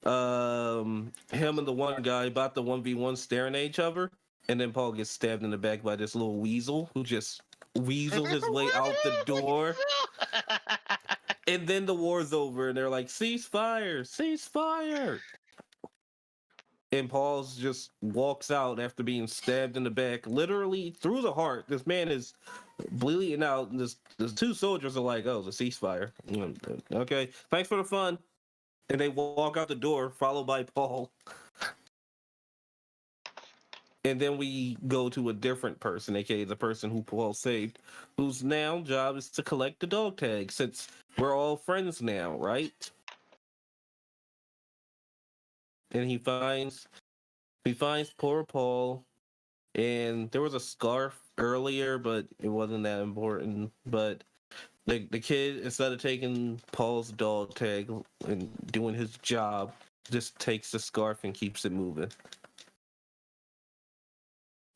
him and the one guy about the 1v1 staring at each other. And then Paul gets stabbed in the back by this little weasel who just weasels his way out the door. And then the war's over, and they're like, "Ceasefire, ceasefire!" And Paul's just walks out after being stabbed in the back, literally through the heart. This man is bleeding out, and the two soldiers are like, "Oh, the ceasefire. Okay, thanks for the fun." And they walk out the door, followed by Paul. And then we go to a different person, aka the person who Paul saved, whose now job is to collect the dog tag, since we're all friends now, right? And he finds poor Paul, and there was a scarf earlier, but it wasn't that important. But the kid, instead of taking Paul's dog tag and doing his job, just takes the scarf and keeps it moving.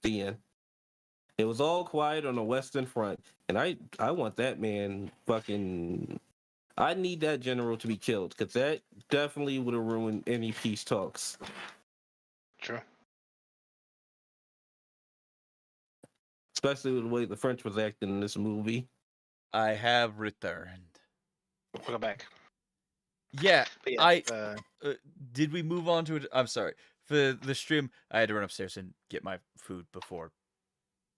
The end. It was all quiet on the Western Front, and I want that man fucking. I need that general to be killed because that definitely would have ruined any peace talks. True. Especially with the way the French was acting in this movie. I have returned. Welcome back. Yeah, But yeah, I did we move on to it? I'm sorry. For the stream, I had to run upstairs and get my food before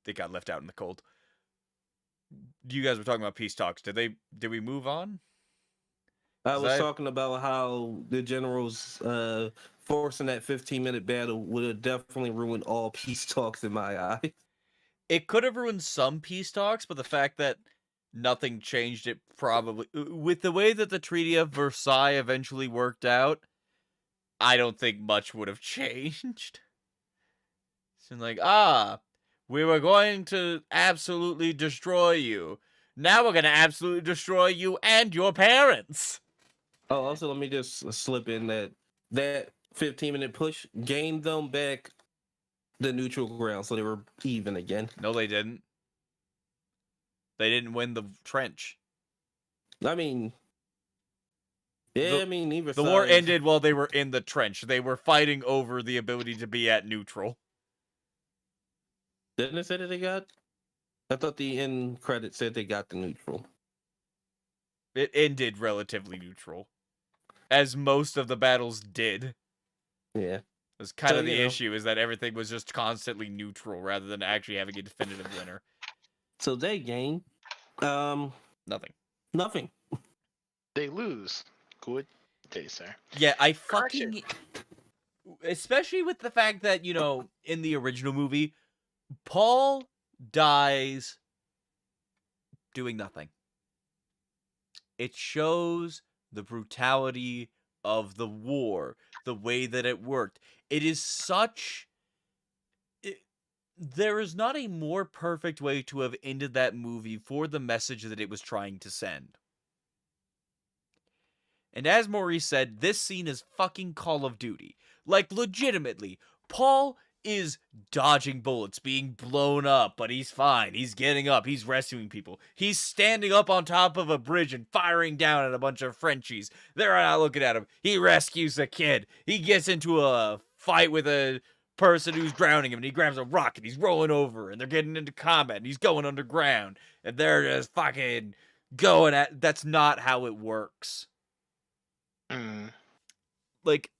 they got left out in the cold. You guys were talking about peace talks. Did we move on? I 'Cause was talking about how the generals forcing that 15-minute battle would have definitely ruined all peace talks in my eye. It could have ruined some peace talks, but the fact that nothing changed it probably with the way that the Treaty of Versailles eventually worked out, I don't think much would have changed. It's like, we were going to absolutely destroy you. Now we're going to absolutely destroy you and your parents. Oh, also, let me just slip in that 15-minute push gained them back the neutral ground, so they were even again. No, they didn't. They didn't win the trench. I mean, yeah, neither The side. war ended while they were in the trench. They were fighting over the ability to be at neutral. Didn't it say that they got? I thought the end credit said they got the neutral. It ended relatively neutral, as most of the battles did. Yeah. That's kind So, of the you know. issue, is that everything was just constantly neutral rather than actually having a definitive winner. So they gain Nothing. nothing. They lose. Good day, sir. Yeah, I Correction. fucking... Especially with the fact that, you know, in the original movie, Paul dies doing nothing. It shows the brutality of the war, the way that it worked. It is such... there is not a more perfect way to have ended that movie for the message that it was trying to send. And as Maurice said, this scene is fucking Call of Duty. Like, legitimately, Paul is dodging bullets, being blown up, but he's fine. He's getting up. He's rescuing people. He's standing up on top of a bridge and firing down at a bunch of Frenchies. They're not looking at him. He rescues a kid. He gets into a fight with a person who's drowning him, and he grabs a rock, and he's rolling over, and they're getting into combat, and he's going underground, and they're just fucking going at... That's not how it works. Like,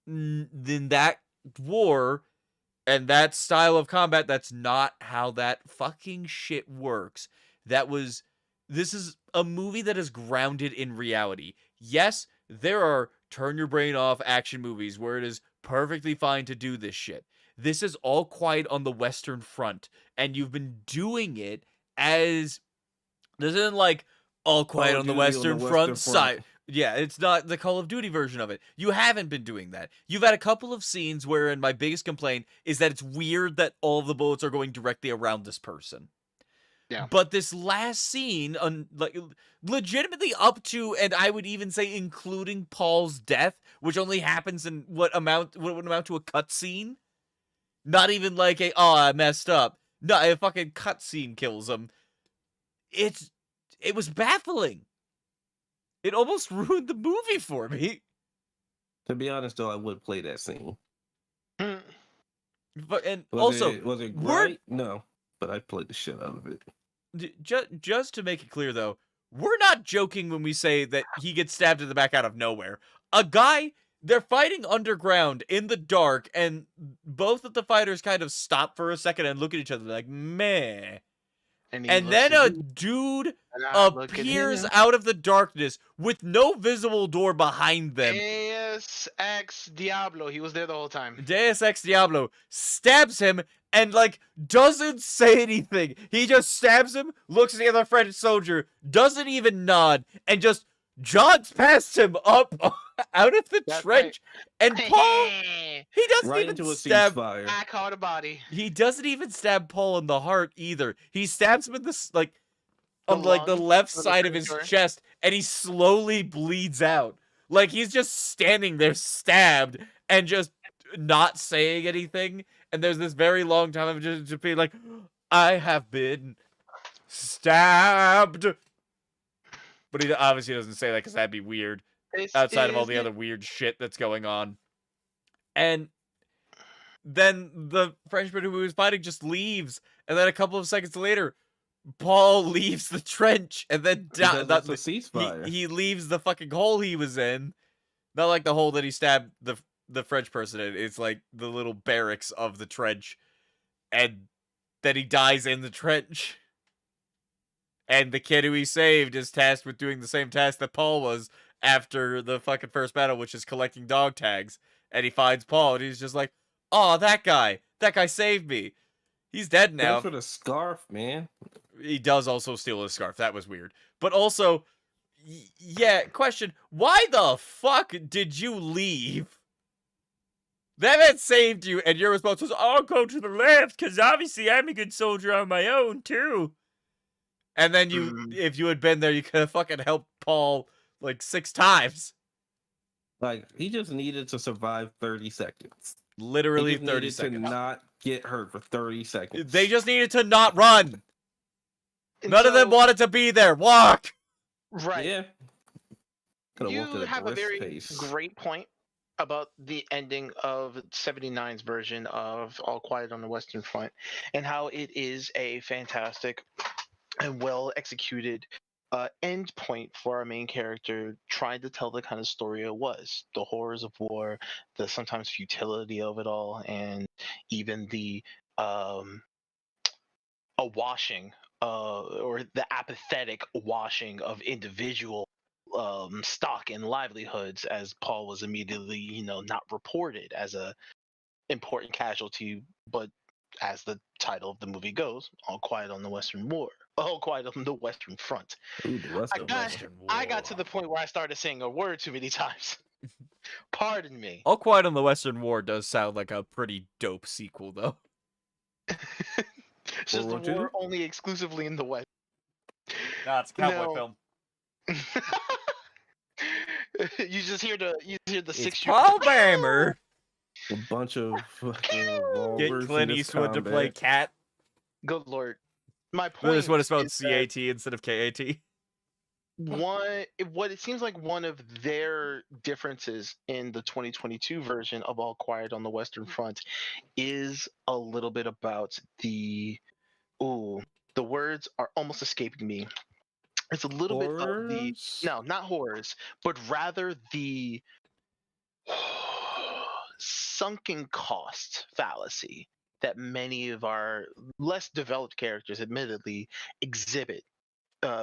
in that war and that style of combat, that's not how that fucking shit works. This is a movie that is grounded in reality. Yes, there are turn your brain off action movies where it is perfectly fine to do this shit. This is All Quiet on the Western Front, and you've been doing it as... This isn't like All Quiet on the Western Front side. Yeah, it's not the Call of Duty version of it. You haven't been doing that. You've had a couple of scenes wherein my biggest complaint is that it's weird that all of the bullets are going directly around this person. Yeah. But this last scene, like, legitimately up to, and I would even say including Paul's death, which only happens in what would amount to a cutscene. Not even like I messed up. No, a fucking cutscene kills him. It was baffling. It almost ruined the movie for me. To be honest, though, I would play that scene. But Was it great? No, but I played the shit out of it. Just to make it clear, though, we're not joking when we say that he gets stabbed in the back out of nowhere. A guy, they're fighting underground in the dark, and both of the fighters kind of stop for a second and look at each other like, meh. And then a dude appears out of the darkness with no visible door behind them. Deus Ex Diablo. He was there the whole time. Deus Ex Diablo stabs him and, like, doesn't say anything. He just stabs him, looks at the other French soldier, doesn't even nod, and just jogs past him up out of the trench. Right. And Paul, he doesn't right even into a stab. ceasefire. I caught a body. He doesn't even stab Paul in the heart either. He stabs him in the on the left side of his chest, and he slowly bleeds out. Like, he's just standing there stabbed and just not saying anything. And there's this very long time of just being like, I have been stabbed. But he obviously doesn't say that because that'd be weird. Outside of all the other weird shit that's going on. And then the Frenchman who was fighting just leaves. And then a couple of seconds later, Paul leaves the trench and then he leaves the fucking hole he was in. Not like the hole that he stabbed the French person in. It's like the little barracks of the trench. And then he dies in the trench. And the kid who he saved is tasked with doing the same task that Paul was after the fucking first battle, which is collecting dog tags. And he finds Paul, and he's just like, oh, that guy saved me. He's dead now. Thanks for the scarf, man. He does also steal his scarf. That was weird. But also, yeah, question, why the fuck did you leave? That man saved you, and your response was, I'll go to the left, because obviously I'm a good soldier on my own, too. And then if you had been there, you could have fucking helped Paul, like, 6 times. Like, he just needed to survive 30 seconds. Literally 30 seconds. To not get hurt for 30 seconds. They just needed to not run. None of them wanted to be there. Walk! Right. Yeah. You have a very great point about the ending of 79's version of All Quiet on the Western Front and how it is a fantastic and well executed end point for our main character trying to tell the kind of story it was, the horrors of war, the sometimes futility of it all, and even the a washing or the apathetic washing of individual stock and livelihoods, as Paul was immediately, not reported as a important casualty, but as the title of the movie goes, All Quiet on the Western War. All Quiet on the Western Front. Ooh, the I Western got, Western I got to War. the point where I started saying a word too many times. Pardon me. All Quiet on the Western War does sound like a pretty dope sequel, though. It's just World the War II? war only exclusively in the West. Nah, it's a cowboy No. film. you just hear the It's 6 year Paul Bammer. A bunch of fucking Get revolvers in Clint this Eastwood to play combat. Cat. Good lord. My But this point one is spelled is that CAT instead of KAT. what it seems like one of their differences in the 2022 version of All Quiet on the Western Front is a little bit about the words are almost escaping me. It's a little bit of the Horrors? no, not horrors, but rather the sunken cost fallacy that many of our less developed characters admittedly exhibit,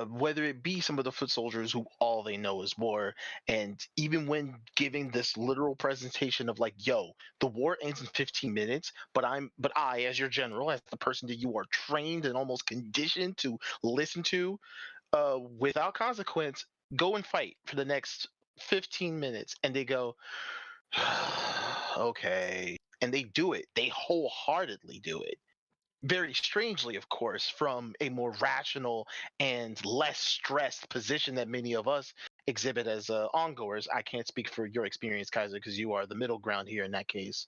whether it be some of the foot soldiers who all they know is war, and even when giving this literal presentation of like, yo, the war ends in 15 minutes, but I, as your general, as the person that you are trained and almost conditioned to listen to, without consequence, go and fight for the next 15 minutes, and they go, okay, and they do it. They wholeheartedly do it, very strangely, of course, from a more rational and less stressed position that many of us exhibit as ongoers. I can't speak for your experience, Kaiser, because you are the middle ground here in that case.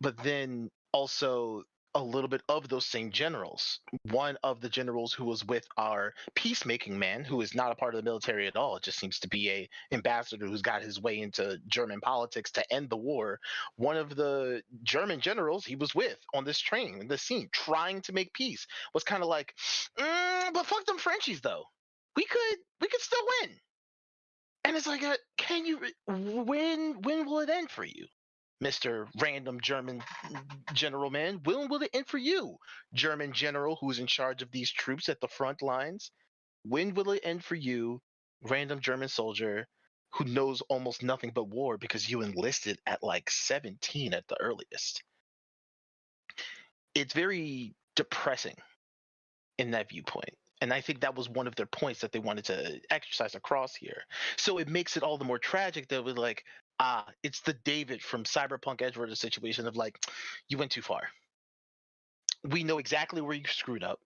But then also a little bit of those same generals. One of the generals who was with our peacemaking man, who is not a part of the military at all, it just seems to be a ambassador who's got his way into German politics to end the war. One of the German generals he was with on this train, in this scene, trying to make peace, was kind of like, but fuck them Frenchies though. We could still win. And it's like, can you? When will it end for you, Mr. Random German General Man? When will it end for you, German General who's in charge of these troops at the front lines? When will it end for you, random German soldier who knows almost nothing but war because you enlisted at like 17 at the earliest? It's very depressing in that viewpoint. And I think that was one of their points that they wanted to exercise across here. So it makes it all the more tragic that we're like, it's the David from Cyberpunk Edgerunners situation of like, you went too far. We know exactly where you screwed up,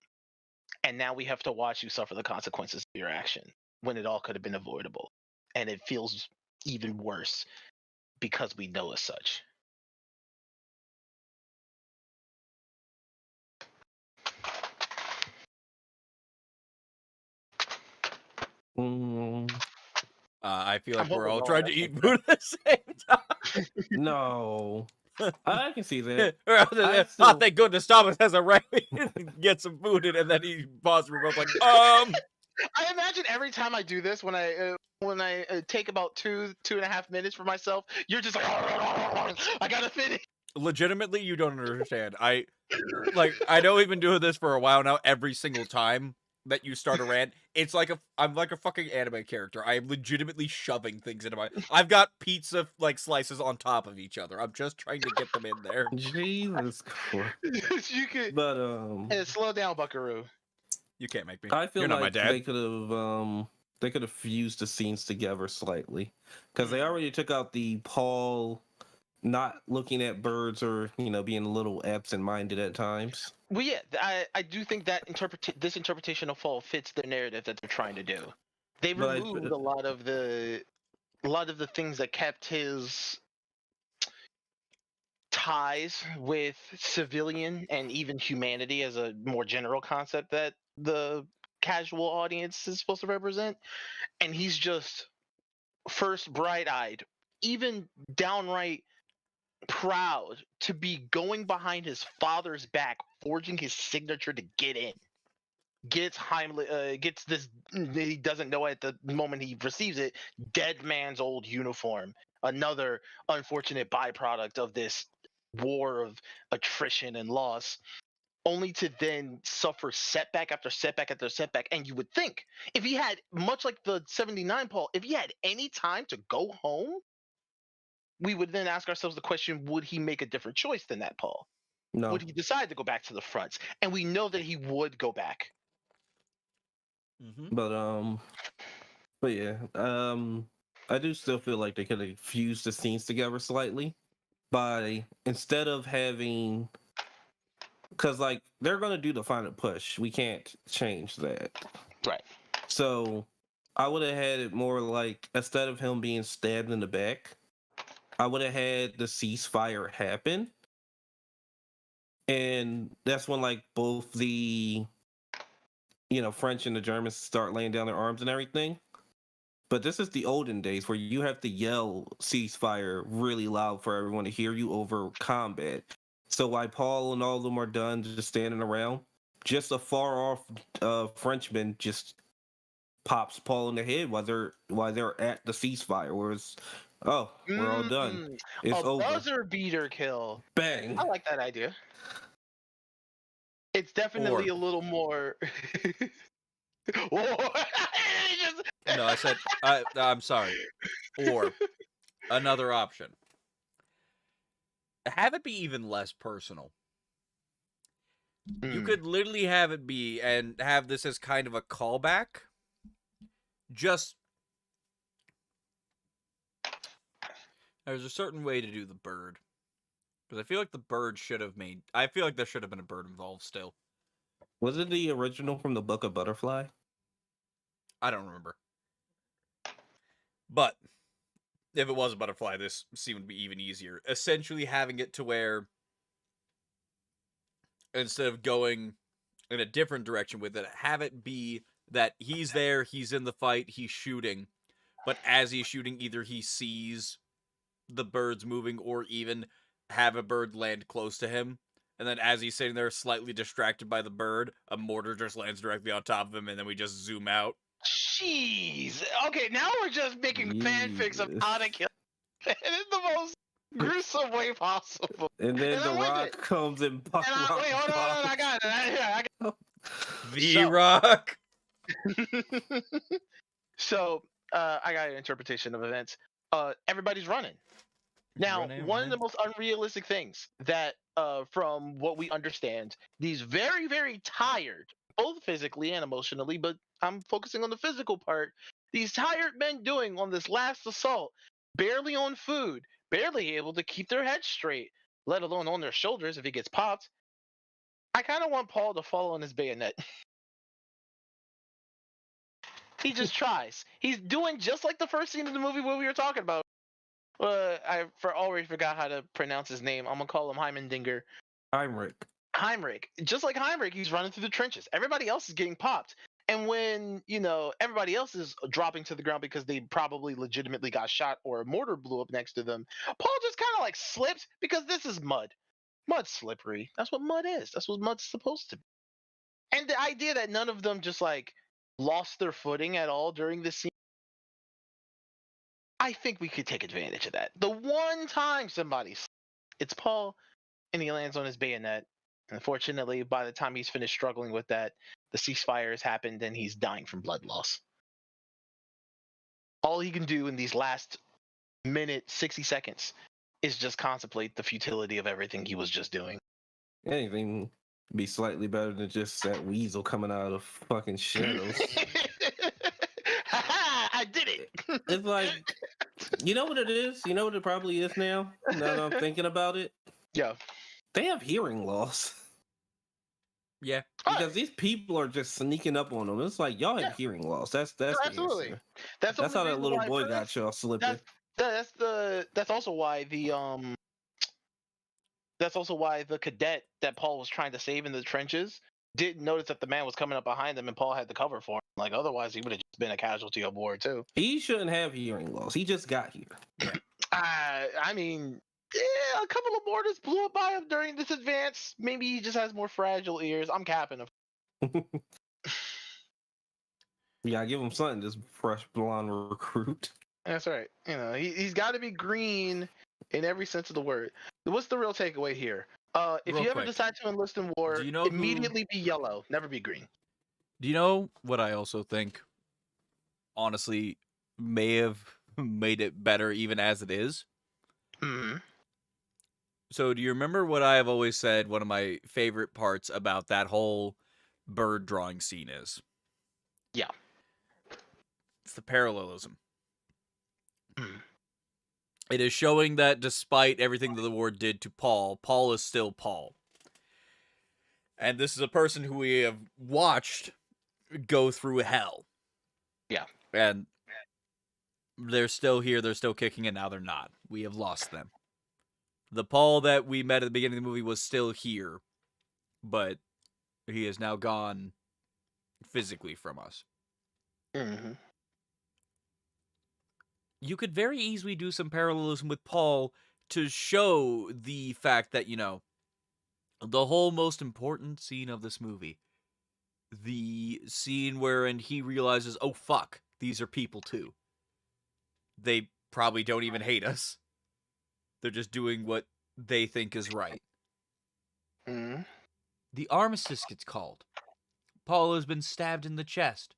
and now we have to watch you suffer the consequences of your action when it all could have been avoidable. And it feels even worse because we know as such. Mm, I feel I'm like we're hoping all no one trying to else eat thinks food at the same time. no. I can see that. Oh, thank goodness Thomas has a right. Get some food in, and then he paused. We're both like, I imagine every time I do this, when I take about 2.5 minutes for myself, you're just like, I gotta finish. Legitimately, you don't understand. I know we've been doing this for a while now. Every single time that you start a rant, it's like I'm like a fucking anime character. I am legitimately shoving things into my. I've got pizza like slices on top of each other. I'm just trying to get them in there. Jesus Christ. You could But slow down, Buckaroo. You can't make me. I feel You're not my like dad. they could have fused the scenes together slightly because they already took out the Paul not looking at birds or being a little absent-minded at times. Well, yeah, I do think that this interpretation of Fall fits the narrative that they're trying to do. They But removed a lot of the things that kept his ties with civilian and even humanity as a more general concept that the casual audience is supposed to represent, and he's just first bright-eyed, even downright proud to be going behind his father's back, forging his signature to get in. gets this. He doesn't know at the moment he receives it. Dead man's old uniform. Another unfortunate byproduct of this war of attrition and loss. Only to then suffer setback after setback after setback. And you would think if he had, much like the 79 Paul, if he had any time to go home, we would then ask ourselves the question, would he make a different choice than that, Paul? No, Would he decide to go back to the fronts? And we know that he would go back. Mm-hmm. but yeah, I do still feel like they could have fused the scenes together slightly by instead of having, because like they're gonna do the final push. We can't change that. Right. So I would have had it more like instead of him being stabbed in the back, I would have had the ceasefire happen. And that's when like both the French and the Germans start laying down their arms and everything. But this is the olden days where you have to yell ceasefire really loud for everyone to hear you over combat. So while Paul and all of them are done just standing around, just a far off Frenchman just pops Paul in the head while they're at the ceasefire. Whereas, oh, we're all done. It's A over. buzzer beater kill. Bang. I like that idea. It's definitely a little more. No, I said I'm sorry. Or another option. Have it be even less personal. You could literally have it be and have this as kind of a callback. Just there's a certain way to do the bird. Because I feel like the bird should have made. I feel like there should have been a bird involved still. Was it the original from the Book of Butterfly? I don't remember. But if it was a butterfly, this scene would be even easier. Essentially having it to where instead of going in a different direction with it, have it be that he's there, he's in the fight, he's shooting, but as he's shooting, either he sees the birds moving or even have a bird land close to him. And then as he's sitting there slightly distracted by the bird, a mortar just lands directly on top of him, and then we just zoom out. Jeez. Okay, now we're just making fanfics of how to kill in the most gruesome way possible. And then And The I'm with Rock it. comes and pops. Wait, hold on, I got it. The Rock. So, I got an interpretation of events. Everybody's running. Now, one of the most unrealistic things that, from what we understand, these very, very tired, both physically and emotionally, but I'm focusing on the physical part, these tired men doing on this last assault, barely on food, barely able to keep their heads straight, let alone on their shoulders if he gets popped. I kind of want Paul to fall on his bayonet. He just tries. He's doing just like the first scene of the movie where we were talking about. I already forgot how to pronounce his name. I'm gonna call him Heimendinger. Heinrich. Just like Heinrich, he's running through the trenches. Everybody else is getting popped. And when, everybody else is dropping to the ground because they probably legitimately got shot or a mortar blew up next to them, Paul just kind of like slipped because this is mud. Mud's slippery. That's what mud is. That's what mud's supposed to be. And the idea that none of them just like lost their footing at all during this scene, I think we could take advantage of that. The one time it's Paul, and he lands on his bayonet. Unfortunately, by the time he's finished struggling with that, the ceasefire has happened and he's dying from blood loss. All he can do in these last minute, 60 seconds is just contemplate the futility of everything he was just doing. Anything be slightly better than just that weasel coming out of fucking shadows. I did it. It's like, you know what it is? You know what it probably is now? Now that I'm thinking about it? Yeah. They have hearing loss. Yeah. Because these people are just sneaking up on them. It's like, y'all have hearing loss. That's absolutely. The answer. That's how that little boy got y'all slipping. That's also why the cadet that Paul was trying to save in the trenches didn't notice that the man was coming up behind him and Paul had the cover for him. Like, otherwise he would have just been a casualty aboard too. He shouldn't have hearing loss. He just got here. I mean, yeah, a couple of mortars blew up by him during this advance. Maybe he just has more fragile ears. I'm capping him. Yeah, give him something. This fresh blonde recruit. That's right. He's got to be green in every sense of the word. What's the real takeaway here? If Real you ever quick, decide to enlist in war, do you know who- immediately be yellow, never be green. Do you know what I also think, honestly, may have made it better even as it is? Hmm. So, do you remember what I have always said one of my favorite parts about that whole bird drawing scene is? Yeah. It's the parallelism. Mm. It is showing that despite everything that the war did to Paul, Paul is still Paul. And this is a person who we have watched go through hell. Yeah. And they're still here, they're still kicking, and now they're not. We have lost them. The Paul that we met at the beginning of the movie was still here, but he is now gone physically from us. Hmm. You could very easily do some parallelism with Paul to show the fact that, the whole most important scene of this movie, the scene wherein he realizes, oh fuck, these are people too. They probably don't even hate us. They're just doing what they think is right. Hmm. The armistice gets called. Paul has been stabbed in the chest.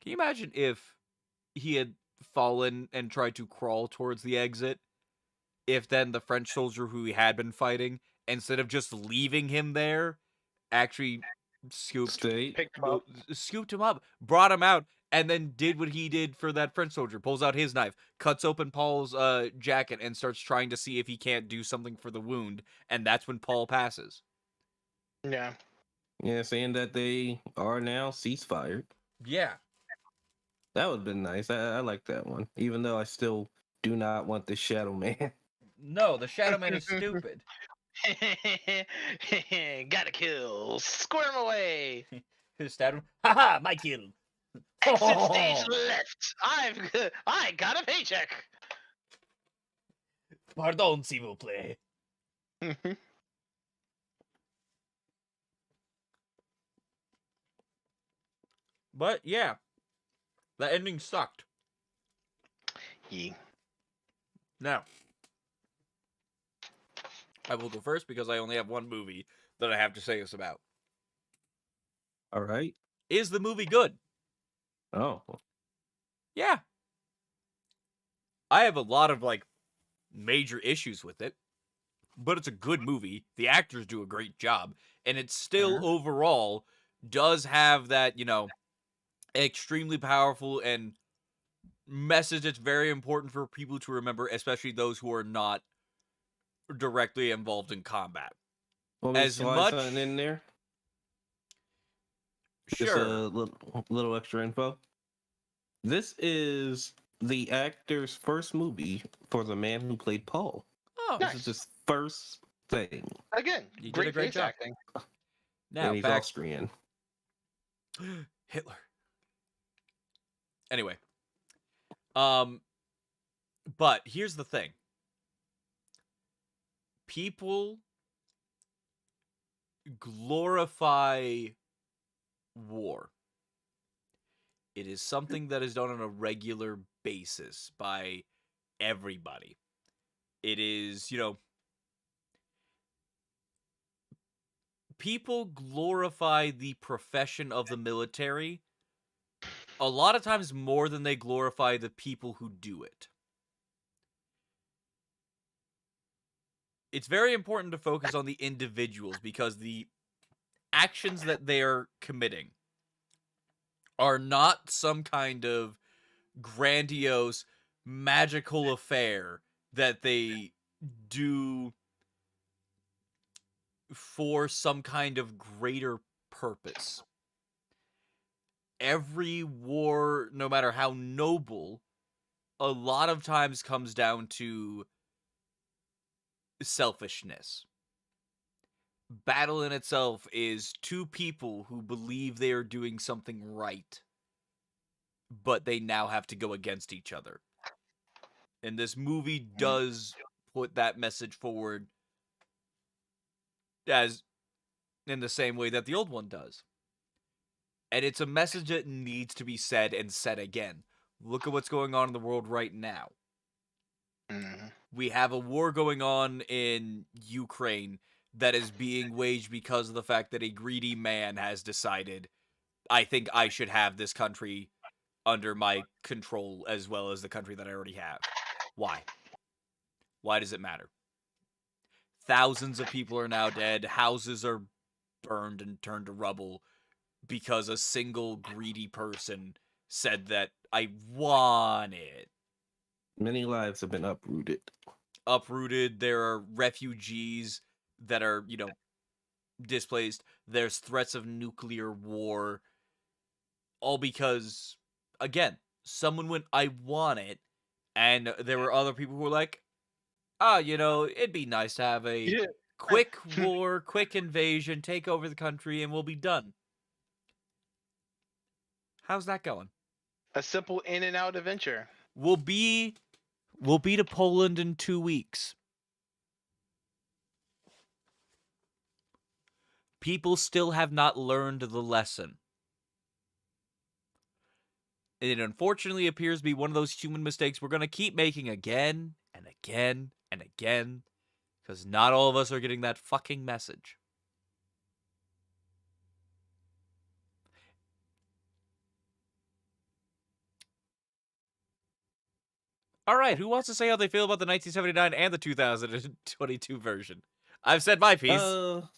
Can you imagine if he had fallen and tried to crawl towards the exit? If then the French soldier who he had been fighting, instead of just leaving him there, actually State. Pick him up. scooped him up, brought him out, and then did what he did for that French soldier. Pulls out his knife, cuts open Paul's jacket, and starts trying to see if he can't do something for the wound. And that's when Paul passes. Yeah. Yeah, saying that they are now ceasefire. Yeah. That would have been nice. I like that one. Even though I still do not want the Shadow Man. No, the Shadow Man is stupid. Gotta kill. Squirm away. Who stabbed him? Haha, my kill. Exit stage left. I got a paycheck. Pardon, s'il vous plaît. But yeah, the ending sucked. Yeah. Now, I will go first because I only have one movie that I have to say this about. All right. Is the movie good? Oh. Yeah. I have a lot of major issues with it, but it's a good movie. The actors do a great job, and it still overall does have that, extremely powerful and message that's very important for people to remember, especially those who are not directly involved in combat. Want me to As slide much, something in there? Just sure. a little extra info. This is the actor's first movie for the man who played Paul. Oh, This is his first thing. Again, You did a great face job. acting. Now And he's back Austrian. Hitler. Anyway, but here's the thing. People glorify war. It is something that is done on a regular basis by everybody. It is, people glorify the profession of the military a lot of times more than they glorify the people who do it. It's very important to focus on the individuals because the actions that they are committing are not some kind of grandiose, magical affair that they do for some kind of greater purpose. Every war, no matter how noble, a lot of times comes down to selfishness. Battle in itself is two people who believe they are doing something right, but they now have to go against each other. And this movie does put that message forward as in the same way that the old one does. And it's a message that needs to be said and said again. Look at what's going on in the world right now. Mm-hmm. We have a war going on in Ukraine that is being waged because of the fact that a greedy man has decided, I think I should have this country under my control as well as the country that I already have. Why? Why does it matter? Thousands of people are now dead. Houses are burned and turned to rubble because a single greedy person said that I want it. Many lives have been uprooted. There are refugees that are, displaced. There's threats of nuclear war. All because, again, someone went, I want it. And there were other people who were like, it'd be nice to have a Yeah. quick war, quick invasion, take over the country, and we'll be done. How's that going? A simple in and out adventure. We'll be to Poland in 2 weeks. People still have not learned the lesson. It unfortunately appears to be one of those human mistakes we're going to keep making again and again and again, because not all of us are getting that fucking message. All right, who wants to say how they feel about the 1979 and the 2022 version? I've said my piece. To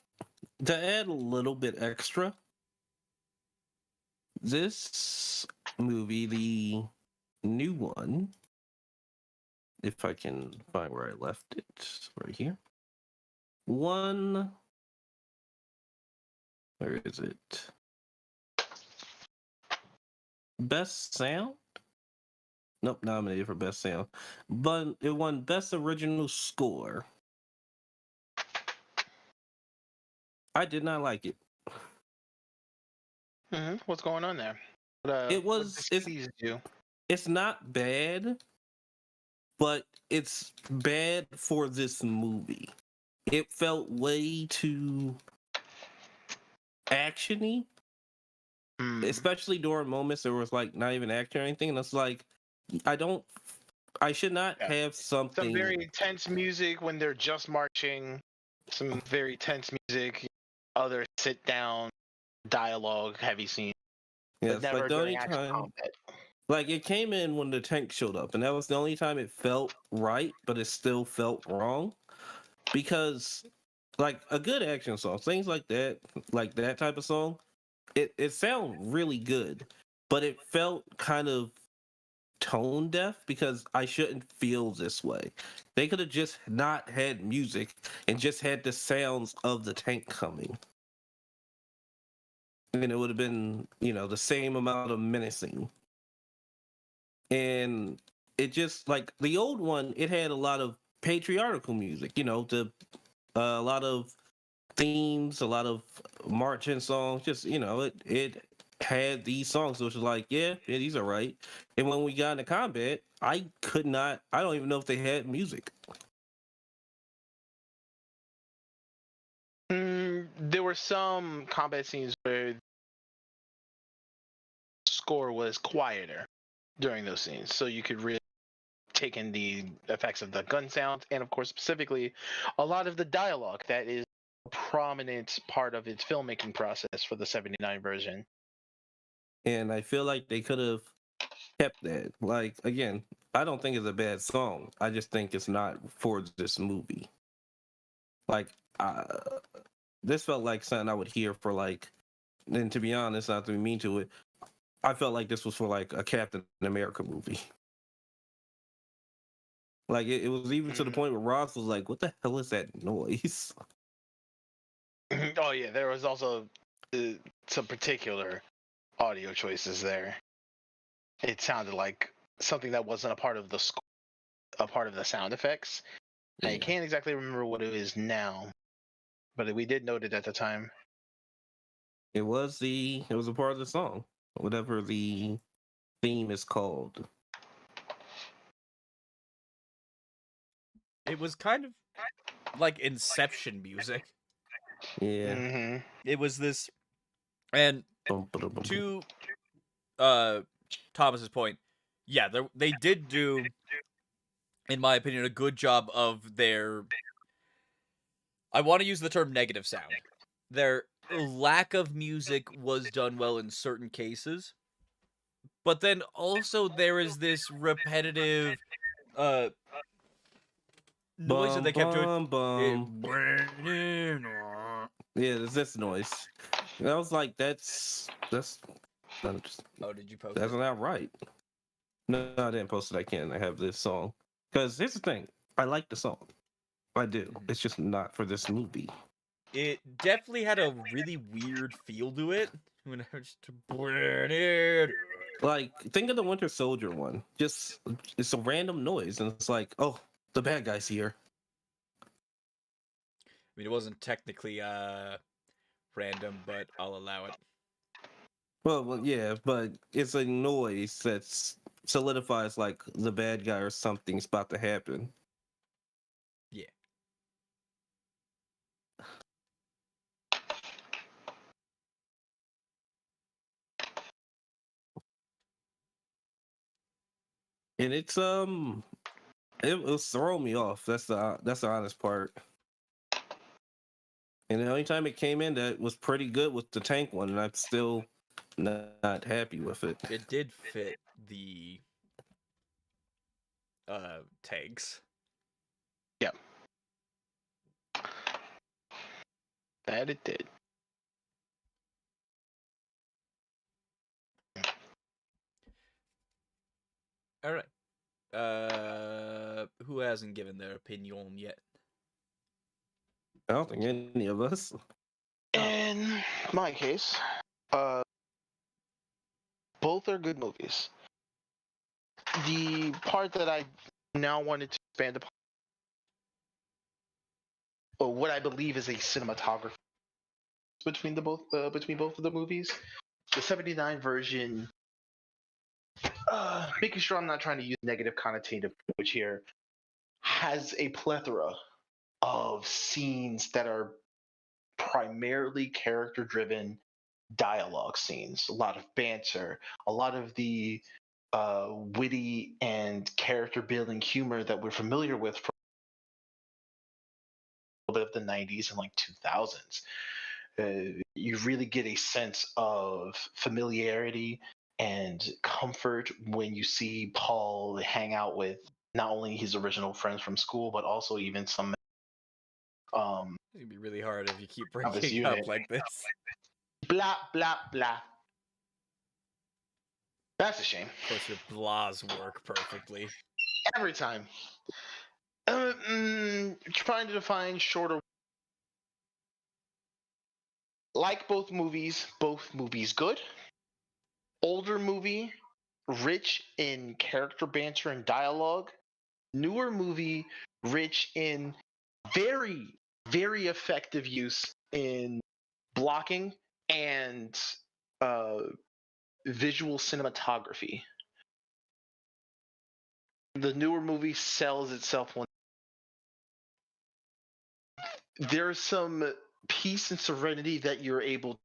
add a little bit extra, this movie, the new one, if I can find where I left it, right here. Where is it? Best Sound? Nope, nominated for Best Sound. But it won Best Original Score. I did not like it. Mm-hmm. What's going on there? It's not bad, but it's bad for this movie. It felt way too actiony, especially during moments there was like not even action or anything. And it's like, I should not have something. Some very tense music when they're just marching. Some very tense music. Other sit down dialogue heavy scenes. Yeah, but it's never like the only during actual time. combat. Like it came in when the tank showed up, and that was the only time it felt right, but it still felt wrong. Because like a good action song, things like that type of song, it sounds really good, but it felt kind of tone deaf because I shouldn't feel this way. They could have just not had music and just had the sounds of the tank coming. And it would have been, the same amount of menacing. And it just like the old one, it had a lot of patriarchal music, a lot of themes, a lot of marching songs. Just it had these songs, which was like, yeah, these are right. And when we got into combat, I don't even know if they had music. There were some combat scenes where the score was quieter during those scenes, so you could really take in the effects of the gun sounds, and of course, specifically, a lot of the dialogue that is a prominent part of its filmmaking process for the '79 version. And I feel like they could have kept that. Like, again, I don't think it's a bad song. I just think it's not for this movie. Like, this felt like something I would hear for like, and to be honest, not to be mean to it, I felt like this was for like a Captain America movie. Like it was even to the point where Ross was like, "What the hell is that noise?" Oh yeah, there was also some particular audio choices there. It sounded like something that wasn't a part of the score, a part of the sound effects. Yeah. I can't exactly remember what it is now, but we did note it at the time. It was a part of the song, whatever the theme is called. It was kind of like Inception music. Yeah. Mm-hmm. It was this, and To Thomas's point, yeah, they did do, in my opinion, a good job of their. I want to use the term negative sound. Their lack of music was done well in certain cases, but then also there is this repetitive uh noise that Bum they kept doing. bum bum. Yeah, there's this noise. And I was like, that's Oh, did you post that's it? not right. No, I didn't post it. I can't. I have this song. Because here's the thing. I like the song. I do. It's just not for this movie. It definitely had a really weird feel to it. When I was Like, think of the Winter Soldier one. Just it's a random noise, and it's like, oh, the bad guy's here. I mean, it wasn't technically random, but I'll allow it. Well, yeah, but it's a noise that solidifies like the bad guy or something's about to happen. Yeah. And it was throwing me off. That's the honest part. And the only time it came in that was pretty good was the tank one, and I'm still not happy with it. It did fit the tags. Yep. That it did. All right. Who hasn't given their opinion yet? I don't think any of us. In my case, both are good movies. The part that I now wanted to expand upon, or what I believe is a cinematography between both of the movies, the '79 version. Making sure I'm not trying to use negative connotative language here, has a plethora of scenes that are primarily character driven dialogue scenes, a lot of banter, a lot of the witty and character building humor that we're familiar with from a little bit of the 90s and like 2000s. You really get a sense of familiarity and comfort when you see Paul hang out with not only his original friends from school, but also even some It's gonna be really hard if you keep of his breaking unit. up like this. Blah, blah, blah. That's a shame. Of course, your blahs work perfectly. Every time. Trying to define shorter. Like both movies good. Older movie, rich in character banter and dialogue. Newer movie, rich in very, very effective use in blocking and uh, visual cinematography. The newer movie sells itself one. There's some peace and serenity that you're able,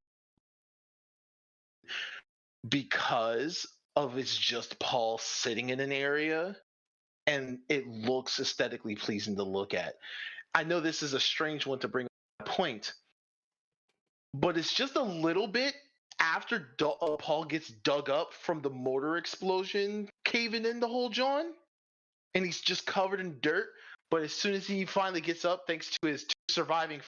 because of it's just Paul sitting in an area and it looks aesthetically pleasing to look at. I know this is a strange one to bring up a point, but it's just a little bit after Paul gets dug up from the mortar explosion caving in the hole, John, and he's just covered in dirt. But as soon as he finally gets up, thanks to his two surviving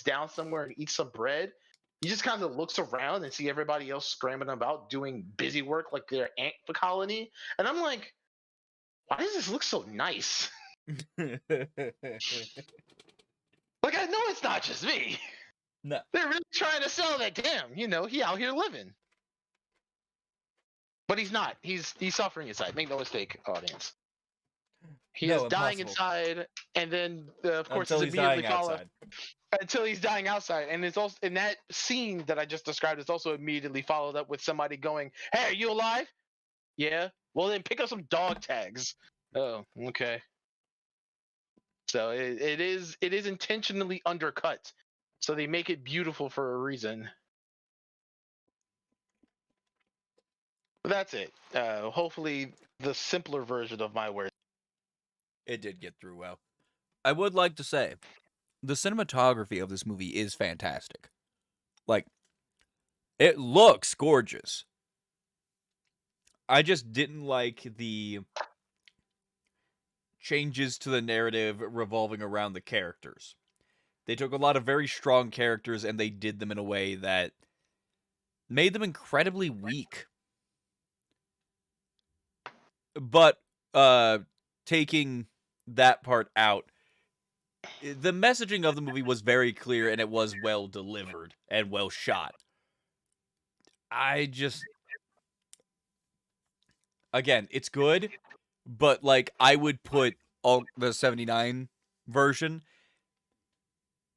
down somewhere and eats some bread, he just kind of looks around and see everybody else scrambling about doing busy work like their ant colony. And I'm like, why does this look so nice? Like, I know it's not just me. No. They're really trying to sell that. Damn, he out here living. But he's not. He's suffering inside. Make no mistake, audience. He No, is dying impossible. inside, and then of course Until it's he's immediately dying followed outside. until he's dying outside. And it's also in that scene that I just described is also immediately followed up with somebody going, "Hey, are you alive? Yeah. Well, then pick up some dog tags." Oh, okay. So it is intentionally undercut, so they make it beautiful for a reason. That's it. Hopefully, the simpler version of my words. It did get through well. I would like to say, the cinematography of this movie is fantastic. Like, it looks gorgeous. I just didn't like the changes to the narrative revolving around the characters. They took a lot of very strong characters and they did them in a way that made them incredibly weak. But taking that part out, the messaging of the movie was very clear and it was well delivered and well shot. Again, it's good, but like I would put all the 79 version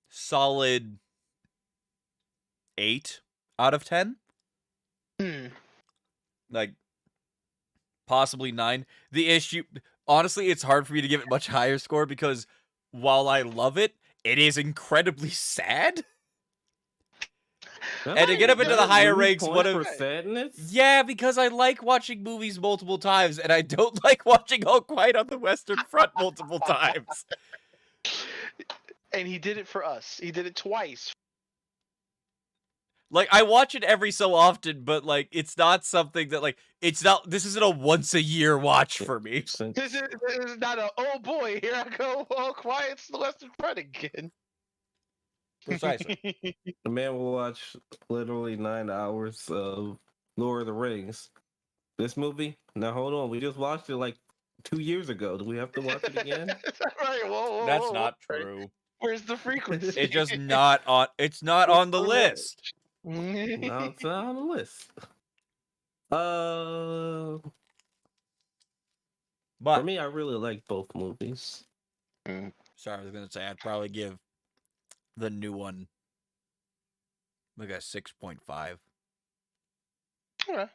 solid 8 out of 10. Hmm. Like possibly 9. The issue, honestly, it's hard for me to give it much higher score because while I love it, it is incredibly sad. And to get up into the higher ranks, one for sadness. Yeah, because I like watching movies multiple times, and I don't like watching All Quiet on the Western Front multiple times. And he did it for us. He did it twice. Like, I watch it every so often, but, like, it's not something that, like, this isn't a once-a-year watch for me. This is not a, oh boy, here I go, all quiet, the Western Front again. Precisely. The man will watch literally 9 hours of Lord of the Rings. This movie? Now, hold on. We just watched it like 2 years ago. Do we have to watch it again? Right, whoa, That's whoa, not whoa. true. Where's the frequency? It's just not on, it's not on the list. No, it's not on the list. For But, me, I really like both movies. sorry, I was going to say, I'd probably give the new one like a 6.5. Okay.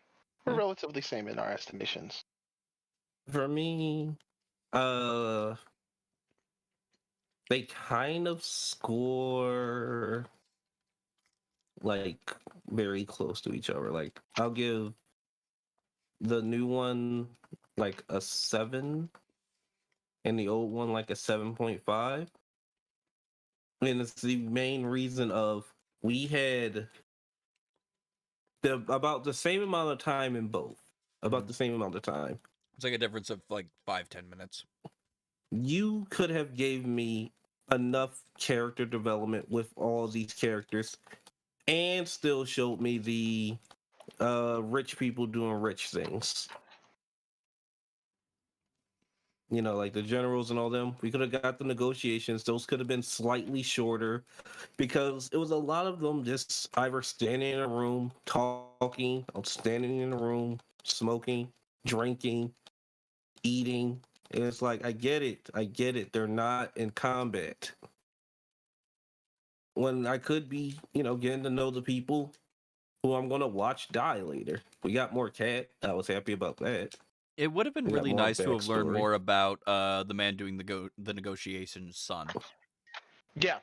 We're relatively same in our estimations. For me, they kind of score like very close to each other. Like I'll give the new one like a 7 and the old one like a 7.5. And it's the main reason of we had about the same amount of time in both. About the same amount of time. It's like a difference of like 5-10 minutes. You could have gave me enough character development with all these characters and still showed me the rich people doing rich things. You know, like the generals and all them. We could have got the negotiations. Those could have been slightly shorter because it was a lot of them just either standing in a room talking, or standing in a room smoking, drinking, eating. And it's like, I get it. I get it. They're not in combat. When I could be, getting to know the people who I'm going to watch die later. We got more cat. I was happy about that. It would have been We got really more nice to have learned backstory. more about the man doing the negotiations' son. Yeah,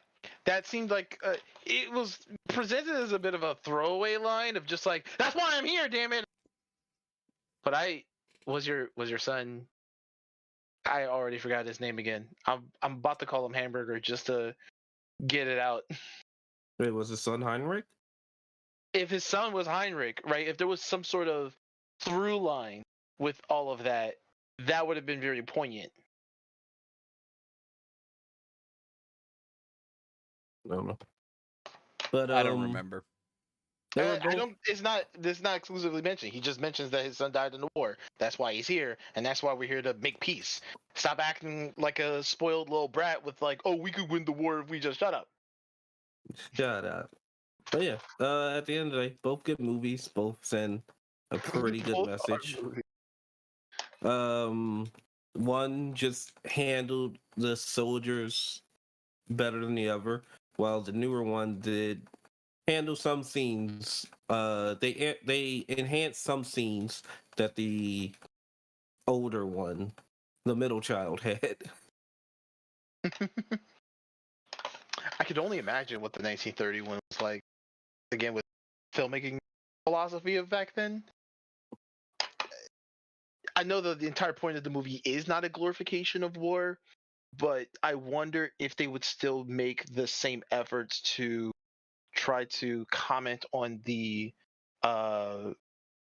that seemed like it was presented as a bit of a throwaway line of just like, "That's why I'm here, damn it." But was your son. I already forgot his name again. I'm about to call him Hamburger just to get it out. Wait, was his son Heinrich? If his son was Heinrich, right? If there was some sort of through line with all of that, that would have been very poignant. I don't know. But I don't remember. They were both... I don't. It's not exclusively mentioned. He just mentions that his son died in the war. That's why he's here, and that's why we're here to make peace. Stop acting like a spoiled little brat with like, oh, we could win the war if we just shut up. Shut up. But yeah, at the end of the day, both good movies. Both send a pretty good message. One just handled the soldiers better than the other, while the newer one did handle some scenes. They enhanced some scenes that the older one, the middle child, had. I could only imagine what the 1931 was like. Again, with filmmaking philosophy of back then. I know that the entire point of the movie is not a glorification of war, but I wonder if they would still make the same efforts to try to comment on the uh,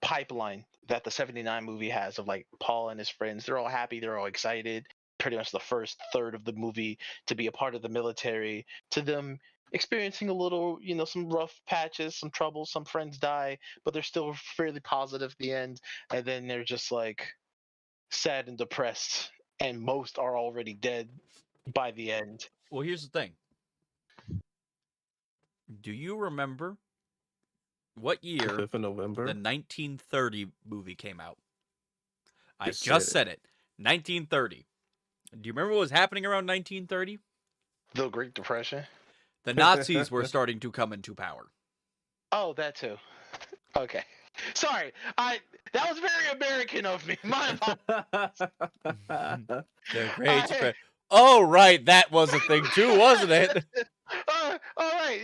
pipeline that the 79 movie has of like Paul and his friends. They're all happy, they're all excited. Pretty much the first third of the movie to be a part of the military, to them experiencing a little, some rough patches, some trouble, some friends die, but they're still fairly positive at the end. And then they're just like sad and depressed, and most are already dead by the end. Well, here's the thing. Do you remember what The year 5th of November. the 1930 movie came out? I Just just said said it. 1930. Do you remember what was happening around 1930? The Great Depression. The Nazis were starting to come into power. Oh, that too. Okay. Sorry, that was very American of me. My The Great Oh, right, that was a thing too, wasn't it? all right,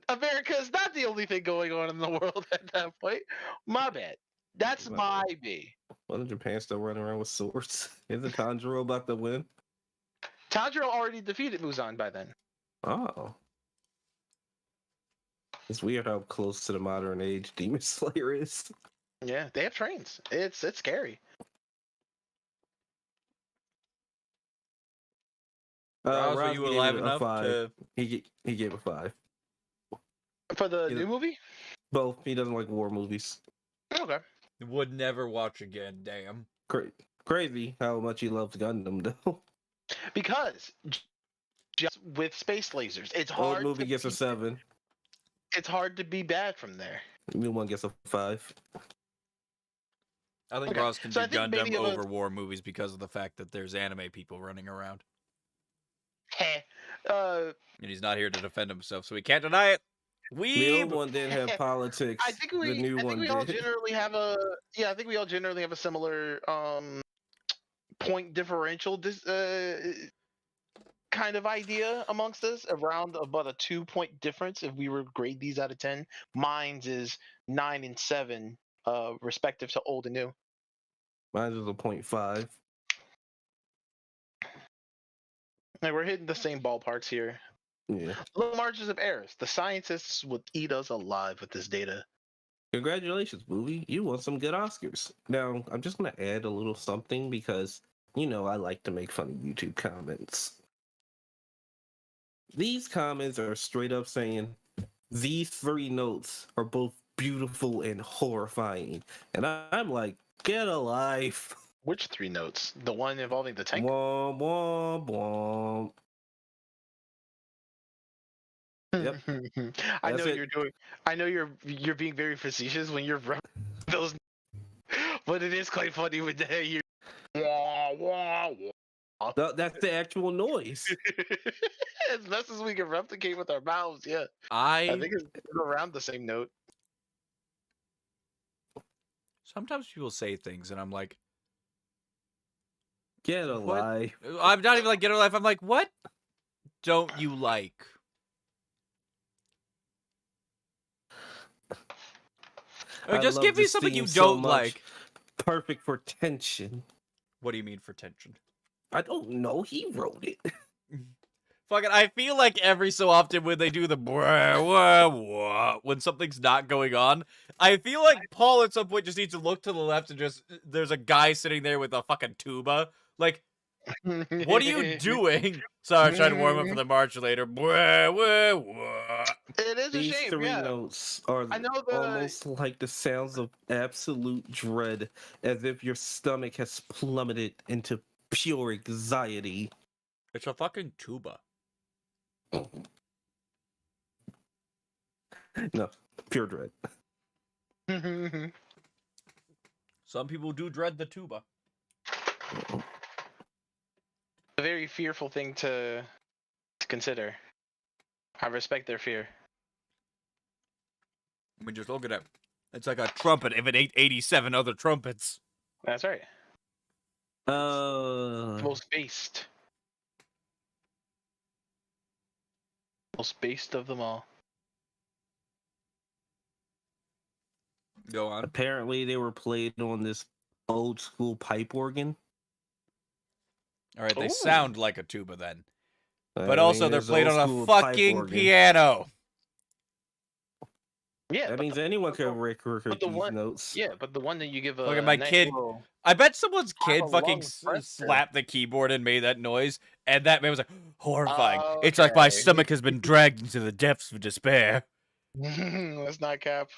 America is not the only thing going on in the world at that point. My bad. That's my B. Wasn't Japan still running around with swords? Isn't Tanjiro about to win? Tanjiro already defeated Muzan by then. Oh. It's weird how close to the modern age Demon Slayer is. Yeah, they have trains. It's scary. Roz, are Roz you gave alive it a enough 5. to... He gave a 5. For the Yeah. new movie? Both. He doesn't like war movies. Okay. Would never watch again, damn. Crazy how much he loves Gundam, though. Because just with space lasers, it's Old hard. movie gets a 7. It's hard to be bad from there. New one gets a 5. I think Okay, Roz can so do I think Gundam maybe of a- over war movies because of the fact that there's anime people running around. Heh. And he's not here to defend himself, so he can't deny it. The old Weeb! one didn't have politics. I think the new one we all did. generally have a similar point differential kind of idea amongst us, around about a 2-point difference if we were to grade these out of 10. Mine's is 9 and 7 respective to old and new. Mine is a 0.5. And we're hitting the same ballparks here. Yeah. Low margins of errors. The scientists would eat us alive with this data. Congratulations, movie. You won some good Oscars. Now, I'm just going to add a little something because, I like to make fun of YouTube comments. These comments are straight up saying, these 3 notes are both beautiful and horrifying. And I'm like, get a life. Which 3 notes? The one involving the tank? Womp, womp, womp. Yep. I That's know it. you're being very facetious when you're those, but it is quite funny when you. That's the actual noise. As best as we can replicate with our mouths, yeah. I I think it's around the same note. Sometimes people say things, and I'm like, Get a What? life. I'm not even like, get a life. I'm like, what don't you like? Or I just love give me this something you theme so don't much. like. Perfect for tension. What do you mean for tension? I don't know. He wrote it. Fucking, I feel like every so often when they do the blah, wah, wah, when something's not going on, I feel like Paul at some point just needs to look to the left and just, there's a guy sitting there with a fucking tuba. Like, what are you doing? Sorry, I'm trying to warm up for the march later. Blah, wah, wah. It is a These shame, 3 yeah. notes are I know the- almost like the sounds of absolute dread, as if your stomach has plummeted into pure anxiety. It's a fucking tuba. No, pure dread. Some people do dread the tuba. A very fearful thing to consider. I respect their fear. I mean, just look at it. It's like a trumpet if it ate 87 other trumpets. That's right. Most based. Most based of them all. Go on. Apparently, they were played on this old school pipe organ. All right, they Ooh. sound like a tuba then. I But mean, also they're there's played old on a school pipe fucking organ. piano. Yeah, That but means anyone but can the, record but the these one, notes. yeah, but the one that you give Look at a my nice kid. little I bet someone's kid a fucking long pressure. slapped the keyboard and made that noise, and that man was like horrifying. Oh, It's like my okay. stomach has been dragged into the depths of despair. Let's not cap.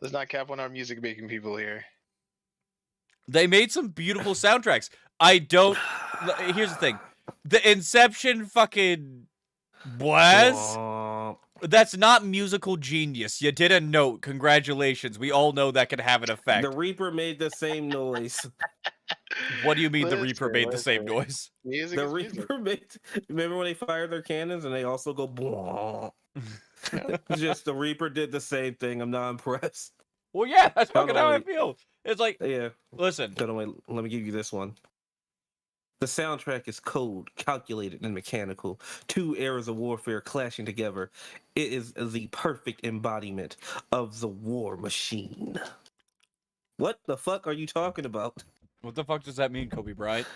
Let's not cap on our music making people here. They made some beautiful soundtracks. I don't. Here's the thing: the Inception fucking was. Womp. That's not musical genius. You did a note. Congratulations. We all know that can have an effect. The Reaper made the same noise. What do you mean the Reaper made the same listen. noise? Music The is music. Reaper made. Remember when they fired their cannons and they also go. Just the Reaper did the same thing. I'm not impressed. Well, yeah, that's Hold fucking on, how I wait. feel. It's like, Yeah. listen, Hold on, wait. Let me give you this one. The soundtrack is cold, calculated, and mechanical. Two eras of warfare clashing together. It is the perfect embodiment of the war machine. What the fuck are you talking about? what the fuck does that mean, Kobe Bryant?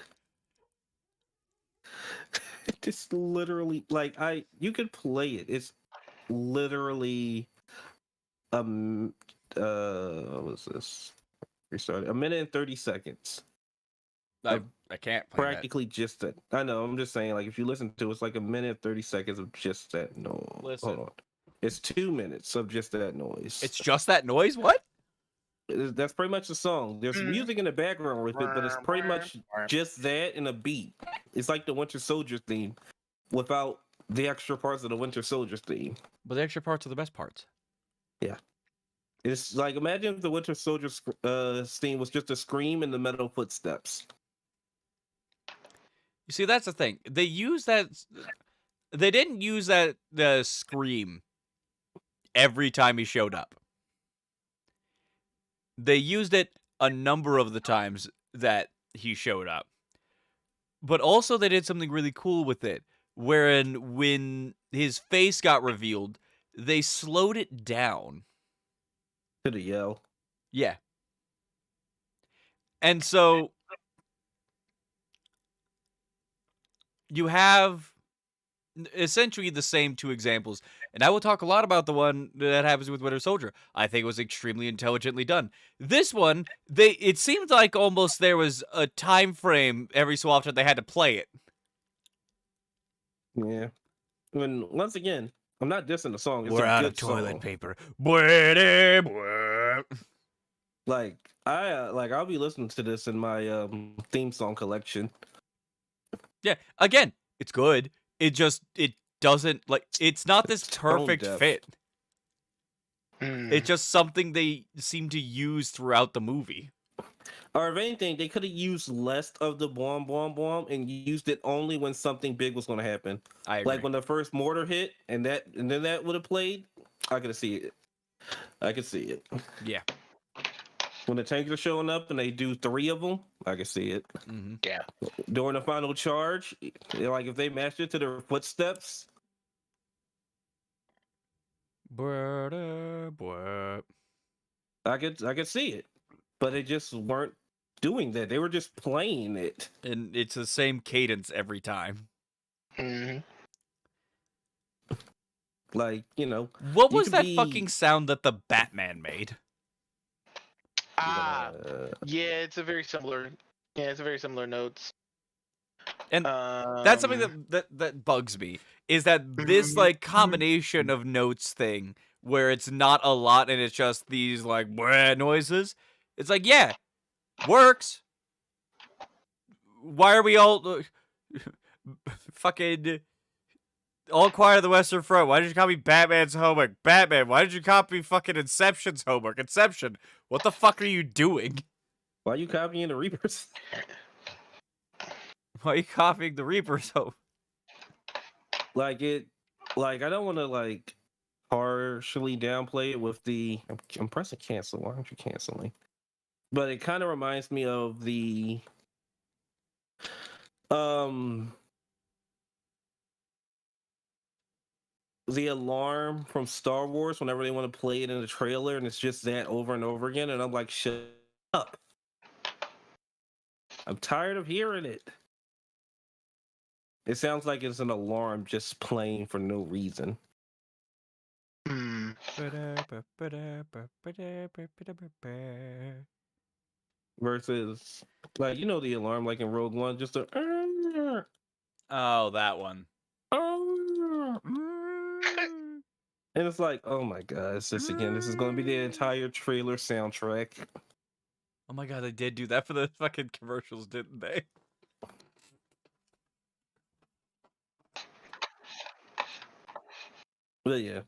It's literally like you could play it. It's literally what was this? Restarted. A minute and 30 seconds. I can't play that. Practically just that. I know. I'm just saying, like, if you listen to it, it's like a minute and 30 seconds of just that noise. Listen. Hold on. It's 2 minutes of just that noise. It's just that noise? What? That's pretty much the song. There's music in the background with it, but it's pretty much just that and a beat. It's like the Winter Soldier theme without the extra parts of the Winter Soldier theme. But the extra parts are the best parts. It's like, imagine if the Winter Soldier theme was just a scream and the metal footsteps. You see, that's the thing. They use that. They didn't use that the scream every time he showed up. They used it a number of the times that he showed up. But also they did something really cool with it, wherein when his face got revealed, they slowed it down. To the yell. Yeah. And so you have essentially the same two examples. And I will talk a lot about the one that happens with Winter Soldier. I think it was extremely intelligently done. This one, it seemed like almost there was a time frame every so often they had to play it. Yeah. When once again, I'm not dissing the song. It's We're a out good of toilet song. paper. Like I'll be listening to this in my theme song collection. Yeah, again, it's good. It doesn't, like, it's not this It's tone perfect deaf. fit. It's just something they seem to use throughout the movie. Or if anything, they could have used less of the bomb and used it only when something big was going to happen. I agree. Like when the first mortar hit, and then that would have played. I could see it. I could see it. Yeah. When the tanks are showing up and they do 3 of them, I can see it. Mm-hmm. Yeah. During the final charge, like if they matched it to their footsteps. I could see it, but they just weren't doing that. They were just playing it. And it's the same cadence every time. Mm-hmm. Like, What you was could that be- fucking sound that the Batman made? Yeah, it's a very similar. Yeah, it's a very similar notes. And that's something that bugs me, is that this like combination of notes thing where it's not a lot and it's just these like noises. It's like, yeah, works. Why are we all fucking all quiet on the Western Front? Why did you copy Batman's homework? Batman, why did you copy fucking Inception's homework? Inception, what the fuck are you doing? Why are you copying the Reapers? Why are you copying the Reaper's homework? Like I don't want to like partially downplay it with the. I'm pressing cancel. Why aren't you canceling? But it kind of reminds me of the alarm from Star Wars whenever they want to play it in the trailer, and it's just that over and over again, and I'm like, shut up. I'm tired of hearing it. It sounds like it's an alarm just playing for no reason. Hmm. Versus, like, you know, the alarm like in Rogue One, just a. Oh, that one. And it's like, oh my god, it's this again. This is going to be the entire trailer soundtrack. Oh my god, they did do that for the fucking commercials, didn't they? But yeah,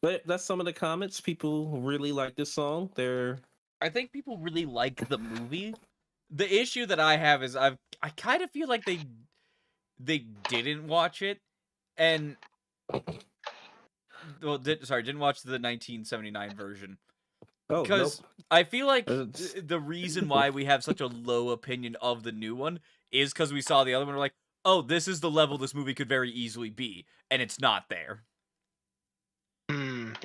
but that's some of the comments. People really like this song. They're I think people really like the movie. The issue that I have is I kind of feel like they didn't watch it, and well, didn't watch the 1979 version. oh Because nope. I feel like It's- the reason why we have such a low opinion of the new one is because we saw the other one. We're like, oh, this is the level this movie could very easily be, and it's not there.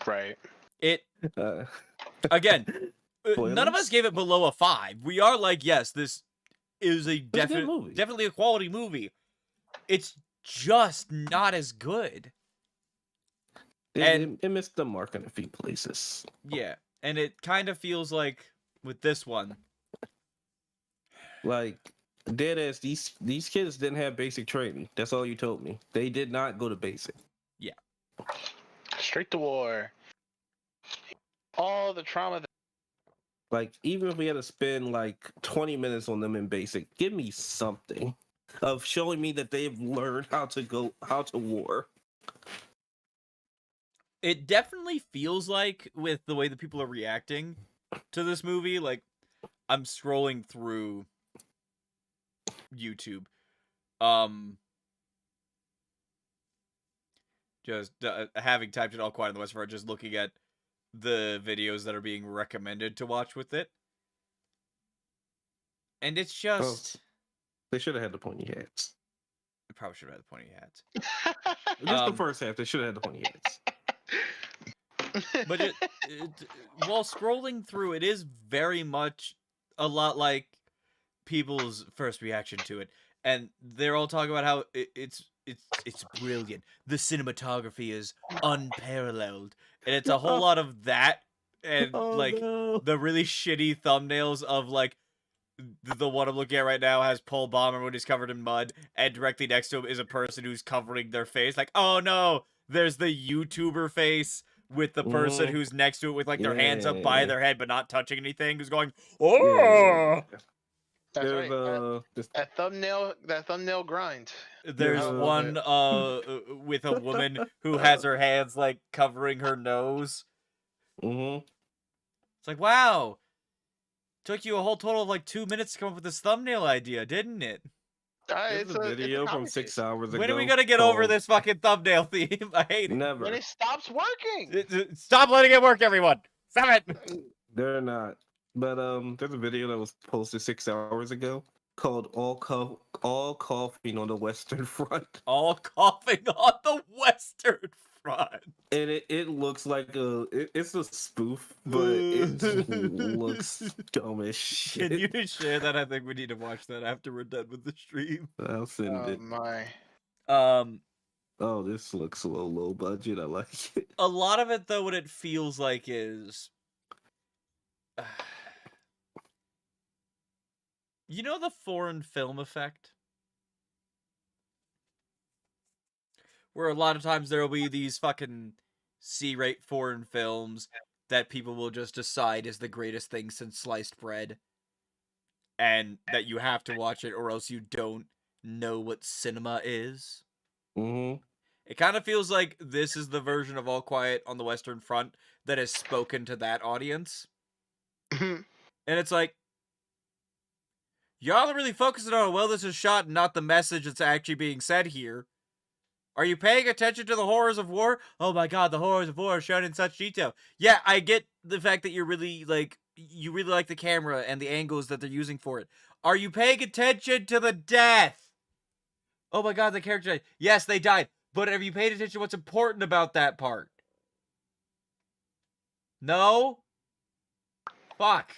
Right. It Uh, again, none of us Spoilers? gave it below a 5. We are like, yes, this is a It's a good movie. definitely a quality movie. It's just not as good. And it missed the mark in a few places. yeah, and it kind of feels like with this one, Like dead ass, these kids didn't have basic training. That's all you told me. They did not go to basic. Straight to war. All the trauma. Like even if we had to spend like 20 minutes on them in basic, give me something of showing me that they've learned how to war. it definitely feels like with the way that people are reacting to this movie, like I'm scrolling through YouTube, just having typed it all quiet on the West Front, just looking at the videos that are being recommended to watch with it, and it's just They should have had the pointy hats. I probably should have had the pointy hats. Just the first half, they should have had the pointy hats. But while scrolling through, it is very much a lot like people's first reaction to it, and they're all talking about how it's brilliant. The cinematography is unparalleled, and it's a whole lot of that, and like no. the really shitty thumbnails of like the one I'm looking at right now has Paul Bomber when he's covered in mud, and directly next to him is a person who's covering their face. Like, oh no, there's the YouTuber face with the person who's next to it with like their hands up by their head but not touching anything, who's going, oh. That's There's right. That thumbnail grind. There's one with a woman who has her hands like covering her nose. Mm-hmm. It's like, wow. Took you a whole total of like 2 minutes to come up with this thumbnail idea, didn't it? It's a video from 6 hours ago. When are we gonna get over this fucking thumbnail theme? I hate it. Never. When it stops working. Stop letting it work, everyone. Stop it. They're not. But there's a video that was posted 6 hours ago called "All Coughing on the Western Front." All coughing on the Western Front. And it looks like it's a spoof, but it looks dumb as shit. Can you share that? I think we need to watch that after we're done with the stream. I'll send it. My. Oh, this looks low budget. I like it. A lot of it, though, what it feels like is, you know, the foreign film effect, where a lot of times there will be these fucking C-rate foreign films that people will just decide is the greatest thing since sliced bread, and that you have to watch it or else you don't know what cinema is. Mm-hmm. It kind of feels like this is the version of All Quiet on the Western Front that has spoken to that audience. And it's like, y'all are really focusing on how well this is shot and not the message that's actually being said here. Are you paying attention to the horrors of war? Oh my god, the horrors of war are shown in such detail. Yeah, I get the fact that you really like the camera and the angles that they're using for it. Are you paying attention to the death? Oh my god, the character died. Yes, they died. But have you paid attention to what's important about that part? No? Fuck.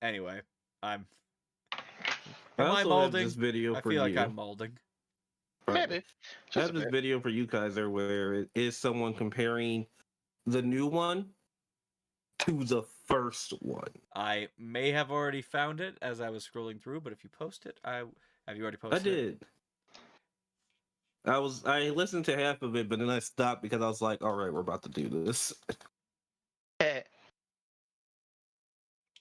Anyway, I'm. I Am I also have molding? this video I for feel like you. I'm molding. Maybe. I Just have a this bit. video for you, Kaiser, where it is someone comparing the new one to the first one. I may have already found it as I was scrolling through, but if you post it, have you already I posted it? did. I listened to half of it, but then I stopped because I was like, all right, we're about to do this.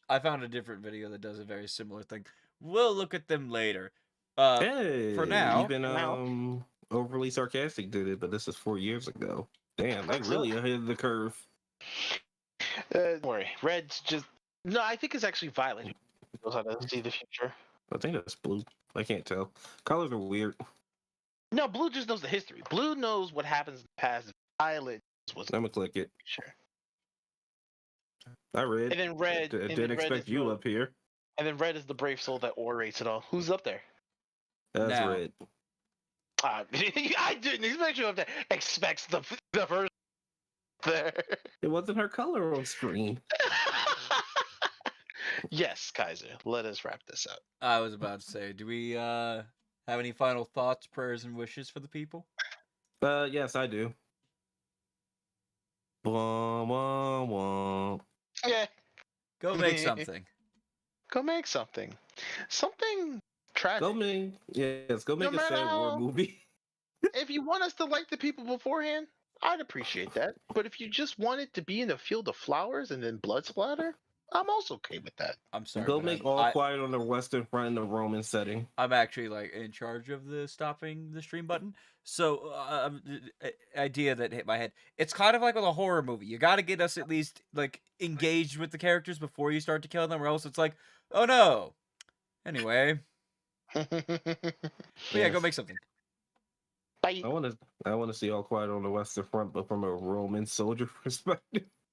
I found a different video that does a very similar thing. We'll look at them later. Hey, For now, even overly sarcastic did it, but this is 4 years ago. Damn, they really ahead of the curve. Don't worry. Red's just no. I think it's actually Violet who knows how to see the future. I think that's blue. I can't tell. Colors are weird. No, Blue just knows the history. Blue knows what happens in the past. Violet knows what's I'm gonna click it. future. I read. And then Red. I And didn't then Red is expect you the. up here. And then Red is the brave soul that orates it all. Who's up there? That's Now. red. I didn't expect you up there. Expects the first there. It wasn't her color on screen. Yes, Kaiser. Let us wrap this up. I was about to say, do we have any final thoughts, prayers, and wishes for the people? Yes, I do. Wah, wah, wah. Yeah. Go make something. Go make something. Something tragic. Go make No a matter sad war how- movie. If you want us to like the people beforehand, I'd appreciate that. But if you just want it to be in a field of flowers and then blood splatter, I'm also okay with that. I'm sorry. Go but make All Quiet on the Western Front in the Roman setting. I'm actually like in charge of the stopping the stream button. So, idea that hit my head. It's kind of like with a horror movie. You got to get us at least like engaged with the characters before you start to kill them, or else it's like, oh no. Anyway, but yeah, go make something. Bye. I want to see All Quiet on the Western Front, but from a Roman soldier perspective.